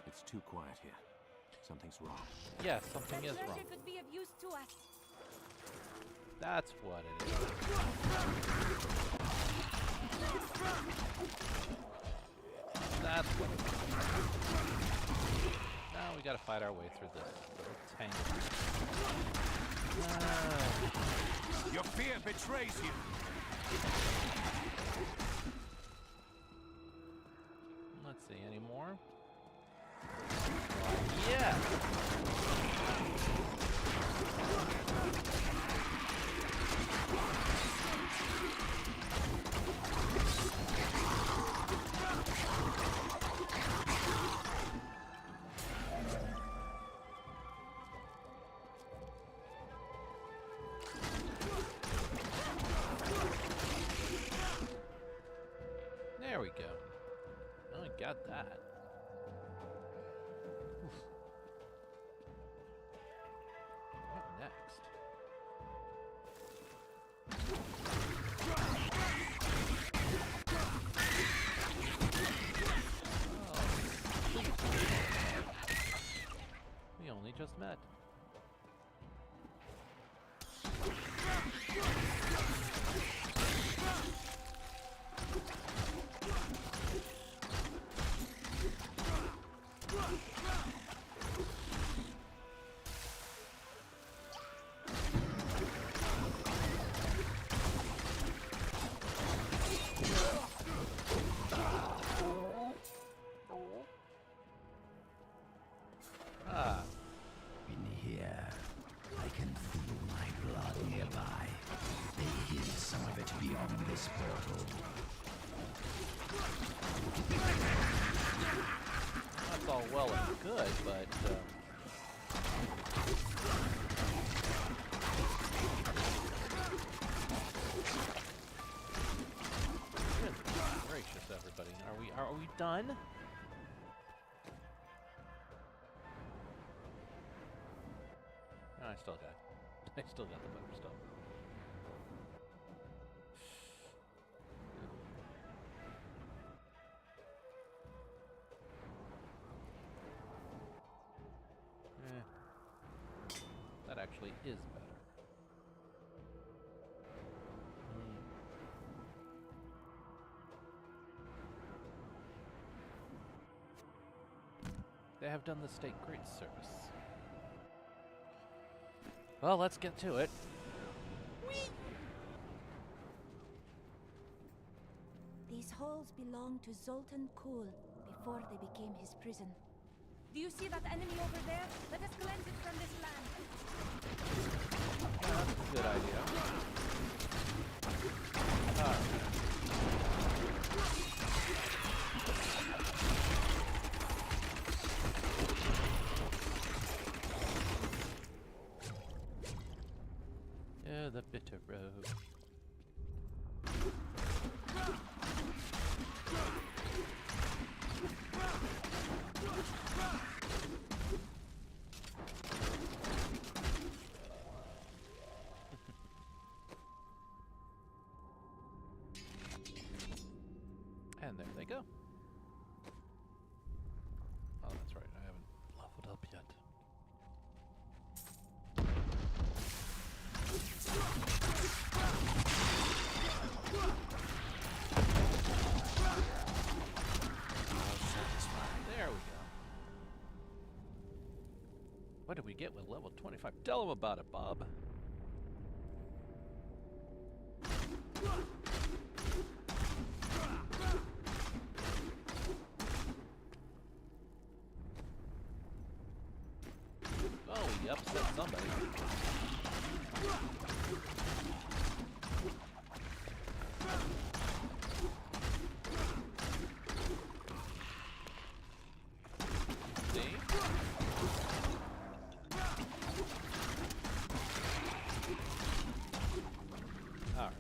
It's too quiet here. Something's wrong. Yes, something is wrong. Could be of use to us. That's what it is. That's what it is. Now we gotta fight our way through this little tank. Your fear betrays you. Let's see, any more? Yeah! There we go. Oh, I got that. just met. In here, I can feel my blood nearby. They hid some of it beyond this portal. That's all well and good, but goodness gracious, everybody, are we done? No, I still got the better stuff. That actually is better. They have done the state great service. Well, let's get to it. These halls belonged to Zoltan Kuhl before they became his prison. Do you see that enemy over there? Let us cleanse it from this land. Yeah, that's a good idea. Yeah, the bitter road. And there they go. Oh, that's right. I haven't leveled up yet. There we go. What did we get with level 25? Tell them about it, Bob. Oh, he upset somebody. See? All right.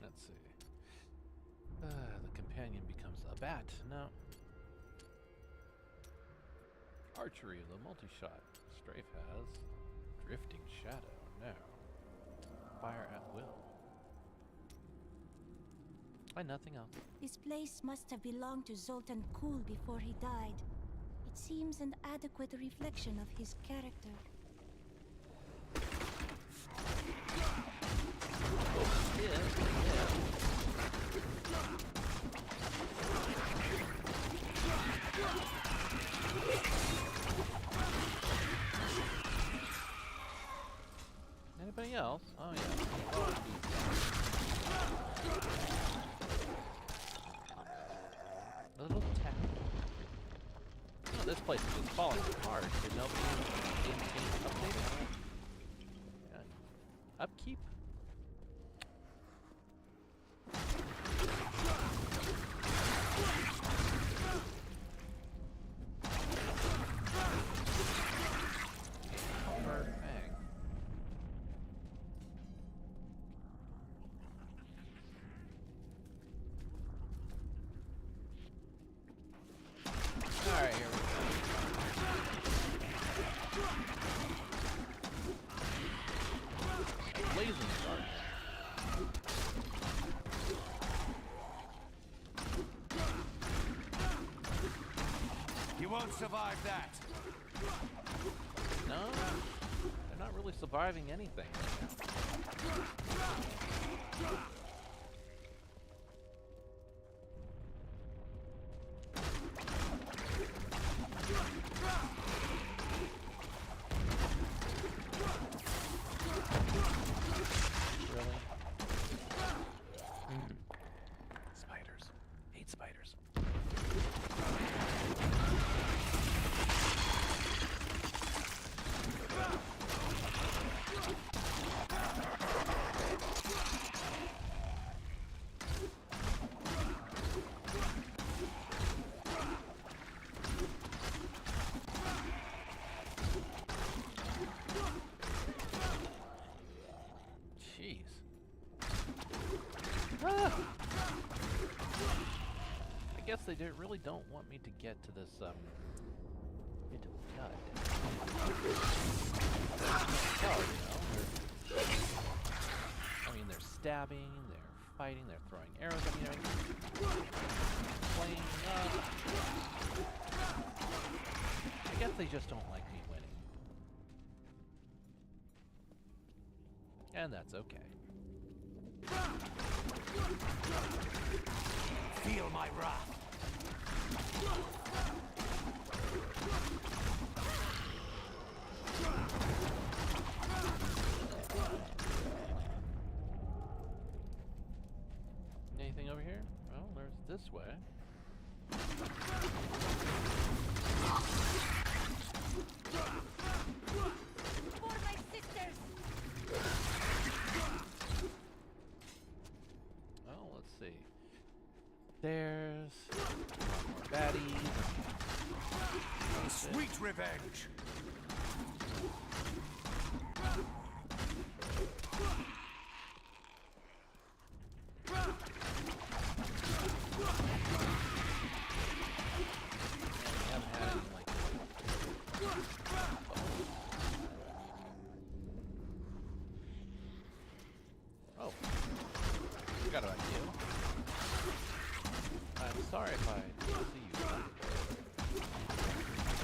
Let's see. The companion becomes a bat. No. Archery, the multi-shot. Strafe has drifting shadow. No. Fire at will. Why nothing else? This place must have belonged to Zoltan Kuhl before he died. It seems an adequate reflection of his character. Anybody else? Oh yeah. A little tap. Oh, this place is just falling apart. Did nobody update it? Yeah. Upkeep? Alright, here we go. blazing dark. You won't survive that. No, they're not really surviving anything right now. Spiders. Hate spiders. Jeez. Ah! I guess they really don't want me to get to this, into the gut. Well, you know, I mean, they're stabbing, they're fighting, they're throwing arrows at me, playing, I guess they just don't like me winning. And that's okay. Feel my wrath. Anything over here? Well, there's this way. For my sisters! Oh, let's see. There's more baddies. Sweet revenge. Oh, forgot about you. I'm sorry if I didn't see you.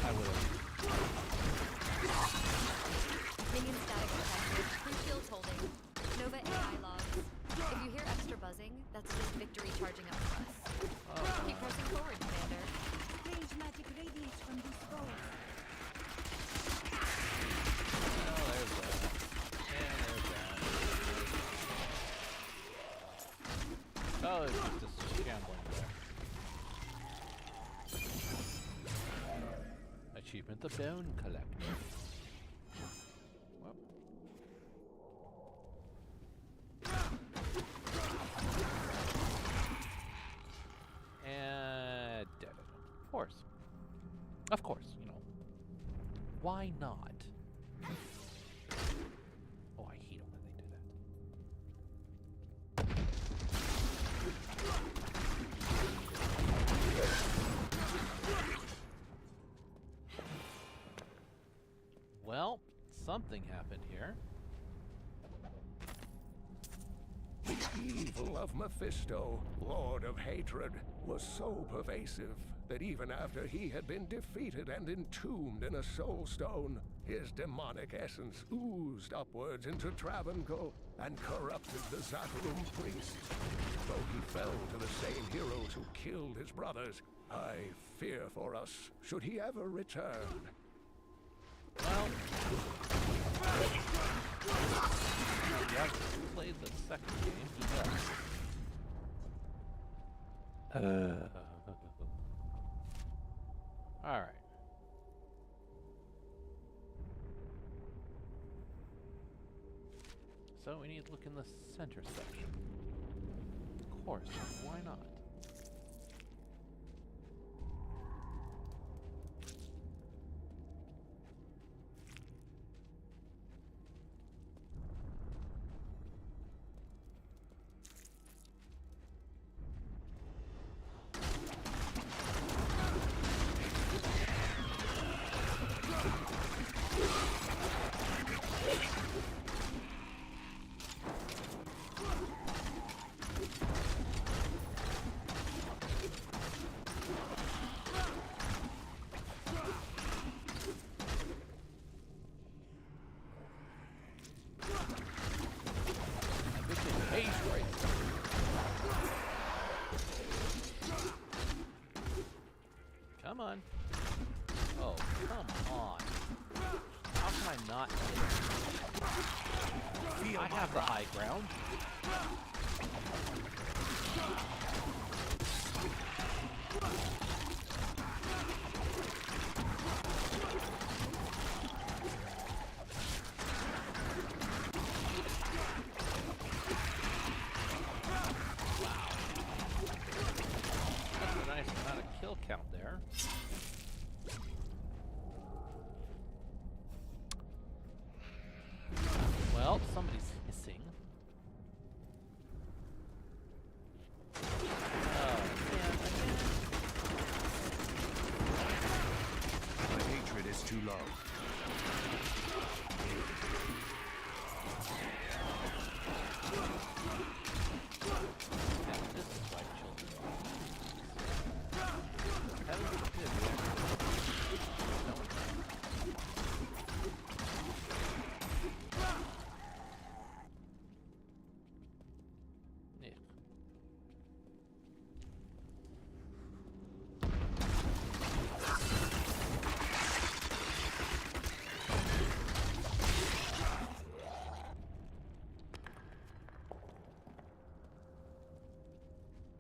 I will. Minion static detected. Crew shields holding. Nova AI logs. If you hear extra buzzing, that's just victory charging up for us. Keep pressing forward, Commander. Strange magic radiates from these foes. Oh, there's that. And there's that. Oh, it's just a shambling there. Achievement the Bone Collector. Well. And dead. Of course. Of course, you know. Why not? Oh, I hate it when they do that. Well, something happened here. The evil of Mephisto, Lord of Hatred, was so pervasive that even after he had been defeated and entombed in a soul stone, his demonic essence oozed upwards into Travancore and corrupted the Zatarum priests. Though he fell to the same heroes who killed his brothers, I fear for us should he ever return. Well, yeah, played the second game. He does. All right. So we need to look in the center section. Of course, why not? have the high ground. That's a nice amount of kill count there. Well, somebody's hissing. The hatred is too low.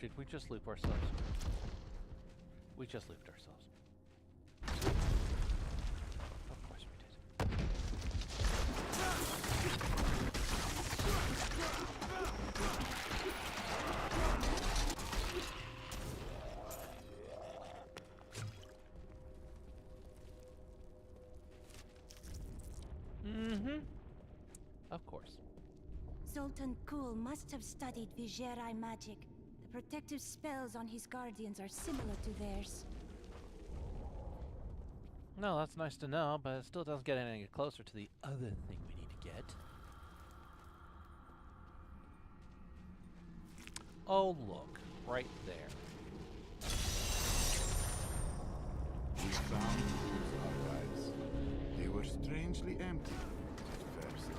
Did we just loop ourselves? We just looped ourselves. Of course we did. Mm-hmm. Of course. Zoltan Kuhl must have studied Vigerai magic. The protective spells on his guardians are similar to theirs. No, that's nice to know, but it still doesn't get any closer to the other thing we need to get. Oh, look. Right there. We found Kuhl's archives. They were strangely empty at first,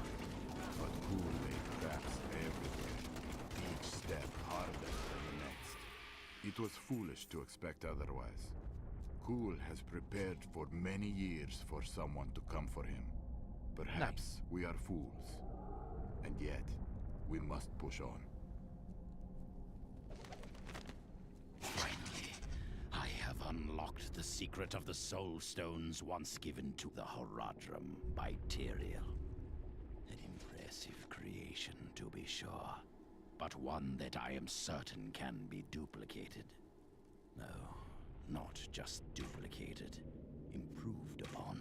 but Kuhl made traps everywhere, each step harder than the next. It was foolish to expect otherwise. Kuhl has prepared for many years for someone to come for him. Perhaps we are fools, and yet we must push on. Finally, I have unlocked the secret of the soul stones once given to the Horadrim by Tyrael. An impressive creation, to be sure, but one that I am certain can be duplicated. No, not just duplicated, improved upon.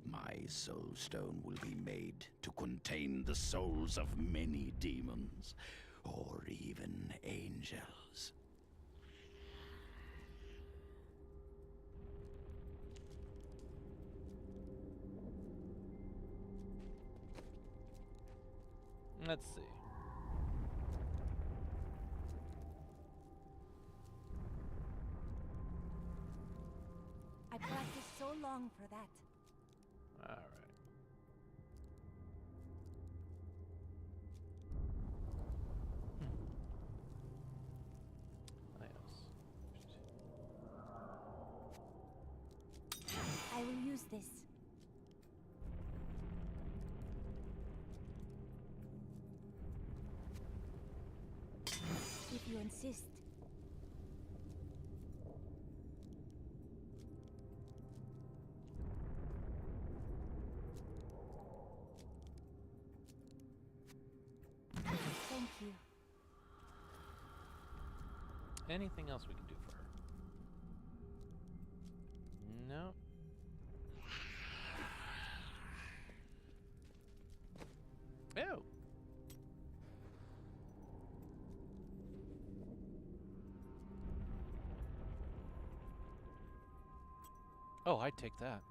My soul stone will be made to contain the souls of many demons, or even angels. Let's see. I practiced so long for that. All right. I will use this. If you insist. Thank you. Anything else we can do for her? No. Ew. Oh, I'd take that.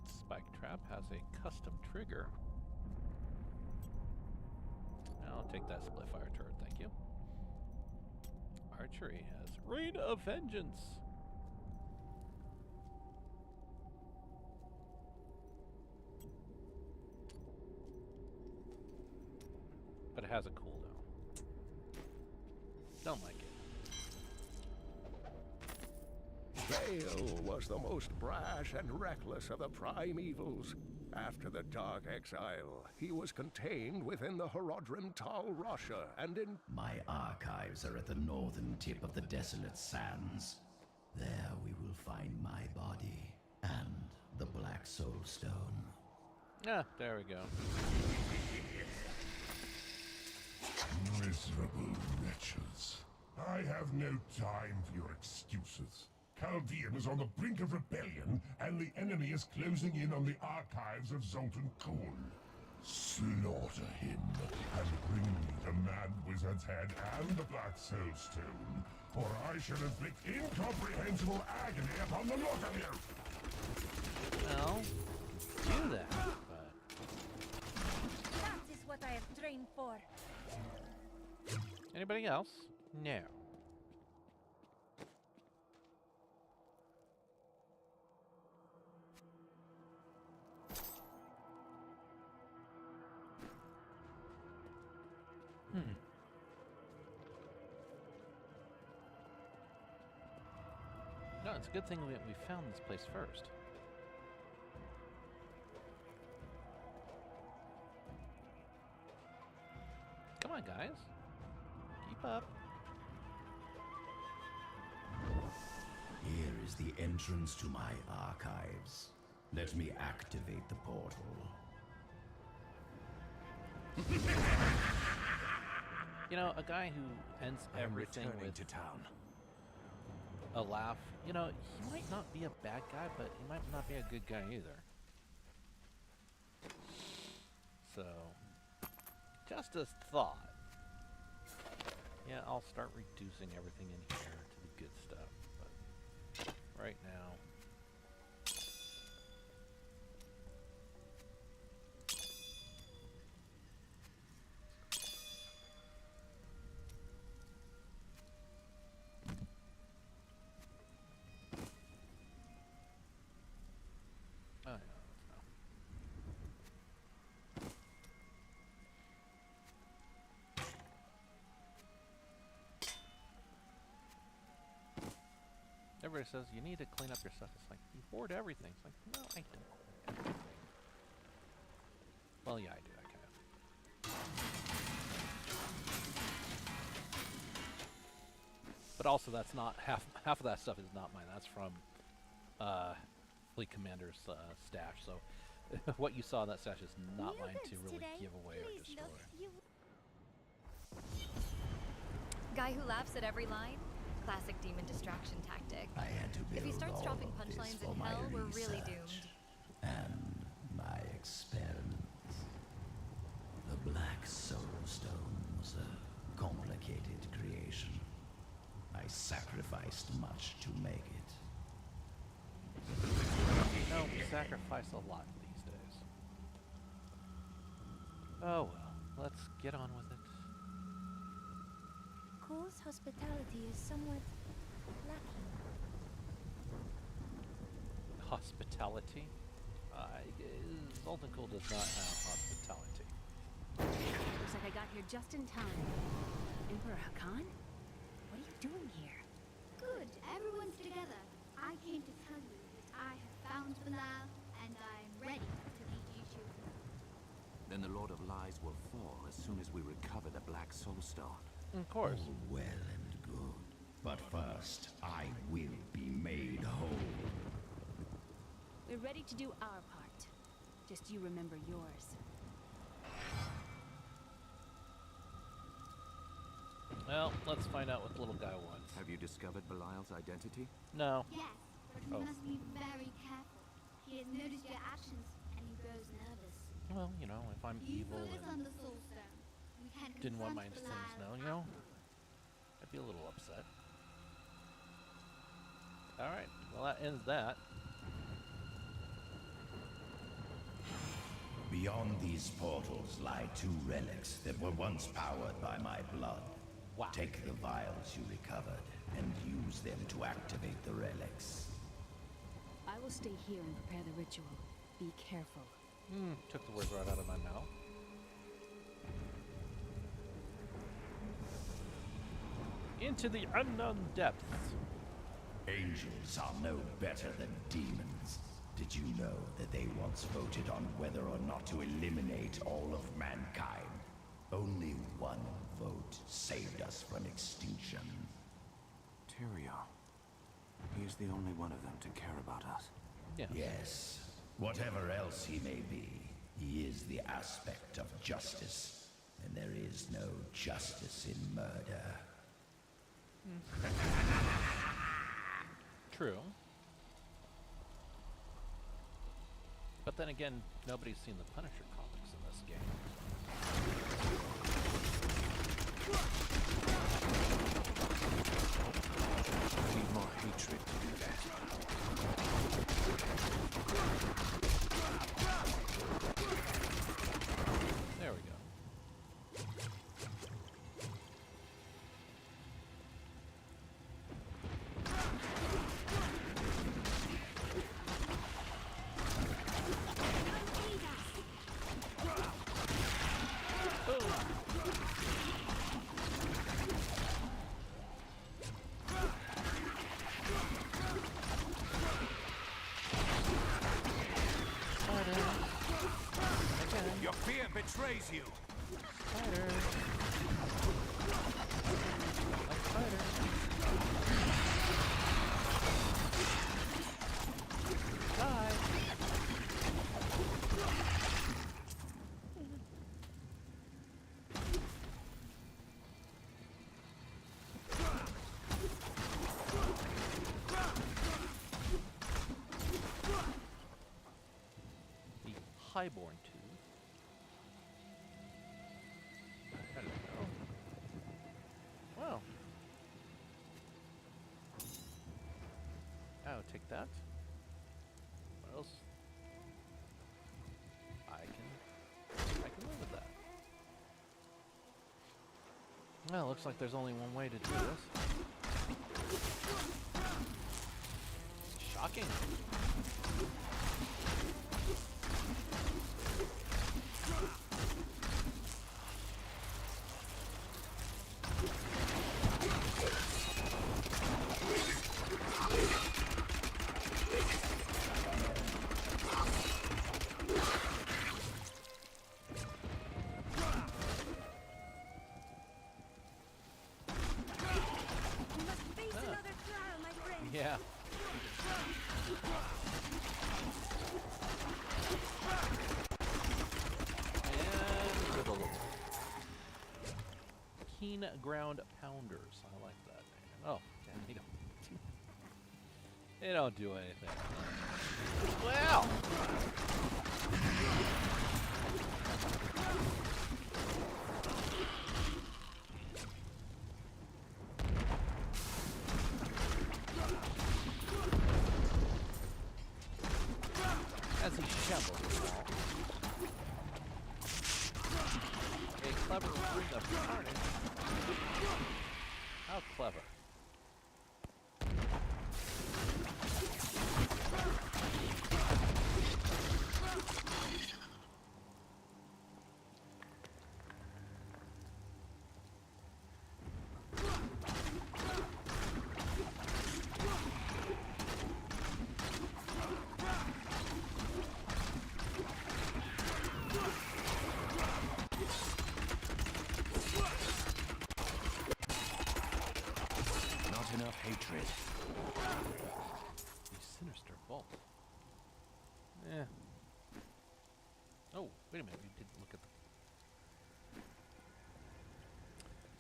Spike Trap has a custom trigger. I'll take that Splitfire turret, thank you. Archery has Rain of Vengeance. But it has a cooldown. Don't like it. Vale was the most brash and reckless of the primevals. After the Dark Exile, he was contained within the Horodrim Tal Rasha and in... My archives are at the northern tip of the desolate sands. There we will find my body and the Black Soul Stone. Ah, there we go. Miserable wretches. I have no time for your excuses. Chaldean is on the brink of rebellion, and the enemy is closing in on the archives of Zoltan Kuhl. Slaughter him, and bring me the Mad Wizard's head and the Black Soul Stone, or I shall inflict incomprehensible agony upon the lot of you! Well, do that, but... That is what I have trained for. Anybody else? No. No, it's a good thing we found this place first. Come on, guys. Keep up. Here is the entrance to my archives. Let me activate the portal. You know, a guy who ends everything with to town. a laugh, you know, he might not be a bad guy, but he might not be a good guy either. So, just a thought. Yeah, I'll start reducing everything in here to the good stuff, but right now... Oh, yeah, everybody says you need to clean up your stuff. It's like, you hoard everything. It's like, no, I don't hoard everything. Well, yeah, I do. I kind of. But also, that's not half of that stuff is not mine. That's from Fleet Commander's stash. So what you saw in that stash is not mine to really give away or destroy. Guy who laughs at every line? Classic demon distraction tactic. I had to build If he starts all dropping of this punchlines for in my hell, we're really research doomed. and my experiments. The Black Soul Stone was a complicated creation. I sacrificed much to make it. No, we sacrifice a lot these days. Oh well, let's get on with it. Cole's hospitality is somewhat lacking. Hospitality? Zoltan Kuhl does not have hospitality. Looks like I got here just in time. Emperor Hakan? What are you doing here? Good, everyone's together. I came to tell you that I have found Bilal, and I'm ready to lead you to him. Then the Lord of Lies will fall as soon as we recover the Black Soul Stone. Of course. Oh, well and good. But first, I will be made whole. We're ready to do our part. Just you remember yours. Well, let's find out what the little guy wants. Have you discovered Belial's identity? No. Yes, but we must be very careful. He has noticed your actions, and he grows nervous. Well, you know, if I'm evil Focus on and the Soul Stone. We can didn't want my confront things Bilal. known, you know, I'd be a little upset. Alright, well that ends that. Beyond these portals lie two relics that were once powered by my blood. Wow. Take the vials you recovered and use them to activate the relics. I will stay here and prepare the ritual. Be careful. Took the words right out of my mouth. Into the unknown depths. Angels are no better than demons. Did you know that they once voted on whether or not to eliminate all of mankind? Only one vote saved us from extinction. Tyrael. He's the only one of them to care about us. Yeah. Yes. Whatever else he may be, he is the aspect of justice. And there is no justice in murder. True. But then again, nobody's seen the Punisher comics in this game. We need more hatred to do that. There we go. Your fear betrays you. Highborn tooth. Hello. Wow. I'll take that. What else? I can live with that. Well, looks like there's only one way to do this. Shocking. Yeah. And with a little keen ground pounders. I like that. Oh, damn, they don't do anything. Wow. As he shambles the wall. A clever ring of carnage. How clever. Enough hatred. The sinister vault. Eh. Oh, wait a minute. We didn't look at the.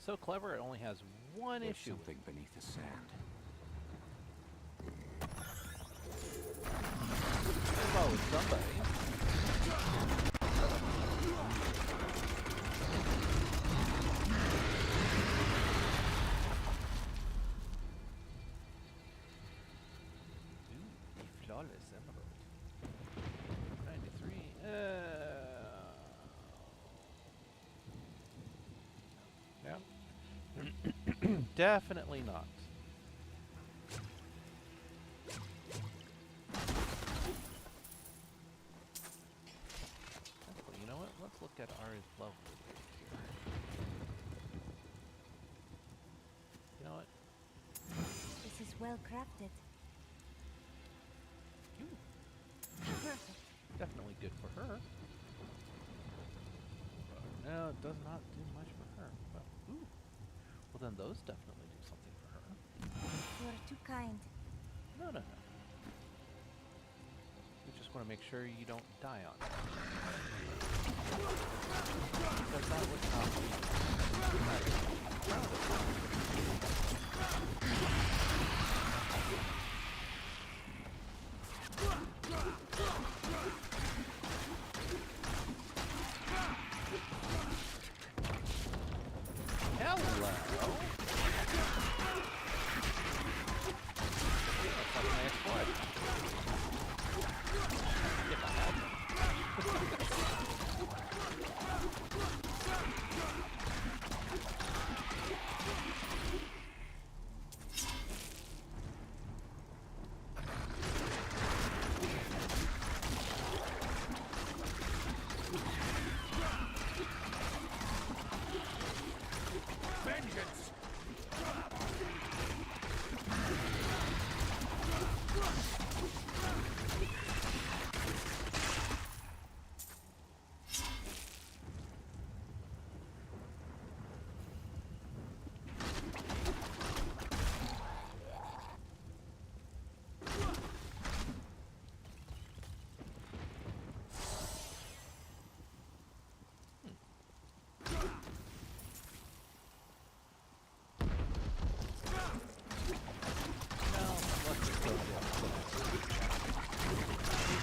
So clever. It only has one There's issue. Something beneath the sand. Oh, it's somebody. Flawless emerald. 93. Yeah. Definitely not. Actually, you know what? Let's look at Ari's level here. You know what? This is well crafted. definitely good for her. No, it does not do much for her. Well, ooh. Well, then those definitely do something for her. You're too kind. No, no, no. We just want to make sure you don't die on it. Because that would not be Hello. That's not my exploit. If I had them.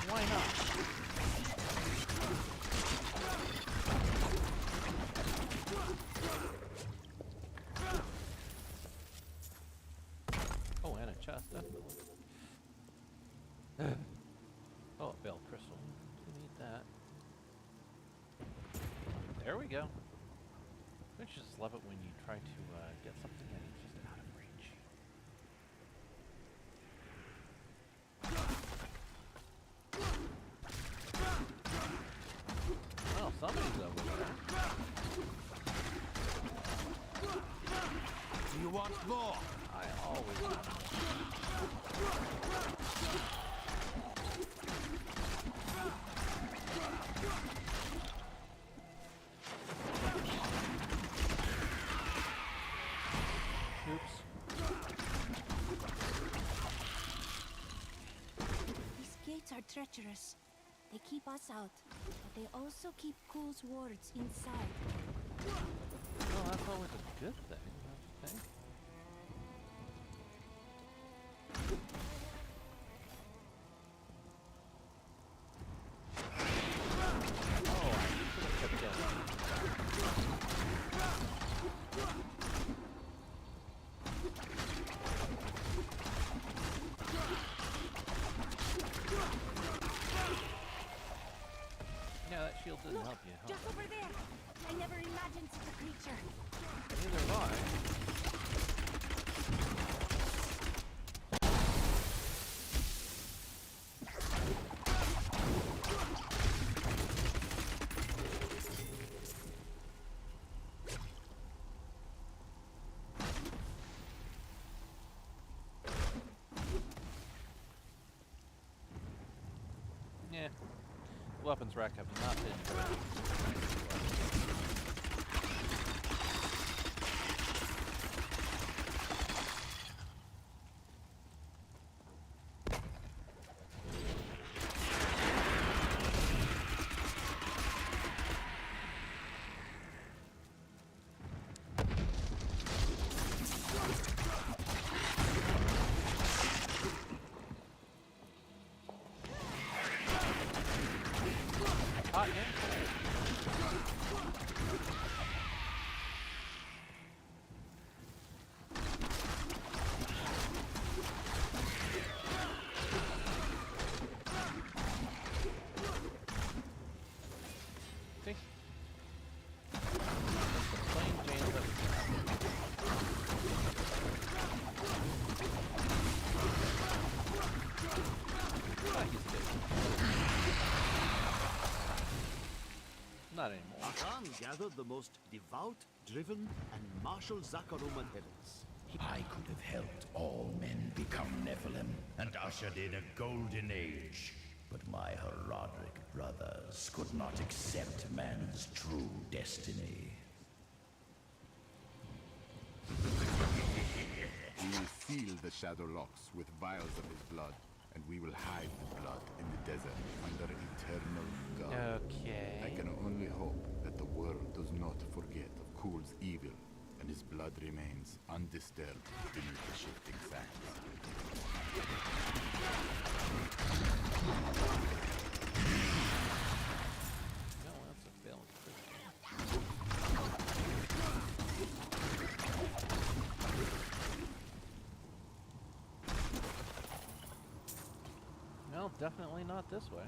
Why not? Oh, and a chest, definitely. Oh, a bell crystal. We need that. There we go. Don't you just love it when you try to get something and it's just out of reach? Oh, somebody's over there. Do you want more? I always want more. Oops. These gates are treacherous. They keep us out, but they also keep Cool's wards inside. Well, that's always a good thing, don't you think? Oh, I should have kept going. Yeah, that shield didn't help you, huh? Just over there! I never imagined such a creature. Neither have I. Yeah. Weapons rack have not been good. Hot and cold. See? Plain Jane's up. Ah, he's dead. Not anymore. Akan gathered the most devout, driven, and martial Zakarum adherents. I could have helped all men become Nephilim and ushered in a golden age. But my Herodic brothers could not accept man's true destiny. We will seal the Shadow Locks with vials of his blood, and we will hide the blood in the desert under eternal guard. Okay. I can only hope that the world does not forget of Kul's evil, and his blood remains undisturbed beneath the shifting sands. No, that's a failed critical. No, definitely not this way.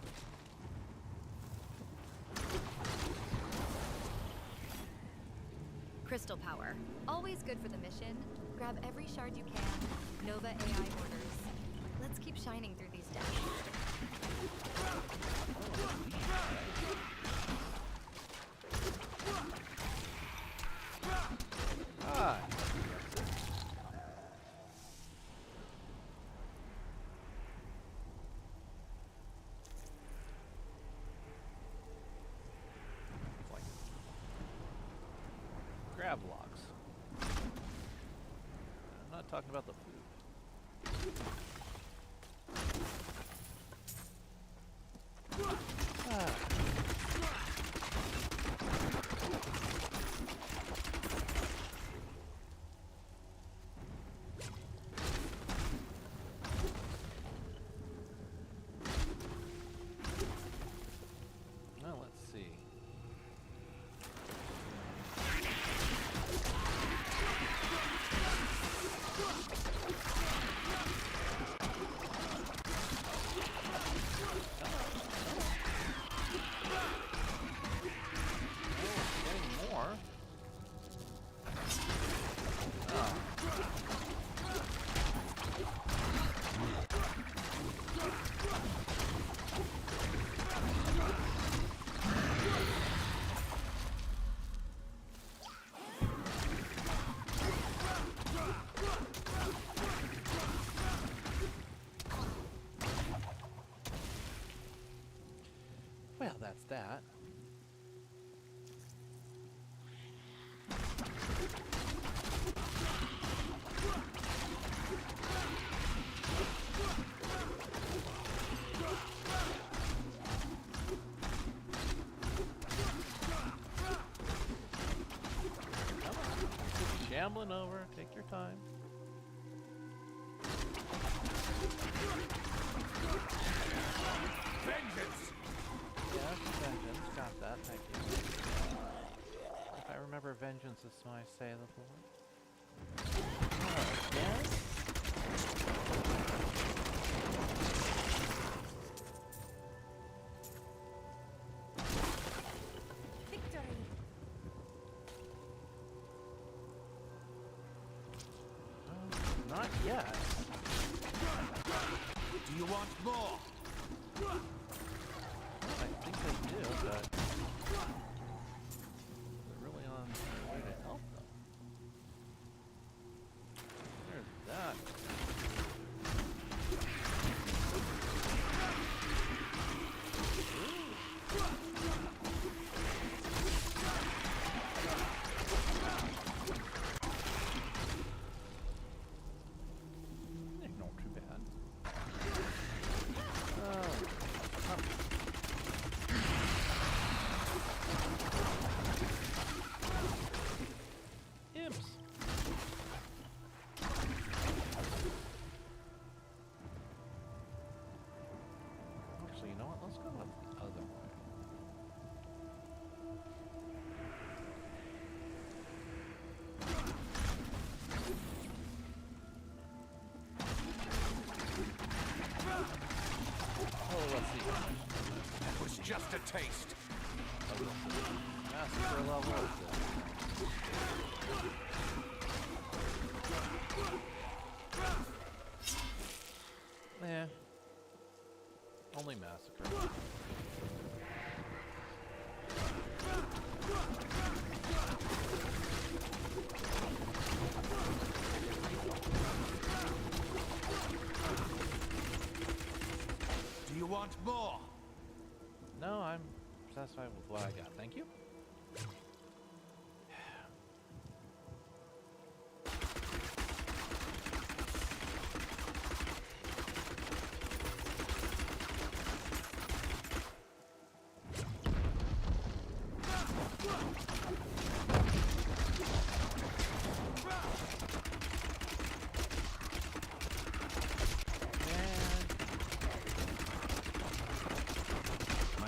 Crystal power. Always good for the mission. Grab every shard you can. Nova AI orders. Let's keep shining through these decks. Ah. Like grab locks. I'm not talking about the food. Ah. Well, let's see. Getting more. Oh. Well, that's that. Shambling over, take your time. Vengeance! Yes, vengeance. Got that, thank you. If I remember, vengeance is my say the Lord. Yes? Victory! Not yet. Do you want more? I think they do, but they're really on their way to help them. There's that. Not too bad. Imps. Actually, you know what? Let's go the other way. Oh, let's see. That was just a taste. Massacre level is this? Eh. Only massacre. Do you want more? satisfied with what I got. Thank you.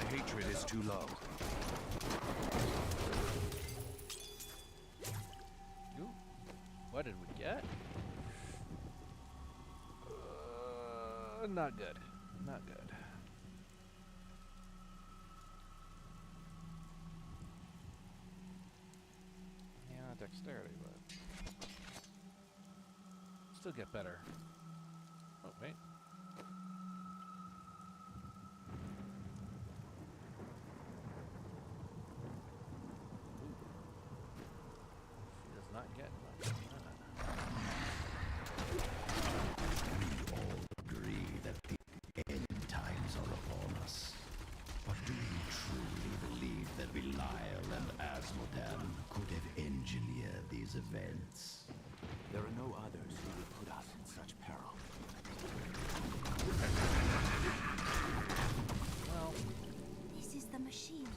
Hatred is too low. Ooh, what did we get? Not good. Not good. Yeah, dexterity, but still get better. Oh, wait. Not get much of that. We all agree that the end times are upon us. But do you truly believe that Belial and Asmodan could have engineered these events? There are no others who would put us in such peril. Well, this is the machine.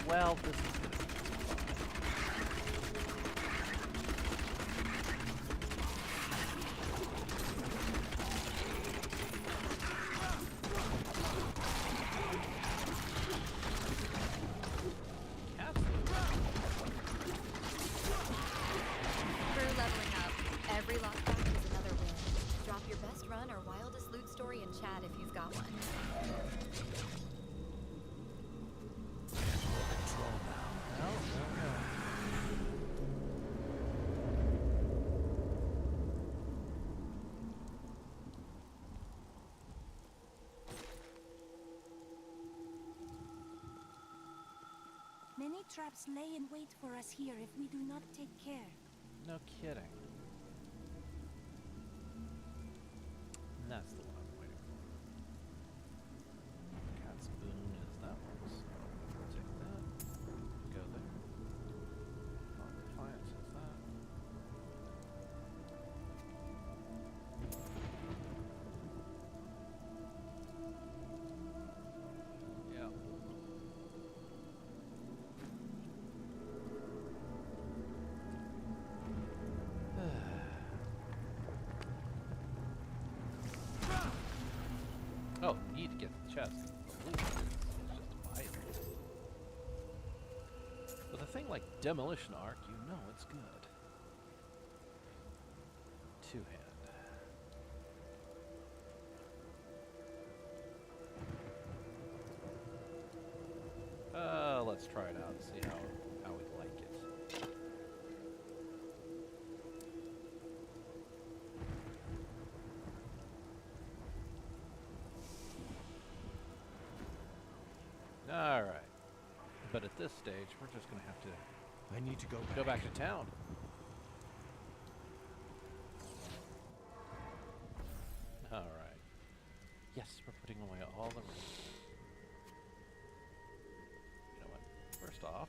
well, this is gonna be Crew leveling up. Every lockback is another win. Drop your best run or wildest loot story in chat if you've got one. Many traps lay in wait for us here if we do not take care. no kidding. And that's the one I'm waiting for. Cat spoon is that one, so we'll take that. Go there. Defiance is that. Yeah. Oh, you need to get the chest. The loot is just vital. With a thing like Demolition Arc, you know it's good. Two-hand. Let's try it out and see how we like it. All right. But at this stage, we're just going to have to... I need to go back to town. All right. Yes, we're putting away all the rest. You know what? First off...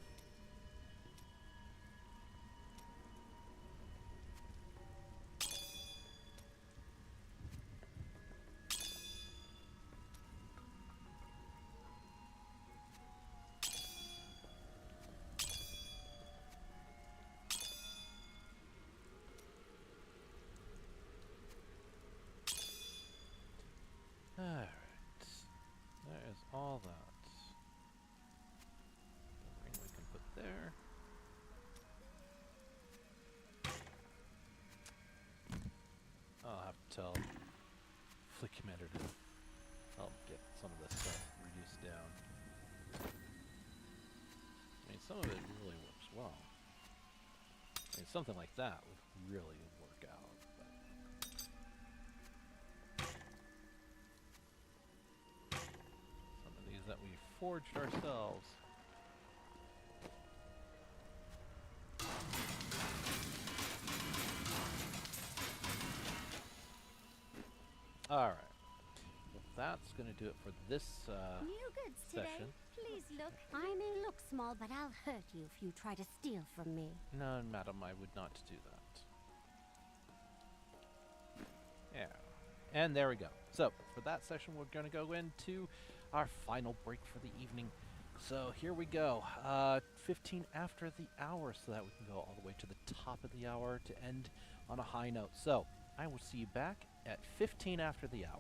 Alright, there is all that. The ring we can put there. I'll have to tell Fleet Commander to help get some of this stuff reduced down. I mean, some of it really works well. I mean, something like that would really work out. That we forged ourselves. All right. Well, that's going to do it for this New goods today. session. Please look. I may look small, but I'll hurt you if you try to steal from me. No, madam, I would not do that. Yeah. And there we go. So, for that session, we're going to go into our final break for the evening. So, here we go. 15 after the hour, so that we can go all the way to the top of the hour to end on a high note. So, I will see you back at 15 after the hour.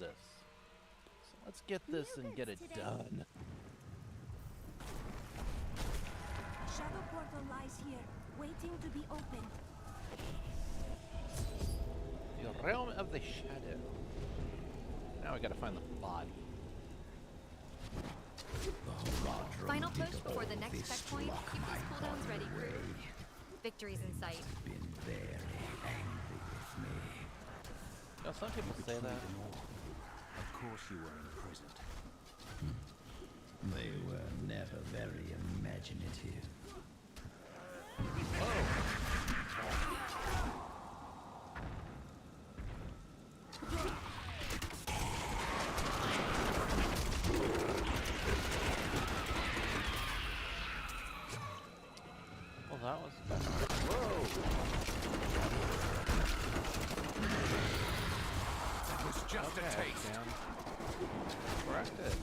this. So let's get this and get it done. Shadow portal lies here, waiting to be opened. The realm of the shadow. Now we gotta find the body. Final push before the next checkpoint. Keep those cooldowns ready, crew. Victory's in sight. Been very angry with me. You know, some people say that. Of course you were imprisoned. They were never very imaginative. Well, that was... Whoa! That was just a taste. Man. Corrected.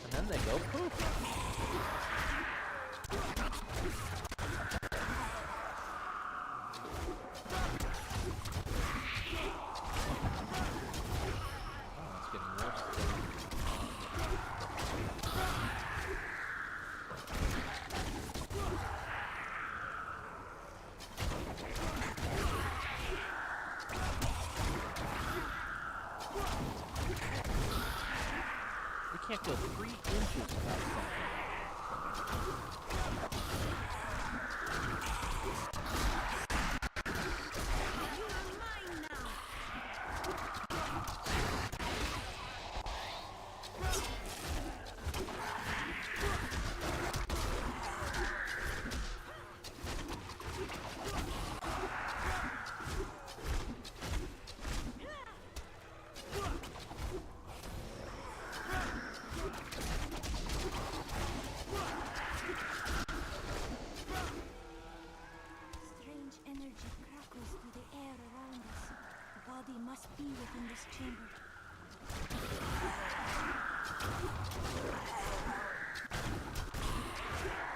And then they go poof. Can't go 3 inches without something. Must be within this chamber.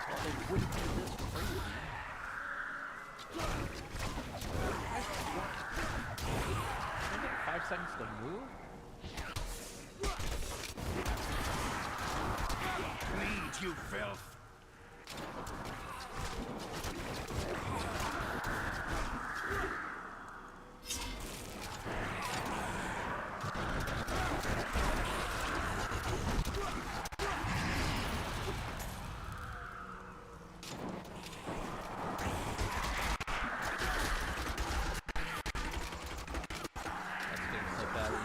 Well, they wouldn't be this crazy. 5 seconds to move? Bleed, you filth!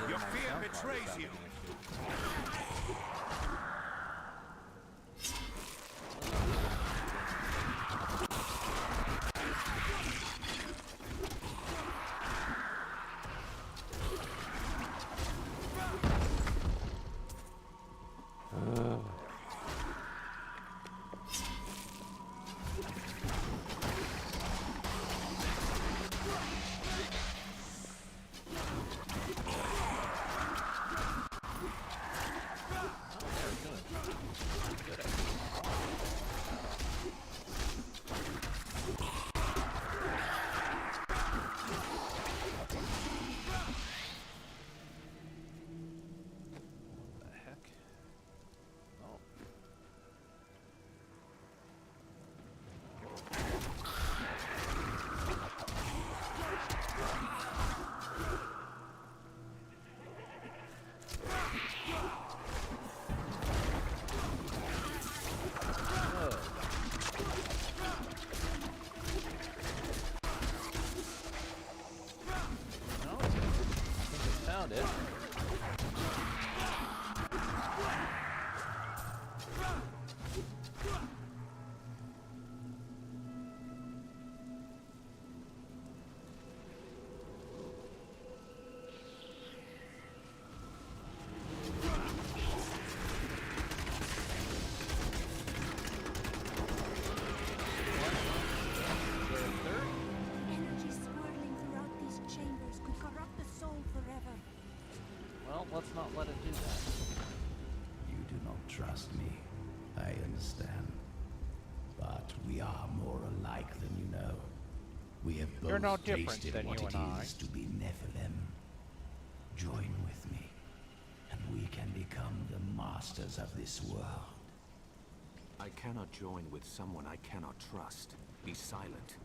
Your fear betrays you. Let's not let it do that. You do not trust me. I understand. But we are more alike than you know. We have You're no both different tasted than what you it and I. is to be Nephilim. Join with me, and we can become the masters of this world. I cannot join with someone I cannot trust. Be silent.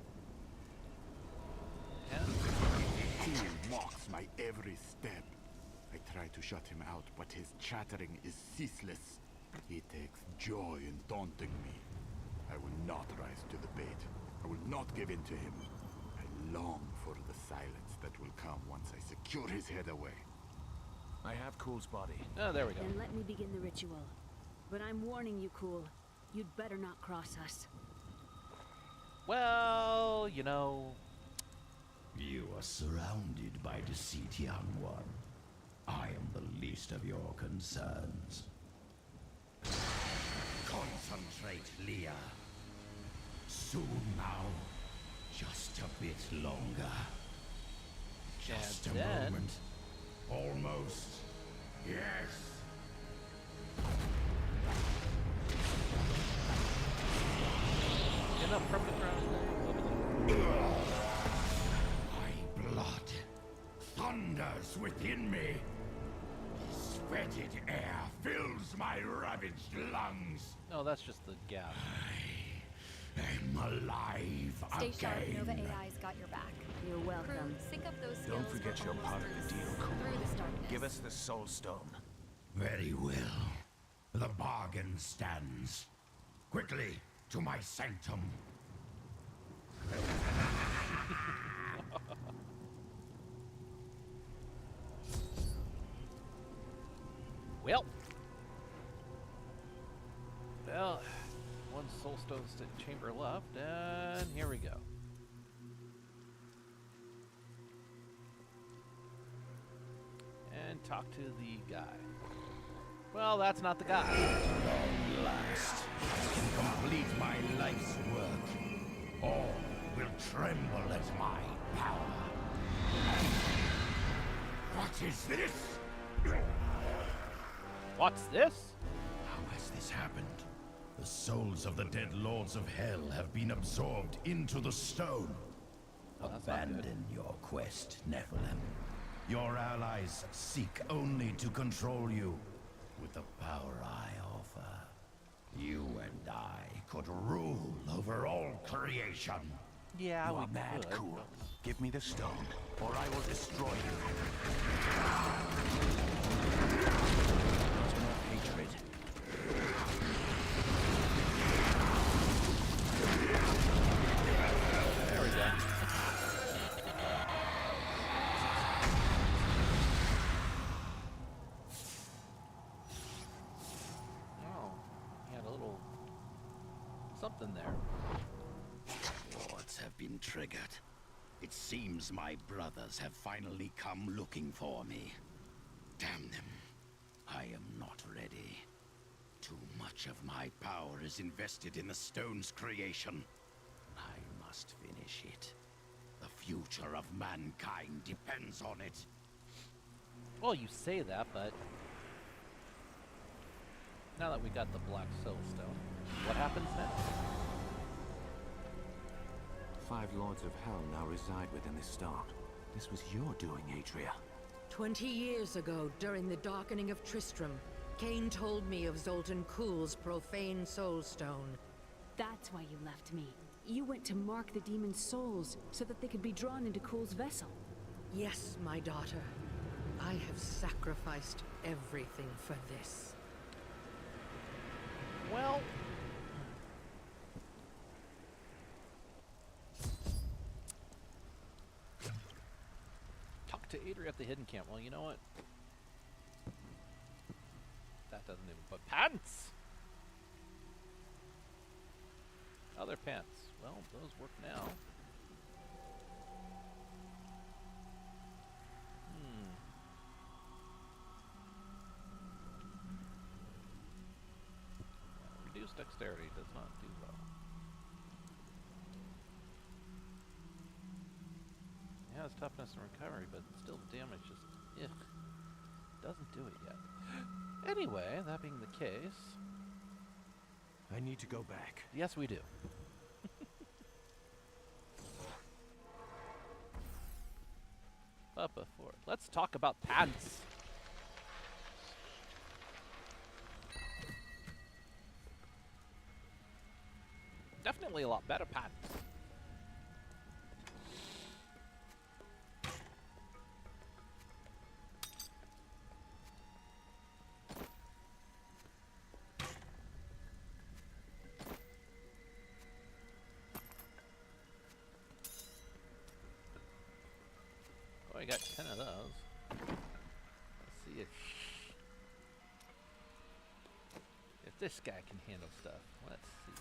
He mocks my every step. I try to shut him out, but his chattering is ceaseless. He takes joy in taunting me. I will not rise to the bait. I will not give in to him. I long for the silence that will come once I secure his head away. I have Cool's body. Oh, there we go. Then let me begin the ritual. But I'm warning you, Cool. You'd better not cross us. Well, you know... You are surrounded by deceit, young one. I am the least of your concerns. Concentrate, Leah. Soon now. Just a bit longer. Just a moment. Almost. Yes. Get up from the ground. My blood thunders within me. This fetid air fills my ravaged lungs. No, that's just the gas. I'm alive Stay sharp. again. Nova AI's got your back. You're welcome. Crew, sync up those skills. Don't forget We're you're almost part of through the deal, this- Cool. Through this darkness. Give us the Soul Stone. Very well. The bargain stands. Quickly, to my sanctum. Well, one soul stone chamber left, and here we go. And talk to the guy. Well, that's not the guy. Long last, I can complete my life's work. All will tremble at my power. What is this? What's this? How has this happened? The souls of the dead lords of hell have been absorbed into the stone. Abandon your quest, Nephilim. Your allies seek only to control you. With the power I offer, you and I could rule over all creation. Yeah, you are mad, Cool. Give me the stone, or I will destroy you. Not enough hatred. There we go. Oh, he had a little something there. Wards have been triggered. It seems my brothers have finally come looking for me. Damn them. I am not ready. Too much of my power is invested in the stone's creation. I must finish it. The future of mankind depends on it. Well, you say that, but now that we got the Black Soul Stone, what happens next? 5 Lords of Hell now reside within this stone. This was your doing, Adria. 20 years ago, during the darkening of Tristram, Cain told me of Zoltan Kuhl's profane soul stone. That's why you left me. You went to mark the demon's souls so that they could be drawn into Cool's vessel. Yes, my daughter. I have sacrificed everything for this. Well, talk to Adria at the hidden camp. Well, you know what? That doesn't even put pants. Other pants. Well, those work now. Reduced dexterity does not do well. It has toughness and recovery, but still the damage just doesn't do it yet. Anyway, that being the case, I need to go back. Yes, we do. But before, let's talk about pants. Definitely a lot better pants. Oh, I got 10 of those. Let's see if this guy can handle stuff. Let's see.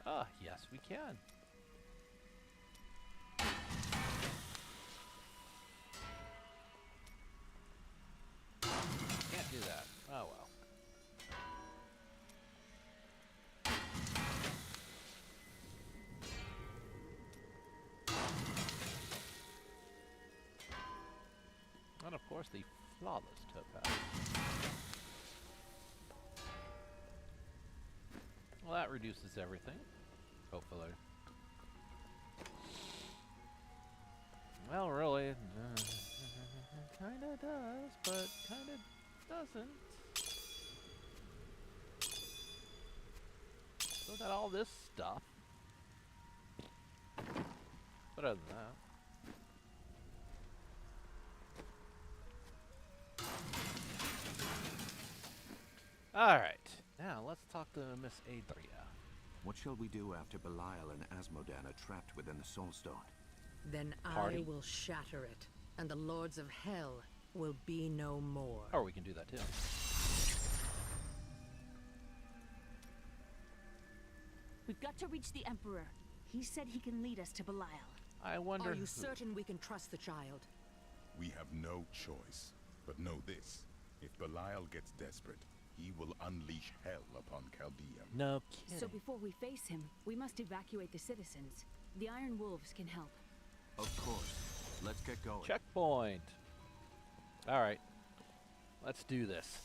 Ah, yes, we can. Can't do that. Oh well. And of course, the flawless topaz. Well, that reduces everything. Hopefully. Well, really, kinda does, but kinda doesn't. Still got all this stuff. But other than that. Alright, now let's talk to Miss Adria. What shall we do after Belial and Asmodan are trapped within the Soulstone? Then Party. I will shatter it, and the Lords of Hell will be no more. Or we can do that too. We've got to reach the Emperor. He said he can lead us to Belial. I wonder. Are you certain we can trust the child? We have no choice. But know this. If Belial gets desperate, he will unleash hell upon Chaldea. No kidding. So before we face him, we must evacuate the citizens. The Iron Wolves can help. Of course. Let's get going. Checkpoint. Alright. Let's do this.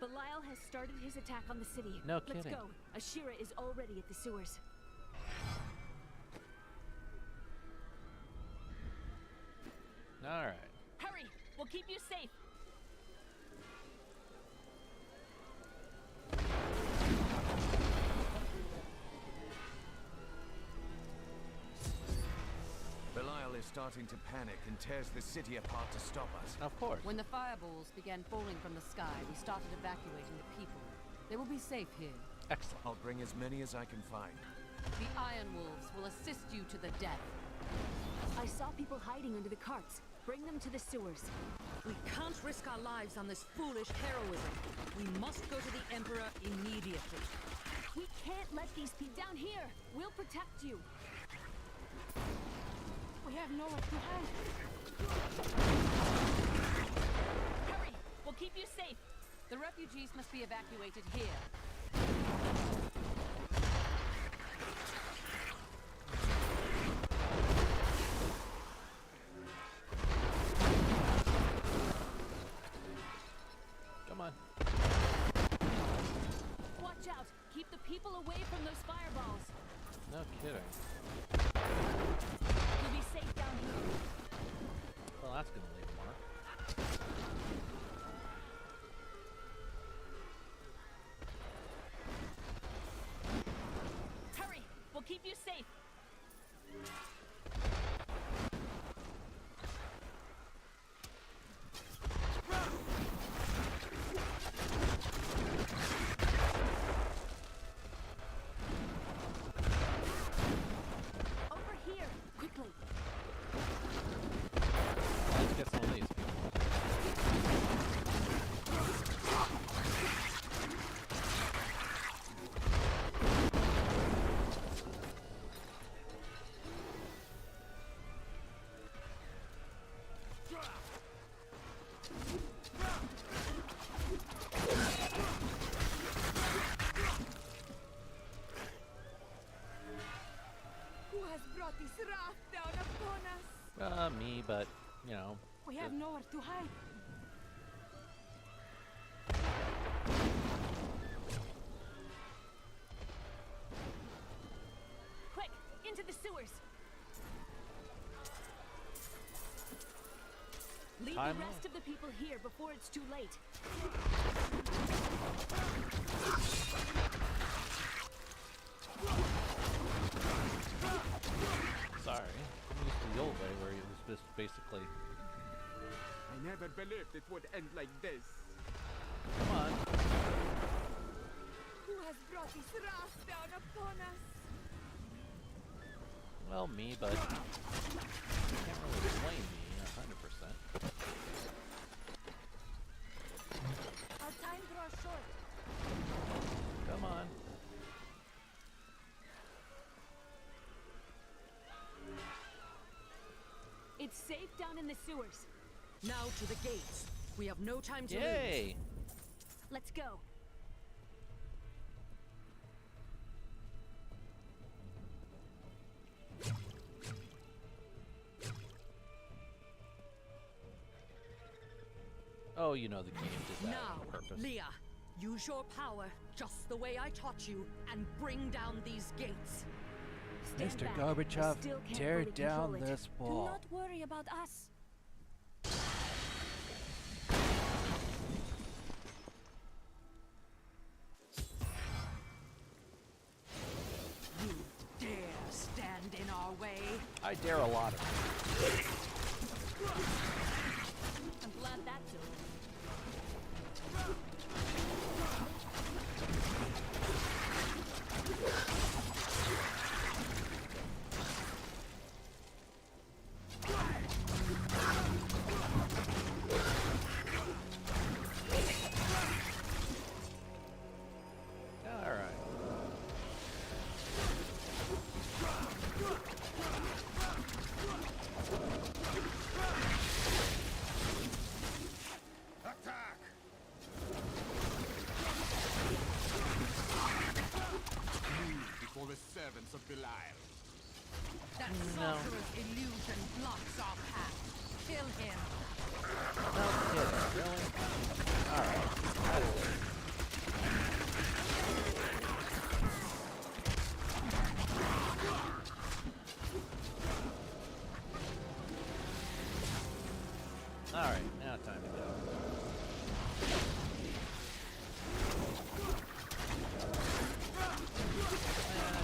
Belial has started his attack on the city. No Let's kidding. go. Ashira is already at the sewers. Alright. Hurry! We'll keep you safe. Belial is starting to panic and tears the city apart to stop us. Of course. When the fireballs began falling from the sky, we started evacuating the people. They will be safe here. Excellent. I'll bring as many as I can find. The Iron Wolves will assist you to the death. I saw people hiding under the carts. Bring them to the sewers. We can't risk our lives on this foolish heroism. We must go to the Emperor immediately. We can't let these people down here. We'll protect you. We have nowhere to hide. Hurry! We'll keep you safe. The refugees must be evacuated here. Come on. Watch out. Keep the people away from those fireballs. No kidding. You'll be safe down here. Well, that's gonna leave a mark. Hurry! We'll keep you safe. Over here, quickly. Let's get some of these people. Who has brought this wrath down upon us? Me, but, you know. We have nowhere to hide. into the sewers. Leave Time the rest of the people here before it's too late. Sorry. I'm used to the old way where it was just basically... I never believed it would end like this. Come on. Who has brought this wrath down upon us? Well, me, but... You can't really blame me 100%. Our time grows short. Come on. It's safe down in the sewers. Now to the gates. We have no time to Yay! lose. Let's go. Oh, you know the game did that Now, on purpose. Leah, use your power just the way I taught you and bring down these gates. Stand Mr. back. I Gorbachev, still can't tear fully down control it. this Do wall. not worry about us. You dare stand in our way? I dare a lot of it. I'm glad that's over. Alright. Attack! Move before the servants of Belial. That No. sorcerer's illusion blocks our path. Kill him. No kidding, really? Alright. Alright, now time to go.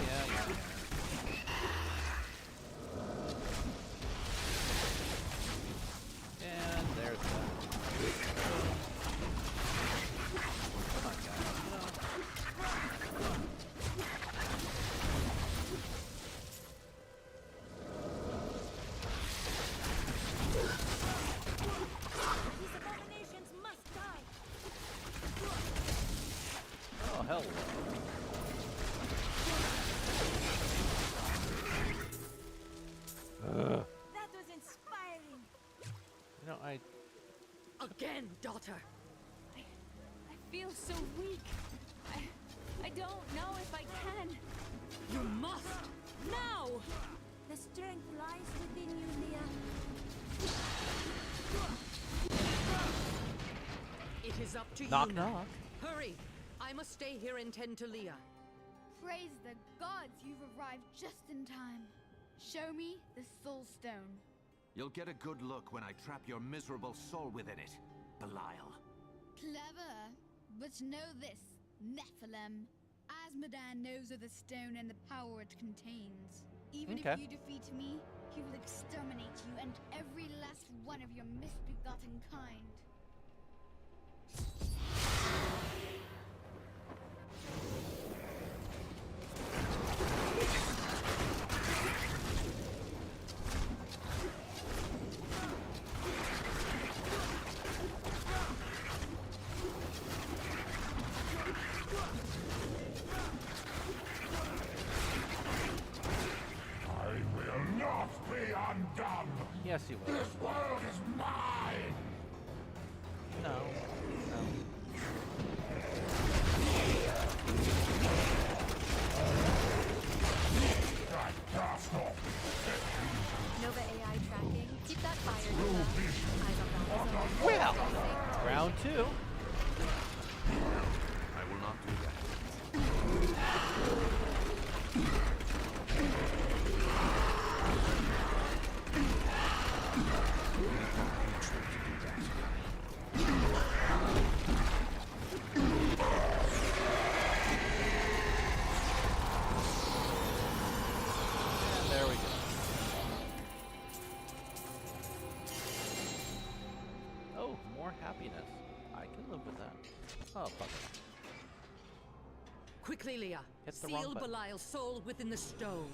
Yeah. And there's that. Come on, guys. These abominations must die. Oh, hello. That was inspiring. You know, I... Again, daughter. I feel so weak. I don't know if I can. You must. Now! The strength lies within you, Leah. It is up to Knock, you now. knock. Hurry! I must stay here and tend to Leah. Praise the gods you've arrived just in time. Show me the soul stone. You'll get a good look when I trap your miserable soul within it, Belial. Clever. But know this, Nephilim. Asmodan knows of the stone and the power it contains. Even Okay. if you defeat me, he will exterminate you and every last one of your misbegotten kind. I will not be undone! Yes, you will. This world is mine! No. That cast off! Nova AI tracking. Keep that fire, Nova. Eyes on that. Well, round two. I will not do that. more happiness. I can live with that. Oh, fuck it. Quickly, Leah. Hit the wrong Seal button. Belial's soul within the stone.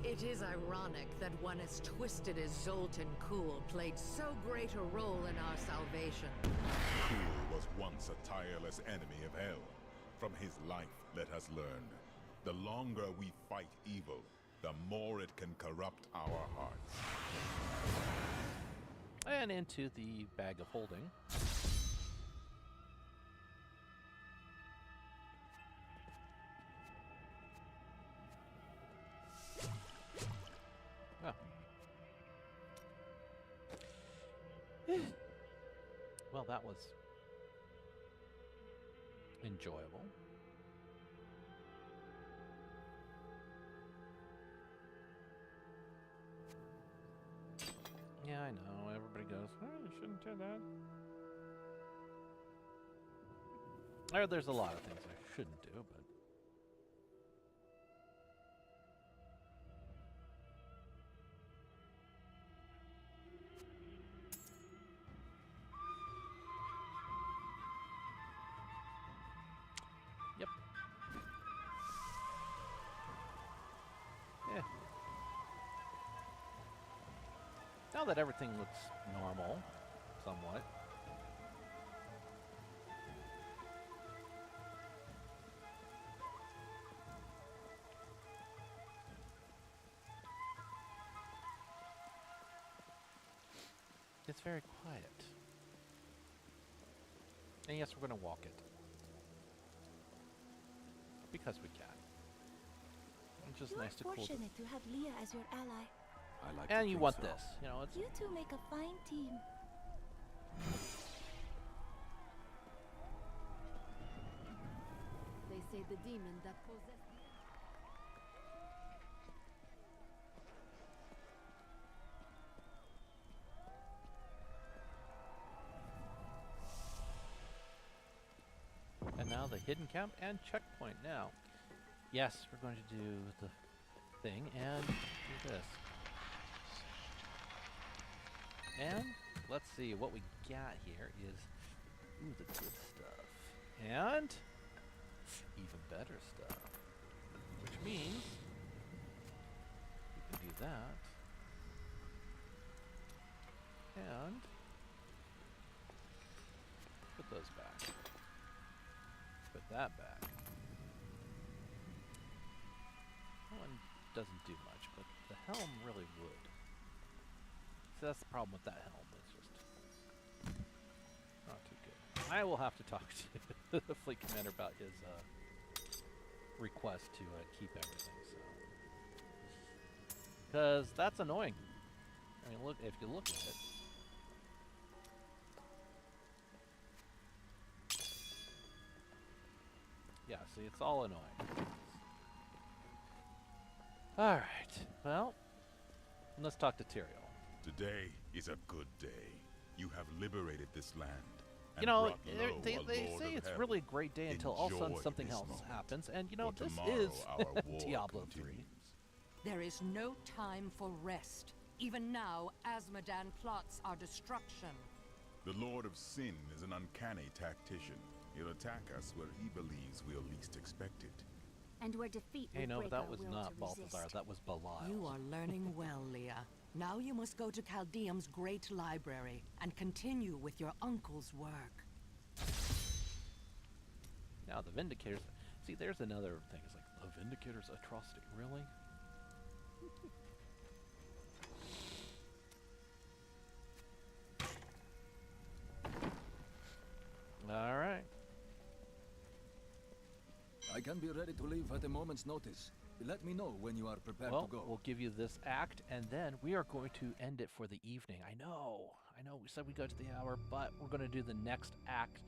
It is ironic that one as twisted as Zoltan Kuhl played so great a role in our salvation. Kuhl was once a tireless enemy of hell. From his life, let us learn. The longer we fight evil, the more it can corrupt our hearts. And into the bag of holding. Oh. Well, that was enjoyable. Yeah, I know. Everybody goes, oh, you shouldn't do that. There's a lot of things I shouldn't do, but... Yep. Yeah. Now that everything looks normal, somewhat. It's very quiet. And yes, we're going to walk it. Because we can. It's just nice to cool. Fortunate to have Leah as your ally. I like and you want this, you know. It's You two make a fine team. They say the demon that possessed And now the hidden camp and checkpoint. Now, yes, we're going to do the thing and do this. And let's see what we got here is the good stuff and even better stuff, which means we can do that and put those back. Put that back. That one doesn't do much, but the helm really would. So that's the problem with that helm. It's just not too good. I will have to talk to the fleet commander about his request to keep everything. So, because that's annoying. I mean, look if you look at it. Yeah, see, it's all annoying. Alright, well, let's talk to Tyrael. Today is a good day. You have liberated this land. And You know, brought low they a Lord say of it's hell. really a great day until all of a sudden Enjoy something this else moment. happens. And, you know, For this tomorrow is our war Diablo 3. continues. There is no time for rest. Even now, Asmodan plots our destruction. The Lord of Sin is an uncanny tactician. He'll attack us where he believes we'll least expect it. And where defeat Hey, will no, break but that our was will not to Balthazar, resist. that was Belial. You are learning well, Leah. Now you must go to Chaldeum's great library and continue with your uncle's work. Now the Vindicators, see, there's another thing. It's like, the Vindicator's atrocity, really? Alright. I can be ready to leave at a moment's notice. Let me know when you are prepared Well, to go. we'll give you this act, and then we are going to end it for the evening. I know, we said we go to the hour, but we're going to do the next act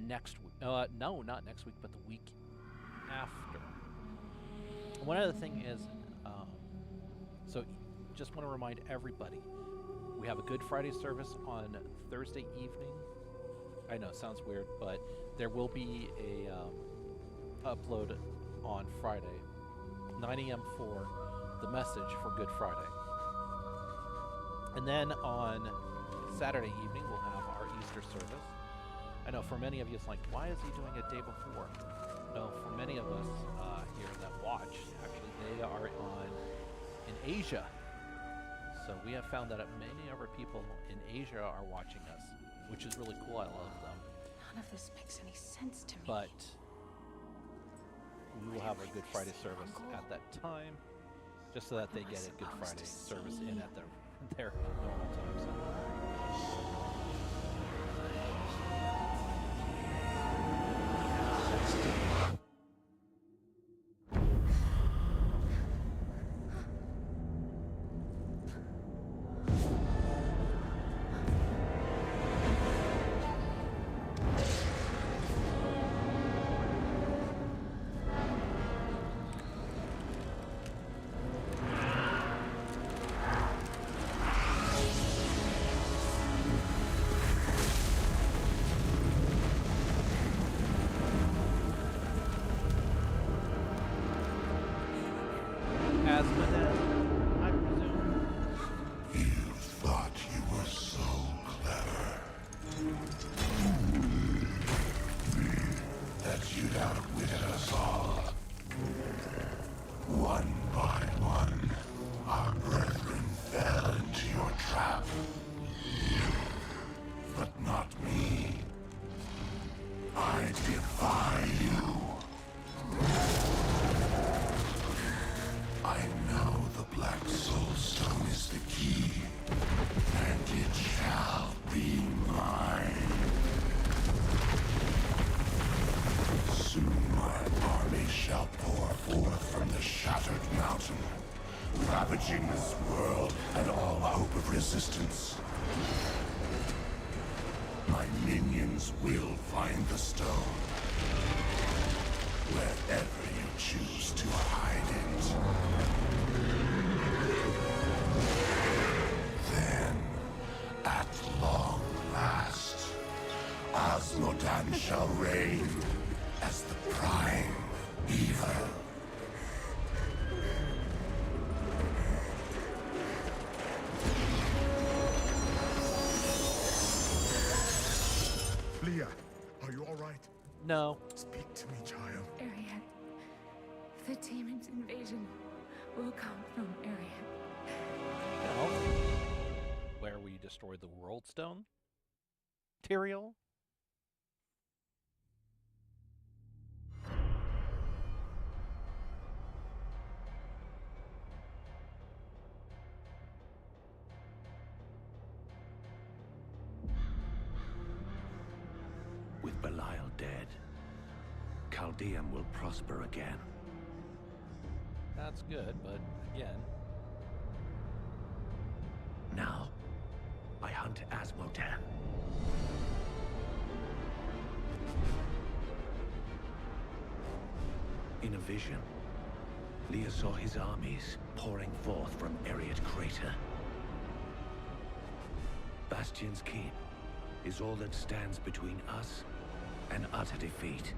next week. No, not next week, but the week after. One other thing is, so just want to remind everybody, we have a Good Friday service on Thursday evening. I know, it sounds weird, but there will be a upload on Friday, 9 a.m. for the message for Good Friday. And then on Saturday evening, we'll have our Easter service. I know for many of you, it's like, why is he doing it day before? No, for many of us here that watch, actually, they are in Asia. So we have found that many of our people in Asia are watching us, which is really cool. I love them. None of this makes any sense to me. But we will have a Good Friday service at that time, just so that they get a Good Friday service in at their normal time. So. Ravaging this world and all hope of resistance. My minions will find the stone, wherever you choose to hide it. Then, at long last, Asmodan shall reign as the prime evil. Leah, are you all right? No. Speak to me, child. Ariad. The demon's invasion will come from Ariad. No. Where we destroy the World Stone? Tyrael? With Belial dead, Chaldeum will prosper again. That's good, but again... Now, I hunt Asmodan. In a vision, Leah saw his armies pouring forth from Ariad Crater. Bastion's Keep is all that stands between us and utter defeat.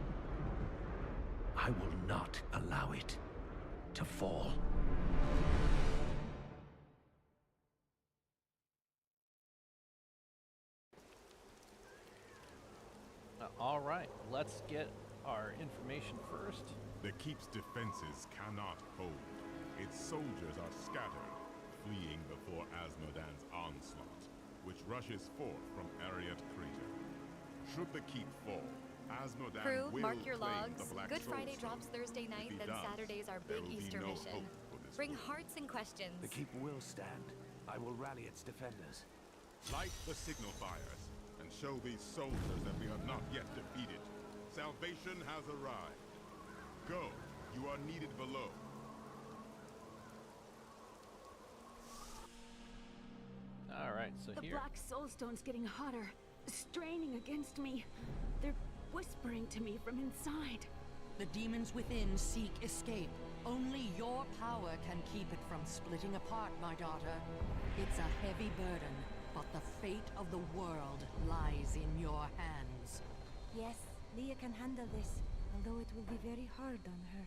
I will not allow it to fall. All right, let's get our information first. The Keep's defenses cannot hold. Its soldiers are scattered, fleeing before Asmodan's onslaught, which rushes forth from Ariad Crater. Should the Keep fall, Asmodan Crew, will mark your claim logs. the Black Good Friday Soulstone. drops Thursday night, If he then does, Saturday's our there big will be Easter no mission. hope for this Bring world. hearts and questions. The Keep will stand. I will rally its defenders. Light the signal fires, and show these soldiers that we are not yet defeated. Salvation has arrived. Go, you are needed below. All right, so The here... Black Soulstone's getting hotter, straining against me. They're whispering to me from inside. The demons within seek escape. Only your power can keep it from splitting apart, my daughter. It's a heavy burden, but the fate of the world lies in your hands. Yes, Leah can handle this, although it will be very hard on her.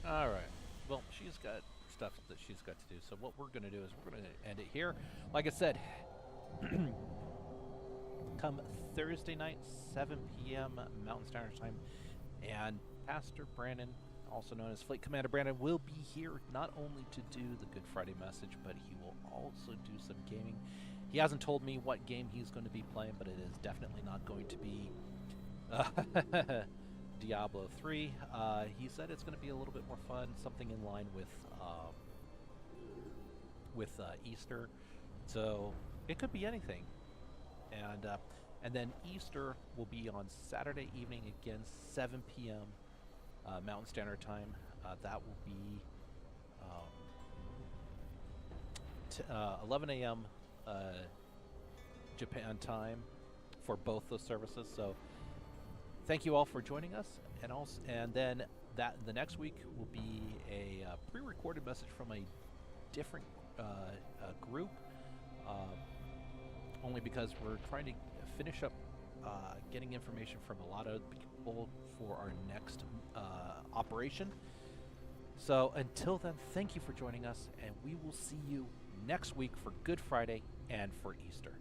All right. Well, she's got stuff that she's got to do. So what we're going to do is we're going to end it here. Like I said, come Thursday night, 7 p.m. Mountain Standard Time. And Pastor Brandon, also known as Fleet Commander Brandon, will be here not only to do the Good Friday message, but he will also do some gaming. He hasn't told me what game he's going to be playing, but it is definitely not going to be Diablo 3. He said it's going to be a little bit more fun, something in line with Easter. So it could be anything. And then Easter will be on Saturday evening again, 7 p.m. Mountain Standard Time. That will be 11 a.m. Japan time for both those services. So thank you all for joining us, and then the next week will be a pre-recorded message from a different group, only because we're trying to finish up getting information from a lot of people for our next operation. So until then, thank you for joining us, and we will see you next week for Good Friday and for Easter.